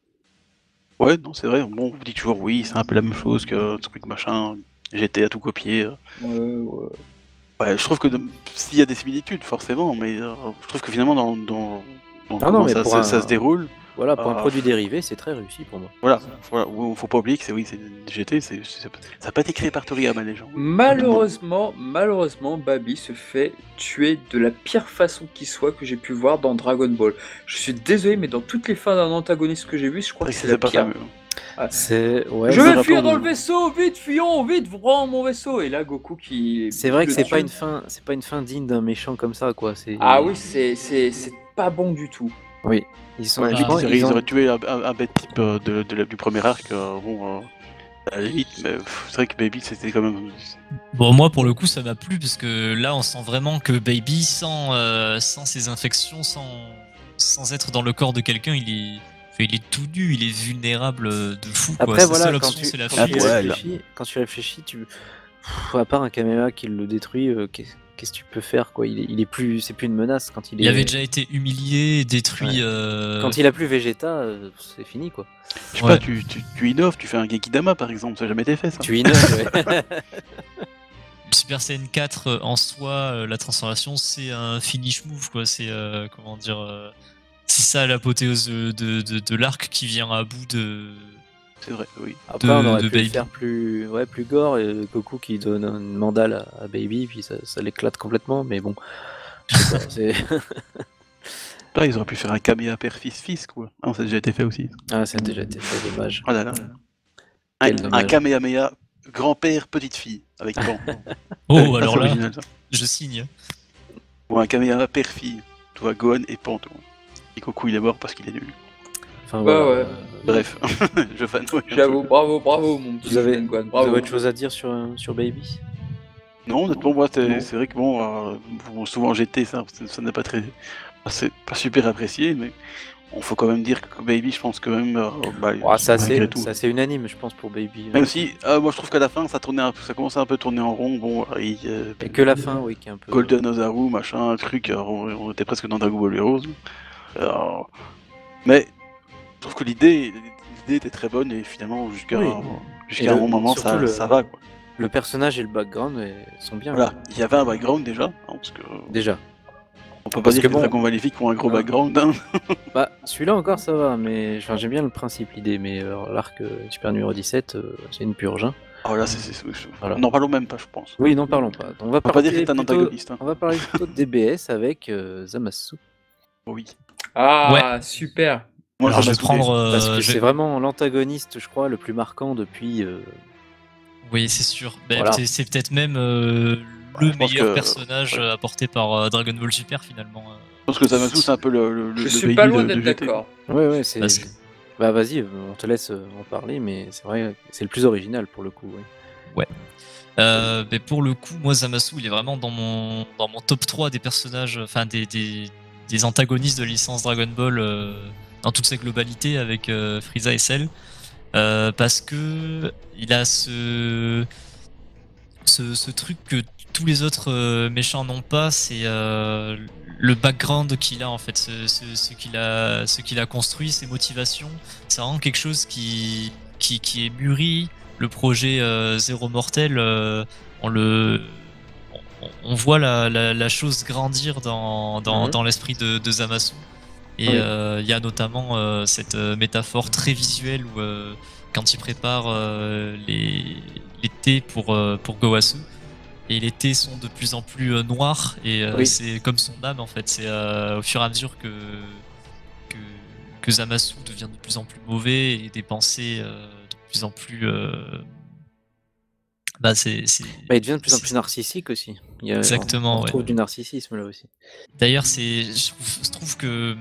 Ouais, non, c'est vrai. Bon, on vous dit toujours oui, c'est un peu la même chose que truc machin. J'étais à tout copier. Ouais, je trouve que s'il y a des similitudes, forcément, mais je trouve que finalement, dans non, comment mais pour ça se déroule, Voilà, pour un Ah. produit dérivé, c'est très réussi pour moi. voilà, faut pas oublier que c'est GT, ça n'a pas été créé par Toriyama, les gens. Malheureusement, Baby se fait tuer de la pire façon qui soit que j'ai pu voir dans Dragon Ball. Je suis désolé, mais dans toutes les fins d'un antagoniste que j'ai vu, je crois que c'est la pas pire. fameux. C'est ouais. Je me vais rappelle fuir dans de- le vaisseau, vite, fuyons, vite, prends mon vaisseau. Et là, Goku qui. C'est vrai que le c'est pas tue. une fin digne d'un méchant comme ça, quoi. C'est Ah oui, c'est pas bon du tout. oui. Ils sont. Voilà. je pense, Ils ils ont- auraient tué un bête type du premier arc, bon, à la limite, mais c'est vrai que Baby, c'était quand même. Bon, moi, pour le coup, ça m'a plu parce que là, on sent vraiment que Baby, sans ses infections, sans être dans le corps de quelqu'un, il est tout nu, il est vulnérable de fou. Quoi. Après Sa voilà, seule quand option, tu, c'est la quand tu fuite. ouais, réfléchis, à part un caméra qui le détruit, qu'est-ce que tu peux faire, quoi. Il est plus, c'est plus une menace quand il est. Il avait déjà été humilié, détruit. Quand il a plus Vegeta, c'est fini, quoi. Je sais Ouais. pas, tu innoves, tu fais un Gekidama par exemple, ça n'a jamais été fait ça. Tu innoves, ouais. Super Saiyan 4 en soi, la transformation, c'est un finish move, quoi. C'est comment dire, c'est ça l'apothéose de l'arc qui vient à bout de. C'est vrai, oui. Après, on aurait de pu le Baby. faire plus gore, et Goku qui donne une mandale à Baby, puis ça l'éclate complètement, mais bon. Je sais pas, c'est... Là, ils auraient pu faire un Kamea père fils quoi. Ah, ça a déjà été fait aussi. Ah, ça a déjà été fait, dommage. Oh là là. Quel Un dommage. Kamehameha grand-père petite fille avec Pan. Oh, Ça, alors c'est là, original, ça. je signe. Ou un Kamehameha père fille. Tu vois, Gohan et Pan. Tu vois. Et Goku il est mort parce qu'il est nul. Enfin, Ouais, voilà. ouais. Bref, je fanboy. un J'avoue, peu. bravo, mon petit Vous avez, Gohan, vous bravo. avez autre chose à dire sur Baby? Non, honnêtement, moi, Non. c'est vrai que bon, souvent GT, ça n'a pas très. C'est pas super apprécié, mais on faut quand même dire que Baby, je pense quand même. C'est malgré tout. assez unanime, je pense, pour Baby. Même si, moi je trouve qu'à la fin, ça commençait un peu à tourner en rond. Bon, Et que la fin, oui, qui est un peu... Golden Ozaru, machin, un truc, on était presque dans Dragon Ball Heroes. Mais je trouve que l'idée était très bonne et finalement, jusqu'à Oui. un bon moment, surtout ça va quoi. Le personnage et le background sont bien. Voilà, il y avait un background déjà, hein, parce que Déjà. on peut pas Parce dire que que bon- les dragons maléfiques ont un gros Non. background. Hein. Bah, celui-là encore ça va, mais enfin, j'aime bien le principe, l'idée, mais l'arc super numéro 17, c'est une purge. Hein. Oh là, Voilà. n'en parlons même pas, je pense. Oui, n'en parlons pas. On va peut pas dire que c'est un plutôt- antagoniste, hein. On va parler plutôt de DBS avec Zamasu. Oui. Ah, super. Moi, Alors, ça je m'a vais saoulé. prendre. Parce que je vais- c'est vraiment l'antagoniste, je crois, le plus marquant depuis. Oui, c'est sûr. Ben, Voilà. c'est peut-être même je le pense meilleur que- personnage ouais. apporté par Dragon Ball Super finalement. Je pense que Zamasu, c'est un peu le Je le suis baby pas loin de d'être GT. d'accord. Ouais, c'est. Parce que- Bah, vas-y, on te laisse en parler, mais c'est vrai, c'est le plus original pour le coup. Oui. Mais pour le coup, moi, Zamasu, il est vraiment dans mon top 3 des personnages, enfin des antagonistes de licence Dragon Ball dans toute sa globalité avec Frieza et Cell. Parce que il a ce truc que tous les autres méchants n'ont pas, c'est le background qu'il a en fait, ce qu'il a construit, ses motivations. C'est vraiment quelque chose qui est mûri. Le projet Zéro Mortel, on voit la chose grandir dans l'esprit de Zamasu. Et Oui. il y a notamment cette métaphore très visuelle où quand il prépare les thés pour Gowasu, et les thés sont de plus en plus noirs, et Oui. c'est comme son âme en fait. C'est au fur et à mesure que Zamasu devient de plus en plus mauvais et des pensées de plus en plus. Bah, il devient de plus en plus narcissique aussi. Exactement, On retrouve ouais. du narcissisme là aussi. D'ailleurs, je trouve que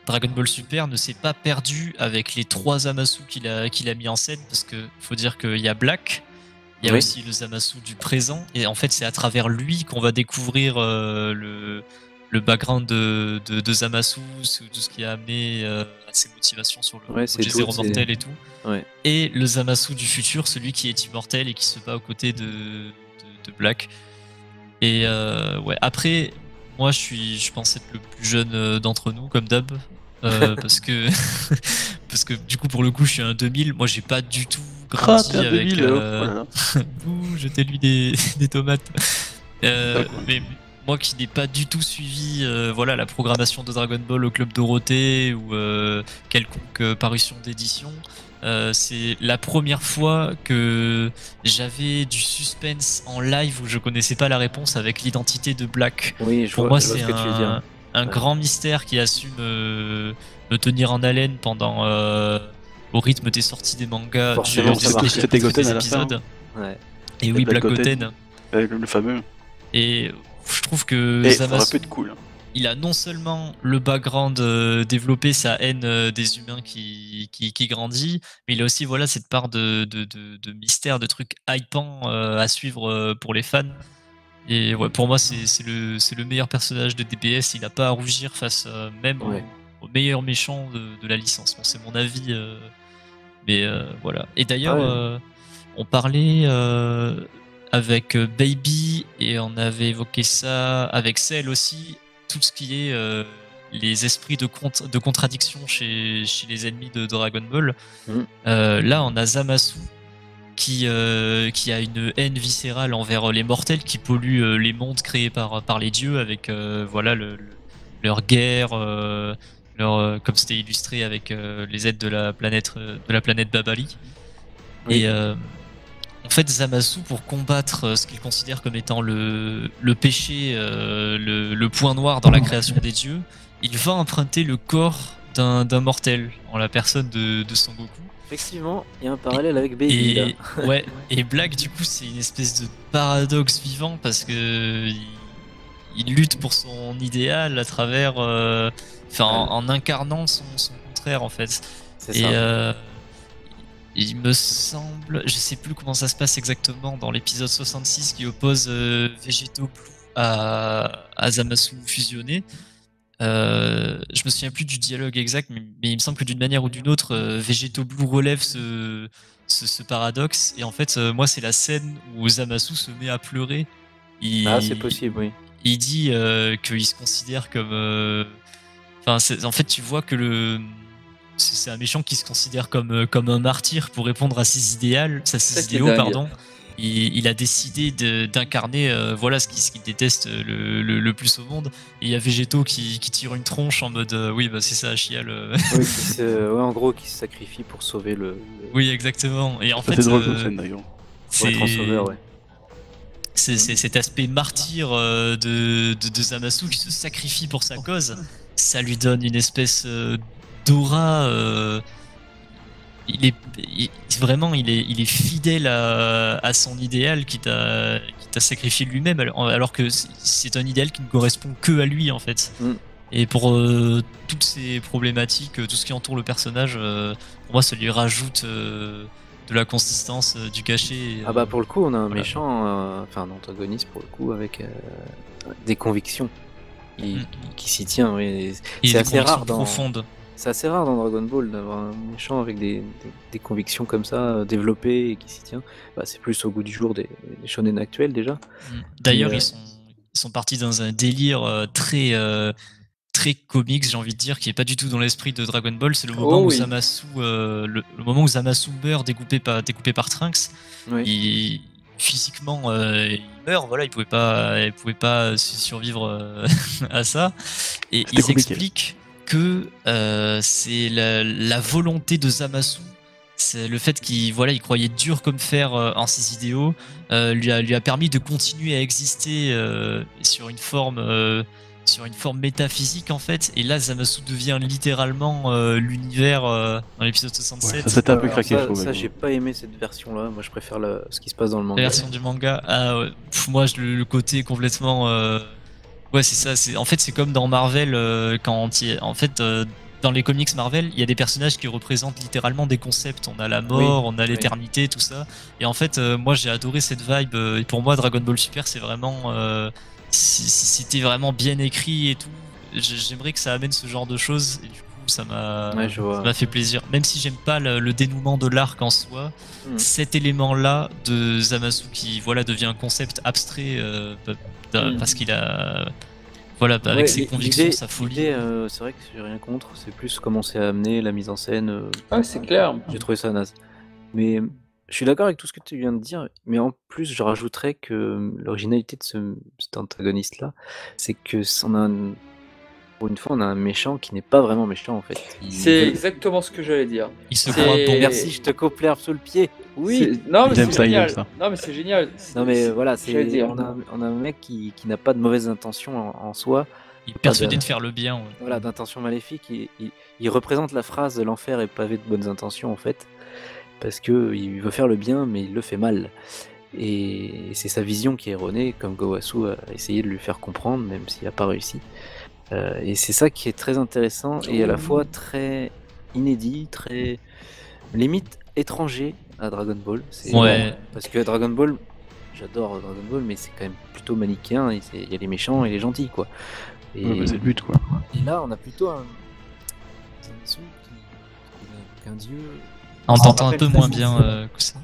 Dragon Ball Super ne s'est pas perdu avec les 3 Zamasu qu'il a mis en scène, parce que faut dire qu'il y a Black, il y a Oui. aussi le Zamasu du présent, et en fait c'est à travers lui qu'on va découvrir le background de Zamasu, tout ce qui a amené à ses motivations sur le Ouais, c'est projet tout, Zéro c'est- Mortel et tout. Ouais. Et le Zamasu du futur, celui qui est immortel et qui se bat aux côtés de Black. Et ouais, après, moi je pense être le plus jeune d'entre nous, comme d'hab. Parce que parce que du coup, pour le coup, je suis un 2000. Moi, j'ai pas du tout grandi t'es un avec. débile, oh là là. Ouh, jetez-lui des tomates. D'accord. Mais moi qui n'ai pas du tout suivi voilà, la programmation de Dragon Ball au Club Dorothée ou quelconque parution d'édition, c'est la première fois que j'avais du suspense en live où je connaissais pas la réponse avec l'identité de Black. Oui, Pour moi, je vois c'est ce que tu veux dire. un Ouais. grand mystère qui a su me tenir en haleine pendant au rythme des sorties des mangas, Forcément, des ça marche. C'était Goten des à la fin, épisodes. Ouais. Et oui, Black Black Goten. Goten. Le fameux. Et je trouve que Et ça aurait Zamasu, pu être cool. il a non seulement le background développé, sa haine des humains qui grandit, mais il a aussi voilà, cette part de mystère, de trucs hypants à suivre pour les fans. Et ouais, pour moi, c'est le meilleur personnage de DBS. Il n'a pas à rougir face même Ouais. au meilleur méchant de la licence. Bon, c'est mon avis, mais voilà. Et d'ailleurs, Ouais. on parlait avec Baby et on avait évoqué ça avec Cell aussi. Tout ce qui est les esprits de contradiction chez les ennemis de Dragon Ball. Mhm. Là, on a Zamasu qui a une haine viscérale envers les mortels, qui pollue les mondes créés par les dieux avec voilà leur guerre, comme c'était illustré avec les aides de la planète Babali. Oui. Et en fait, Zamasu, pour combattre ce qu'il considère comme étant le péché, le point noir dans la création des dieux, il va emprunter le corps d'un mortel en la personne de Son Goku. Effectivement, il y a un parallèle avec Baby. là. Et ouais, et Black, du coup, c'est une espèce de paradoxe vivant parce que il lutte pour son idéal à travers, en incarnant son contraire en fait. C'est Et ça. il me semble, je sais plus comment ça se passe exactement dans l'épisode 66 qui oppose Vegeto Blue à Zamasu fusionné. Je me souviens plus du dialogue exact, mais il me semble que d'une manière ou d'une autre, Vegeto Blue relève ce paradoxe. Et en fait, moi, c'est la scène où Zamasu se met à pleurer. Ah, c'est possible, oui. Il dit qu'il se considère comme. En fait, tu vois que c'est un méchant qui se considère comme un martyr pour répondre à ses idéaux, qui est dingue. pardon. il a décidé d'incarner voilà ce qu'il déteste le plus au monde. Et il y a Végéto qui tire une tronche en mode oui, bah c'est ça, Chial. Oui, en gros, qui se sacrifie pour sauver le... Oui, exactement. Et en fait, c'est drôle comme scène d'ailleurs. Pour être en sauveur, ouais. C'est cet aspect martyr de Zamasu qui se sacrifie pour sa cause. Ça lui donne une espèce d'aura. Il est fidèle à son idéal qui t'a sacrifié lui-même, alors que c'est un idéal qui ne correspond que à lui en fait. Et pour toutes ces problématiques, tout ce qui entoure le personnage, pour moi ça lui rajoute de la consistance, du cachet. Ah bah pour le coup on a un méchant, enfin un antagoniste pour le coup avec des convictions qui s'y tient. Oui. C'est assez rare profondes. C'est assez rare dans Dragon Ball d'avoir un méchant avec des convictions comme ça, développées et qui s'y tient. Bah, c'est plus au goût du jour des shonen actuels déjà. D'ailleurs, ils sont partis dans un délire très comics, j'ai envie de dire, qui est pas du tout dans l'esprit de Dragon Ball. C'est le moment où Zamasu, le moment où Zamasu meurt découpé par Trunks. Oui. Physiquement, il meurt. Voilà, il pouvait pas survivre à ça. Et ils expliquent que c'est la volonté de Zamasu, c'est le fait qu'il croyait dur comme fer en ses idéaux, lui a permis de continuer à exister sur une forme métaphysique en fait. Et là Zamasu devient littéralement l'univers dans l'épisode 67. Ouais, ça c'était un peu craqué. Ça j'ai pas aimé cette version là, moi je préfère ce qui se passe dans le manga. La version du manga, moi le côté complètement ouais, c'est ça. En fait, c'est comme dans Marvel, dans les comics Marvel, il y a des personnages qui représentent littéralement des concepts. On a la mort, on a l'éternité, tout ça. Et en fait, moi, j'ai adoré cette vibe. Et pour moi, Dragon Ball Super, c'est vraiment, c'était vraiment bien écrit et tout. J'aimerais que ça amène ce genre de choses. Et du coup, ça m'a fait plaisir. Même si j'aime pas le dénouement de l'arc en soi, cet élément-là de Zamasu qui devient un concept abstrait parce qu'il a avec ses convictions, sa folie. C'est vrai que j'ai rien contre, c'est plus comment c'est amené, la mise en scène. C'est clair. J'ai trouvé ça naze. Mais je suis d'accord avec tout ce que tu viens de dire, mais en plus je rajouterais que l'originalité de cet antagoniste-là, c'est que pour une fois, on a un méchant qui n'est pas vraiment méchant en fait. C'est exactement ce que j'allais dire. Il se croit bon. Merci, je te coupe l'herbe sous le pied. Oui. Non mais c'est génial. Non mais c'est génial. Non mais voilà, on a un mec qui n'a pas de mauvaises intentions en soi. Il est persuadé de faire le bien. Ouais. Voilà, d'intentions maléfiques. Il représente la phrase de l'enfer est pavé de bonnes intentions en fait, parce que il veut faire le bien mais il le fait mal. Et c'est sa vision qui est erronée, comme Gowasu a essayé de lui faire comprendre, même s'il n'a pas réussi. Et c'est ça qui est très intéressant et à la fois très inédit, très limite étranger à Dragon Ball. Parce que Dragon Ball, j'adore Dragon Ball, mais c'est quand même plutôt manichéen. Il y a les méchants et les gentils, quoi. Et c'est le but, quoi. Et là, on a plutôt un dieu. On t'entend un peu moins bien que ça.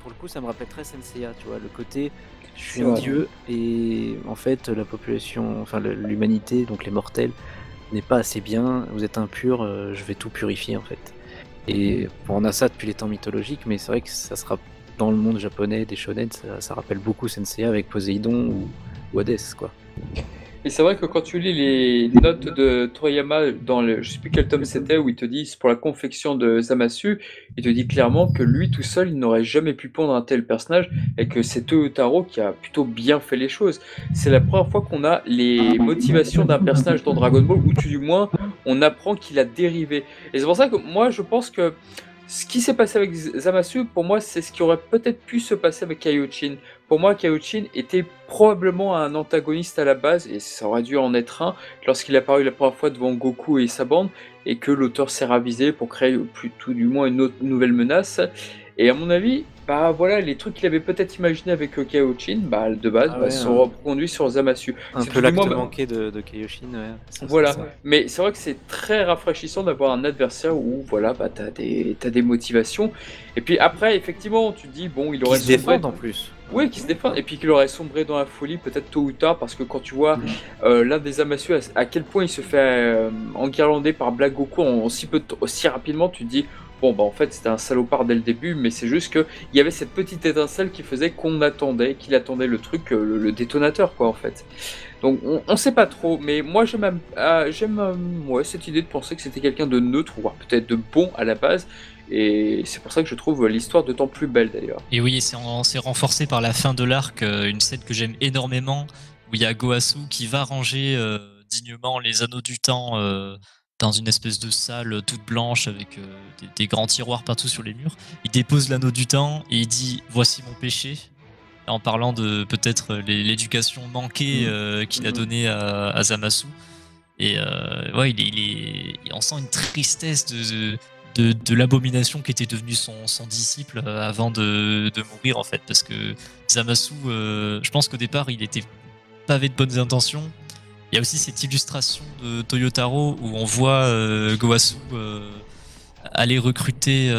Pour le coup, ça me rappelle très Senseiya, tu vois, le côté. Je suis un dieu et en fait la population, enfin l'humanité, donc les mortels, n'est pas assez bien, vous êtes impurs, je vais tout purifier en fait. Et bon, on a ça depuis les temps mythologiques, mais c'est vrai que ça sera dans le monde japonais des shonen, ça rappelle beaucoup Senseiya avec Poséidon ou Hadès quoi. Et c'est vrai que quand tu lis les notes de Toriyama dans je sais plus quel tome c'était, où il te dit c'est pour la confection de Zamasu, il te dit clairement que lui tout seul il n'aurait jamais pu pondre un tel personnage et que c'est Toyotaro qui a plutôt bien fait les choses. C'est la première fois qu'on a les motivations d'un personnage dans Dragon Ball, ou du moins on apprend qu'il a dérivé. Et c'est pour ça que moi je pense que ce qui s'est passé avec Zamasu, pour moi, c'est ce qui aurait peut-être pu se passer avec Kaioshin. Pour moi, Kaioshin était probablement un antagoniste à la base, et ça aurait dû en être un, lorsqu'il est apparu la première fois devant Goku et sa bande, et que l'auteur s'est ravisé pour créer tout du moins une nouvelle menace. Et à mon avis, les trucs qu'il avait peut-être imaginé avec Kaioshin, de base, sont reproduits sur Zamasu. Un peu l'acte manqué de Kaioshin, ouais. Voilà, mais c'est vrai que c'est très rafraîchissant d'avoir un adversaire où, t'as des motivations. Et puis après, effectivement, tu te dis, bon, il aurait... Qui se défendent en plus. Oui, qui se défendent, et puis qu'il aurait sombré dans la folie, peut-être tôt ou tard, parce que quand tu vois l'un des Zamasu, à quel point il se fait enguirlander par Black Goku aussi rapidement, tu te dis, bon bah en fait c'était un salopard dès le début, mais c'est juste que il y avait cette petite étincelle qui faisait qu'il attendait le truc, le détonateur quoi en fait. Donc on sait pas trop, mais moi j'aime ouais, cette idée de penser que c'était quelqu'un de neutre, voire peut-être de bon à la base, et c'est pour ça que je trouve l'histoire d'autant plus belle d'ailleurs. Et oui, c'est renforcé par la fin de l'arc, une scène que j'aime énormément, où il y a Goasu qui va ranger dignement les anneaux du temps dans une espèce de salle toute blanche avec des grands tiroirs partout sur les murs. Il dépose l'anneau du temps et il dit « Voici mon péché », en parlant de peut-être l'éducation manquée qu'il a donnée à Zamasu. Et ouais, on sent une tristesse de l'abomination qui était devenu son disciple avant de mourir en fait, parce que Zamasu, je pense qu'au départ il était pavé de bonnes intentions. Il y a aussi cette illustration de Toyotaro où on voit Goasu aller recruter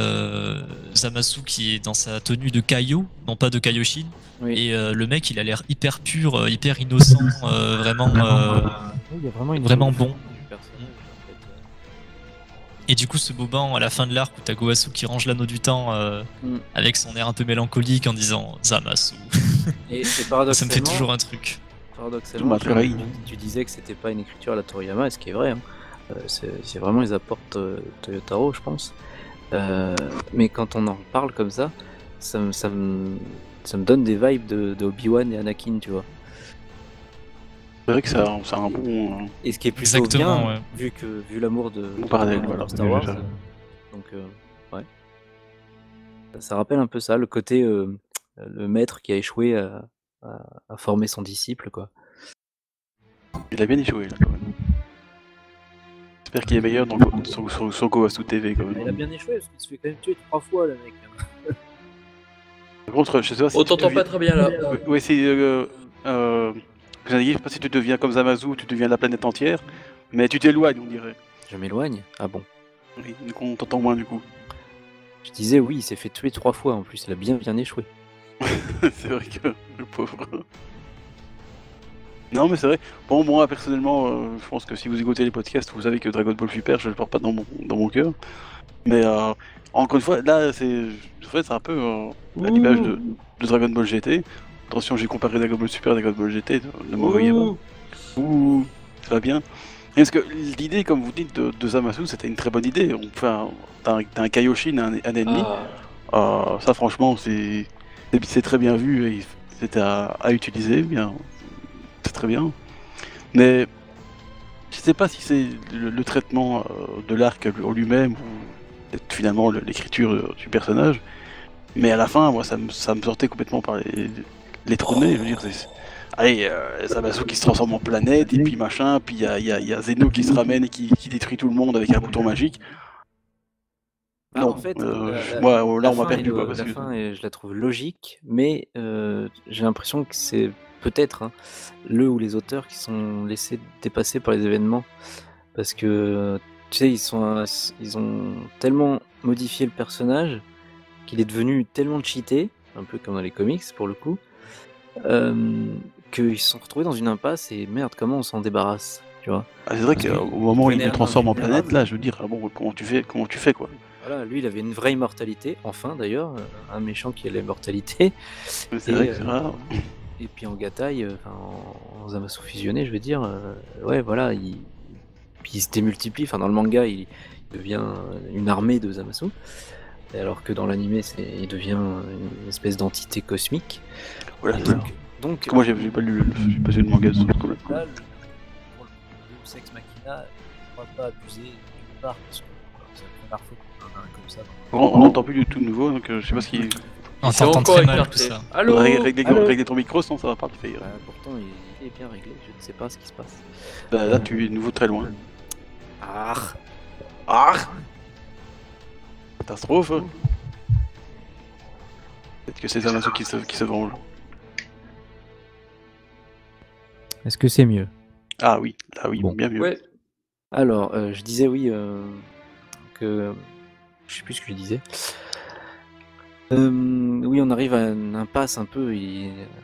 Zamasu qui est dans sa tenue de Kaio, non pas de Kaioshin. Oui. Et le mec il a l'air hyper pur, hyper innocent, vraiment, Oui, il y a vraiment vraiment évolution bon. du personnage, en fait. Et du coup, ce moment à la fin de l'arc où t'as Goasu qui range l'anneau du temps avec son air un peu mélancolique en disant Zamasu. Et Ça me paradoxalement, fait toujours un truc. paradoxalement, Tout pareil. tu disais que c'était pas une écriture à la Toriyama, ce qui est vrai. Hein. C'est vraiment ils apportent Toyotaro, je pense. Mais quand on en parle comme ça, ça me donne des vibes de Obi-Wan et Anakin, tu vois. C'est vrai que c'est un bon. Et ce qui est plutôt Exactement, bien, ouais. vu l'amour de Parallèle, pour voilà. Star Wars. Déjà. Donc, ouais. Ça rappelle un peu ça, le côté le maître qui a échoué à former son disciple, quoi. Il a bien échoué là quand même. J'espère qu'il est meilleur sur Goasu TV quand Il a même. bien échoué parce qu'il se fait quand même tuer 3 fois, le mec. Hein. Par contre, je sais pas si On tu t'entend deviens- pas très bien là. Ouais, c'est. Je sais pas si tu deviens comme Zamasu ou tu deviens la planète entière, mais tu t'éloignes, on dirait. Je m'éloigne. Ah bon. Oui, donc on t'entend moins du coup. Je disais oui, il s'est fait tuer 3 fois en plus, il a bien échoué. C'est vrai que le pauvre. Non, mais c'est vrai. Bon, moi personnellement, je pense que si vous écoutez les podcasts, vous savez que Dragon Ball Super, je le porte pas dans mon cœur. Mais encore une fois, là, en fait, c'est un peu à l'image de Dragon Ball GT. Attention, j'ai comparé Dragon Ball Super et Dragon Ball GT, ne m'en veuillez pas. Ouh, ça va bien. Et parce que l'idée, comme vous dites, de Zamasu, c'était une très bonne idée. Enfin, t'as un Kaioshin, un ennemi. Ça, franchement, c'est très bien vu et c'était à utiliser. Bien, c'est très bien. Mais je sais pas si c'est le traitement de l'arc en lui-même ou peut-être finalement l'écriture du personnage. Mais à la fin, moi, ça me sortait complètement par les trous de nez. Je veux dire, allez, Zamasu qui se transforme en planète, et puis machin, puis il y a Zeno qui se ramène et qui détruit tout le monde avec un bouton magique. Bah, Non, en fait, moi, là, on m'a fin perdu, est quoi. lo- Parce la que... fin, je la trouve logique, mais j'ai l'impression que c'est peut-être le ou les auteurs qui sont laissés dépasser par les événements. Parce que, tu sais, ils ont tellement modifié le personnage qu'il est devenu tellement cheaté, un peu comme dans les comics pour le coup, qu'ils se sont retrouvés dans une impasse et merde, comment on s'en débarrasse, tu vois. Ah, c'est vrai Parce qu'au qu'il moment où il prenait le la main transforme en vulnérable. planète, là, je veux dire, ah bon, comment tu fais, quoi. Voilà, lui, il avait une vraie immortalité, enfin d'ailleurs, un méchant qui a l'immortalité. Mais c'est Et, vrai que c'est rare. Et puis en Gatai, en Zamasu fusionné, je veux dire, ouais, voilà, puis il se démultiplie. Enfin, dans le manga, il devient une armée de Zamasu, alors que dans l'anime, il devient une espèce d'entité cosmique. Voilà, Et c'est ça. donc, Parce que moi, j'ai pas lu le manga de ce truc-là. là, pour le Deus Ex Machina, on va pas abuser d'une part, parce que voilà, c'est la première fois qu'on en a un comme ça. On n'entend plus du tout de nouveau, donc je sais pas ce qu'il. On C'est t'entend encore très mal écarté. tout ça. Allô Régler ton micro, sinon ça va pas le faire. Pourtant, il est bien réglé, je ne sais pas ce qui se passe. Bah, là, tu es de nouveau très loin. Ah, Catastrophe. Peut-être que c'est Zamasu qui se venge. est-ce que c'est mieux? Ah oui, là oui, Bon. bien mieux. Ouais. Alors, je disais oui que je sais plus ce que je disais. Oui, on arrive à une impasse un peu.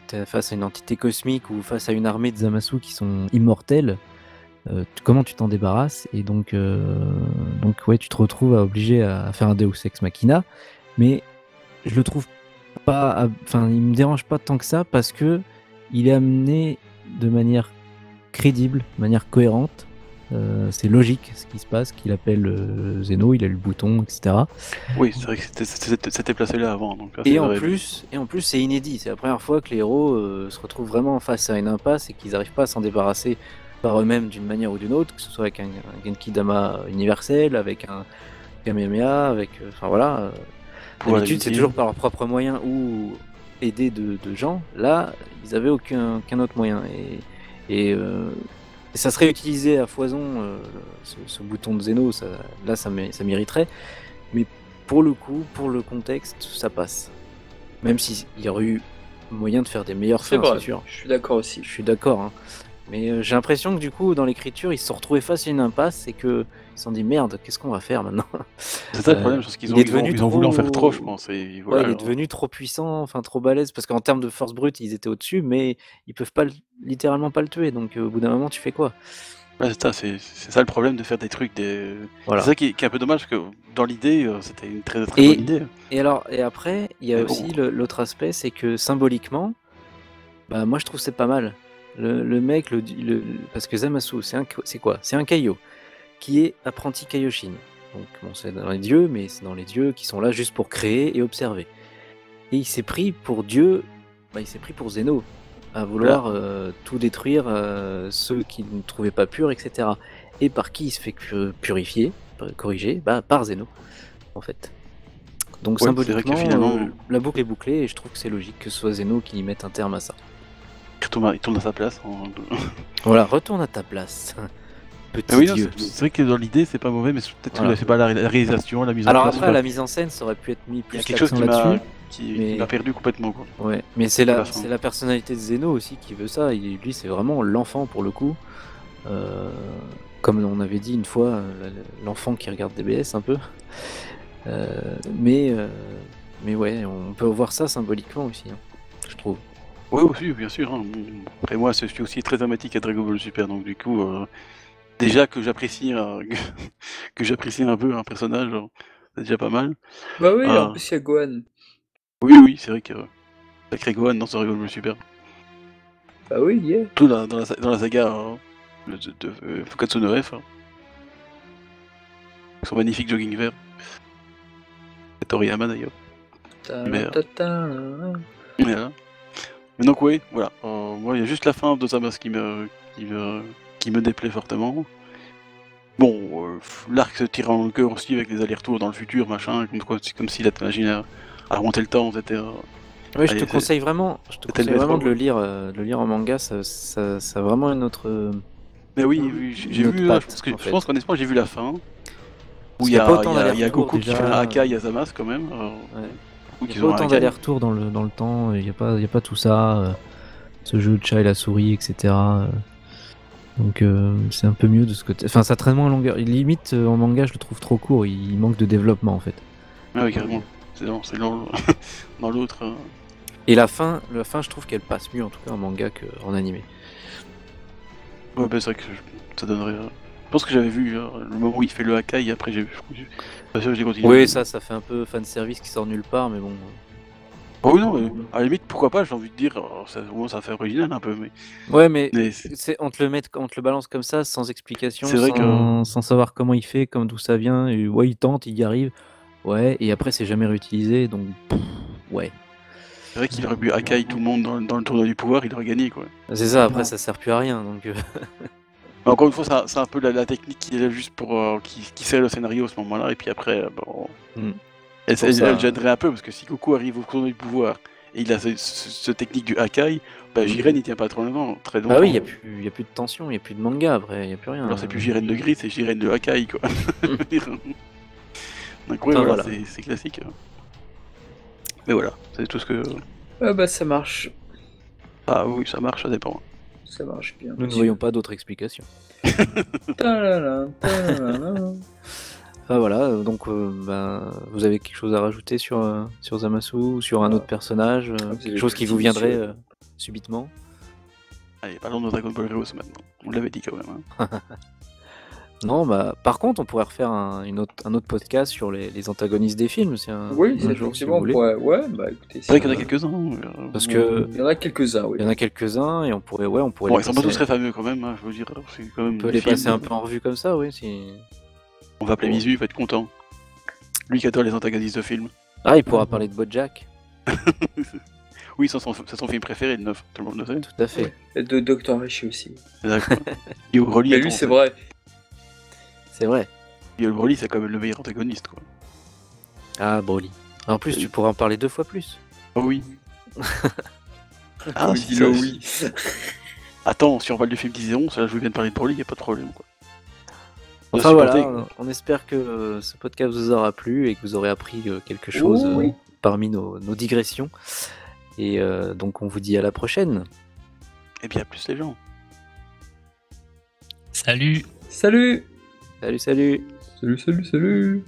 T'es face à une entité cosmique ou face à une armée de Zamasu qui sont immortels comment tu t'en débarrasses. Et donc ouais, tu te retrouves obligé à faire un Deus Ex Machina, mais je le trouve pas, enfin, il me dérange pas tant que ça parce que il est amené de manière crédible, de manière cohérente. C'est logique ce qui se passe, qu'il appelle Zeno, il a le bouton, etc. Oui, c'est vrai que c'était placé là avant. Donc là, Et en plus, c'est inédit. C'est la première fois que les héros se retrouvent vraiment face à une impasse et qu'ils n'arrivent pas à s'en débarrasser par eux-mêmes d'une manière ou d'une autre, que ce soit avec un Genki Dama universel, avec un Kamehameha, avec, enfin voilà. D'habitude, c'est toujours par leurs propres moyens ou aidés de gens. Là, ils avaient aucun autre moyen. Et ça serait utilisé à foison, ce bouton de Zeno, là ça m'irriterait. Mais pour le coup, pour le contexte, ça passe. Même s'il y aurait eu moyen de faire des meilleures fins, c'est sûr. Je suis d'accord aussi. Je suis d'accord. Hein. Mais j'ai l'impression que du coup, dans l'écriture, ils se sont retrouvés face à une impasse et qu'ils se sont dit merde, qu'est-ce qu'on va faire maintenant? C'est ça le problème, je pense qu'ils ont voulu en faire trop, je pense. Et voilà, il est devenu trop puissant, enfin trop balèze, parce qu'en termes de force brute, ils étaient au-dessus, mais ils peuvent pas littéralement pas le tuer. Donc au bout d'un moment, tu fais quoi? Ouais, c'est ça le problème de faire des trucs. Voilà. C'est ça qui est un peu dommage, parce que dans l'idée, c'était une très bonne idée. Et après, il y a aussi l'autre aspect, c'est que symboliquement, bah moi je trouve c'est pas mal. Le mec, parce que Zamasu, c'est quoi? C'est un Kaio qui est apprenti Kaioshin. Donc bon, c'est dans les dieux, mais c'est dans les dieux qui sont là juste pour créer et observer. Et il s'est pris pour Dieu, il s'est pris pour Zeno, à vouloir tout détruire, ceux qui ne trouvaient pas purs, etc. Et par qui il se fait purifier, corriger? Par Zeno, en fait. Donc symboliquement, finalement, la boucle est bouclée et je trouve que c'est logique que ce soit Zeno qui y mette un terme à ça. Il tourne à sa place. Voilà, retourne à ta place. Petit dieu. C'est vrai que dans l'idée c'est pas mauvais, mais peut-être que c'est pas la réalisation, la mise en place. Alors après, la mise en scène, ça aurait pu être mis plus quelque chose qui m'a perdu complètement. Quoi. Ouais, mais c'est la personnalité de Zeno aussi qui veut ça. Lui, c'est vraiment l'enfant pour le coup. Comme on avait dit une fois, l'enfant qui regarde DBS un peu. Mais ouais, on peut voir ça symboliquement aussi, hein, je trouve. Oui, aussi, bien sûr. Hein. Après moi, je suis aussi très dramatique à Dragon Ball Super, donc du coup, déjà que j'apprécie un peu un personnage, c'est déjà pas mal. Bah oui, en plus il y a Gohan. Oui, c'est vrai que sacré Gohan dans ce Dragon Ball Super. Bah oui, yeah. Tout dans la saga de Fukatsu no F. Son magnifique jogging vert. C'est Toriyama d'ailleurs. Mais donc oui, voilà. Moi, il y a juste la fin de Zamas qui me déplaît fortement. Bon, l'arc se tire en longueur aussi avec les allers-retours dans le futur, machin, comme s'il était imaginé à remonter le temps, c'était... Oui, je te conseille vraiment de le lire en manga, ça a vraiment une autre... Mais oui, j'ai vu, je pense qu'honnêtement j'ai vu la fin, où il y a Goku qui fait un Hakai à Zamas quand même. Il n'y a pas autant d'aller-retour dans le temps, il n'y a pas tout ça, ce jeu de chat et la souris, etc. Donc c'est un peu mieux de ce côté. Enfin, ça traîne moins en longueur. Limite, en manga, je le trouve trop court, il manque de développement en fait. Ah oui, carrément. C'est dans l'autre. Et la fin, je trouve qu'elle passe mieux en tout cas en manga qu'en animé. Ouais, c'est vrai que ça donnerait... Je pense que j'avais vu le moment où il fait le Hakai, et après j'ai continué. Oui, ça fait un peu fanservice qui sort nulle part, mais bon... Oh oui, non, mais à la limite, pourquoi pas, j'ai envie de dire, ça fait original un peu, mais... Ouais, mais on te le balance comme ça, sans explication, sans savoir comment il fait, d'où ça vient, et ouais, il tente, il y arrive, ouais, et après c'est jamais réutilisé, donc... ouais. C'est vrai qu'il aurait pu Hakai tout le monde dans le tournoi du pouvoir, il aurait gagné, quoi. C'est ça, après ça sert plus à rien, donc... Encore une fois, c'est un peu la technique qui est là juste pour qui sert le scénario à ce moment-là, et puis après, elle gênerait un peu, parce que si Goku arrive au tournoi du pouvoir, et il a ce technique du Hakai, Jiren il tient pas trop longtemps. Ah oui, il y a plus de tension, il y a plus de manga après, il y a plus rien. Alors c'est plus Jiren de gris, c'est Jiren de Hakai, quoi. Donc ouais, voilà. C'est classique. Mais voilà, c'est tout ce que... ça marche. Ah oui, ça marche, ça dépend. Ça marche bien. Nous ne voyons pas d'autres explications. Voilà, donc vous avez quelque chose à rajouter sur Zamasu ou sur un autre personnage, quelque chose qui vous viendrait subitement? Allez, parlons de Dragon Ball Heroes maintenant. On l'avait dit quand même. Hein. Non, bah, par contre, on pourrait refaire un autre podcast sur les antagonistes des films. Oui, un jour, si effectivement, vous voulez. ouais, bah écoutez. C'est vrai qu'il y en a quelques-uns. Parce que Il y en a quelques-uns, oui. il y en a quelques-uns et on pourrait Bon, les ils sont pas passer, tous très fameux quand même, hein, je veux dire. C'est quand même on peut des les passer films. un peu en revue comme ça, oui. On va appeler Misu, il va être content. Lui qui adore les antagonistes de films. Ah, il pourra parler de BoJack, Oui, c'est son film préféré, le 9, tout le monde le sait. tout à fait. Et de Dr. Rishi aussi. D'accord. Yo Broly, Mais lui, c'est vrai. C'est vrai. Yo Broly, c'est quand même le meilleur antagoniste, quoi. Ah, Broly. En plus, tu pourras en parler 2 fois plus. Oh oui. Ah, Oui, si, dis-le, ça- oui. Attends, si on parle du film 10-11, là je viens de parler de Broly, y a pas de problème, quoi. On va Enfin voilà, supporter. on espère que ce podcast vous aura plu et que vous aurez appris quelque chose Oui. parmi nos digressions. Et donc on vous dit à la prochaine. Et bien plus les gens. Salut! Salut. Salut, salut! Salut.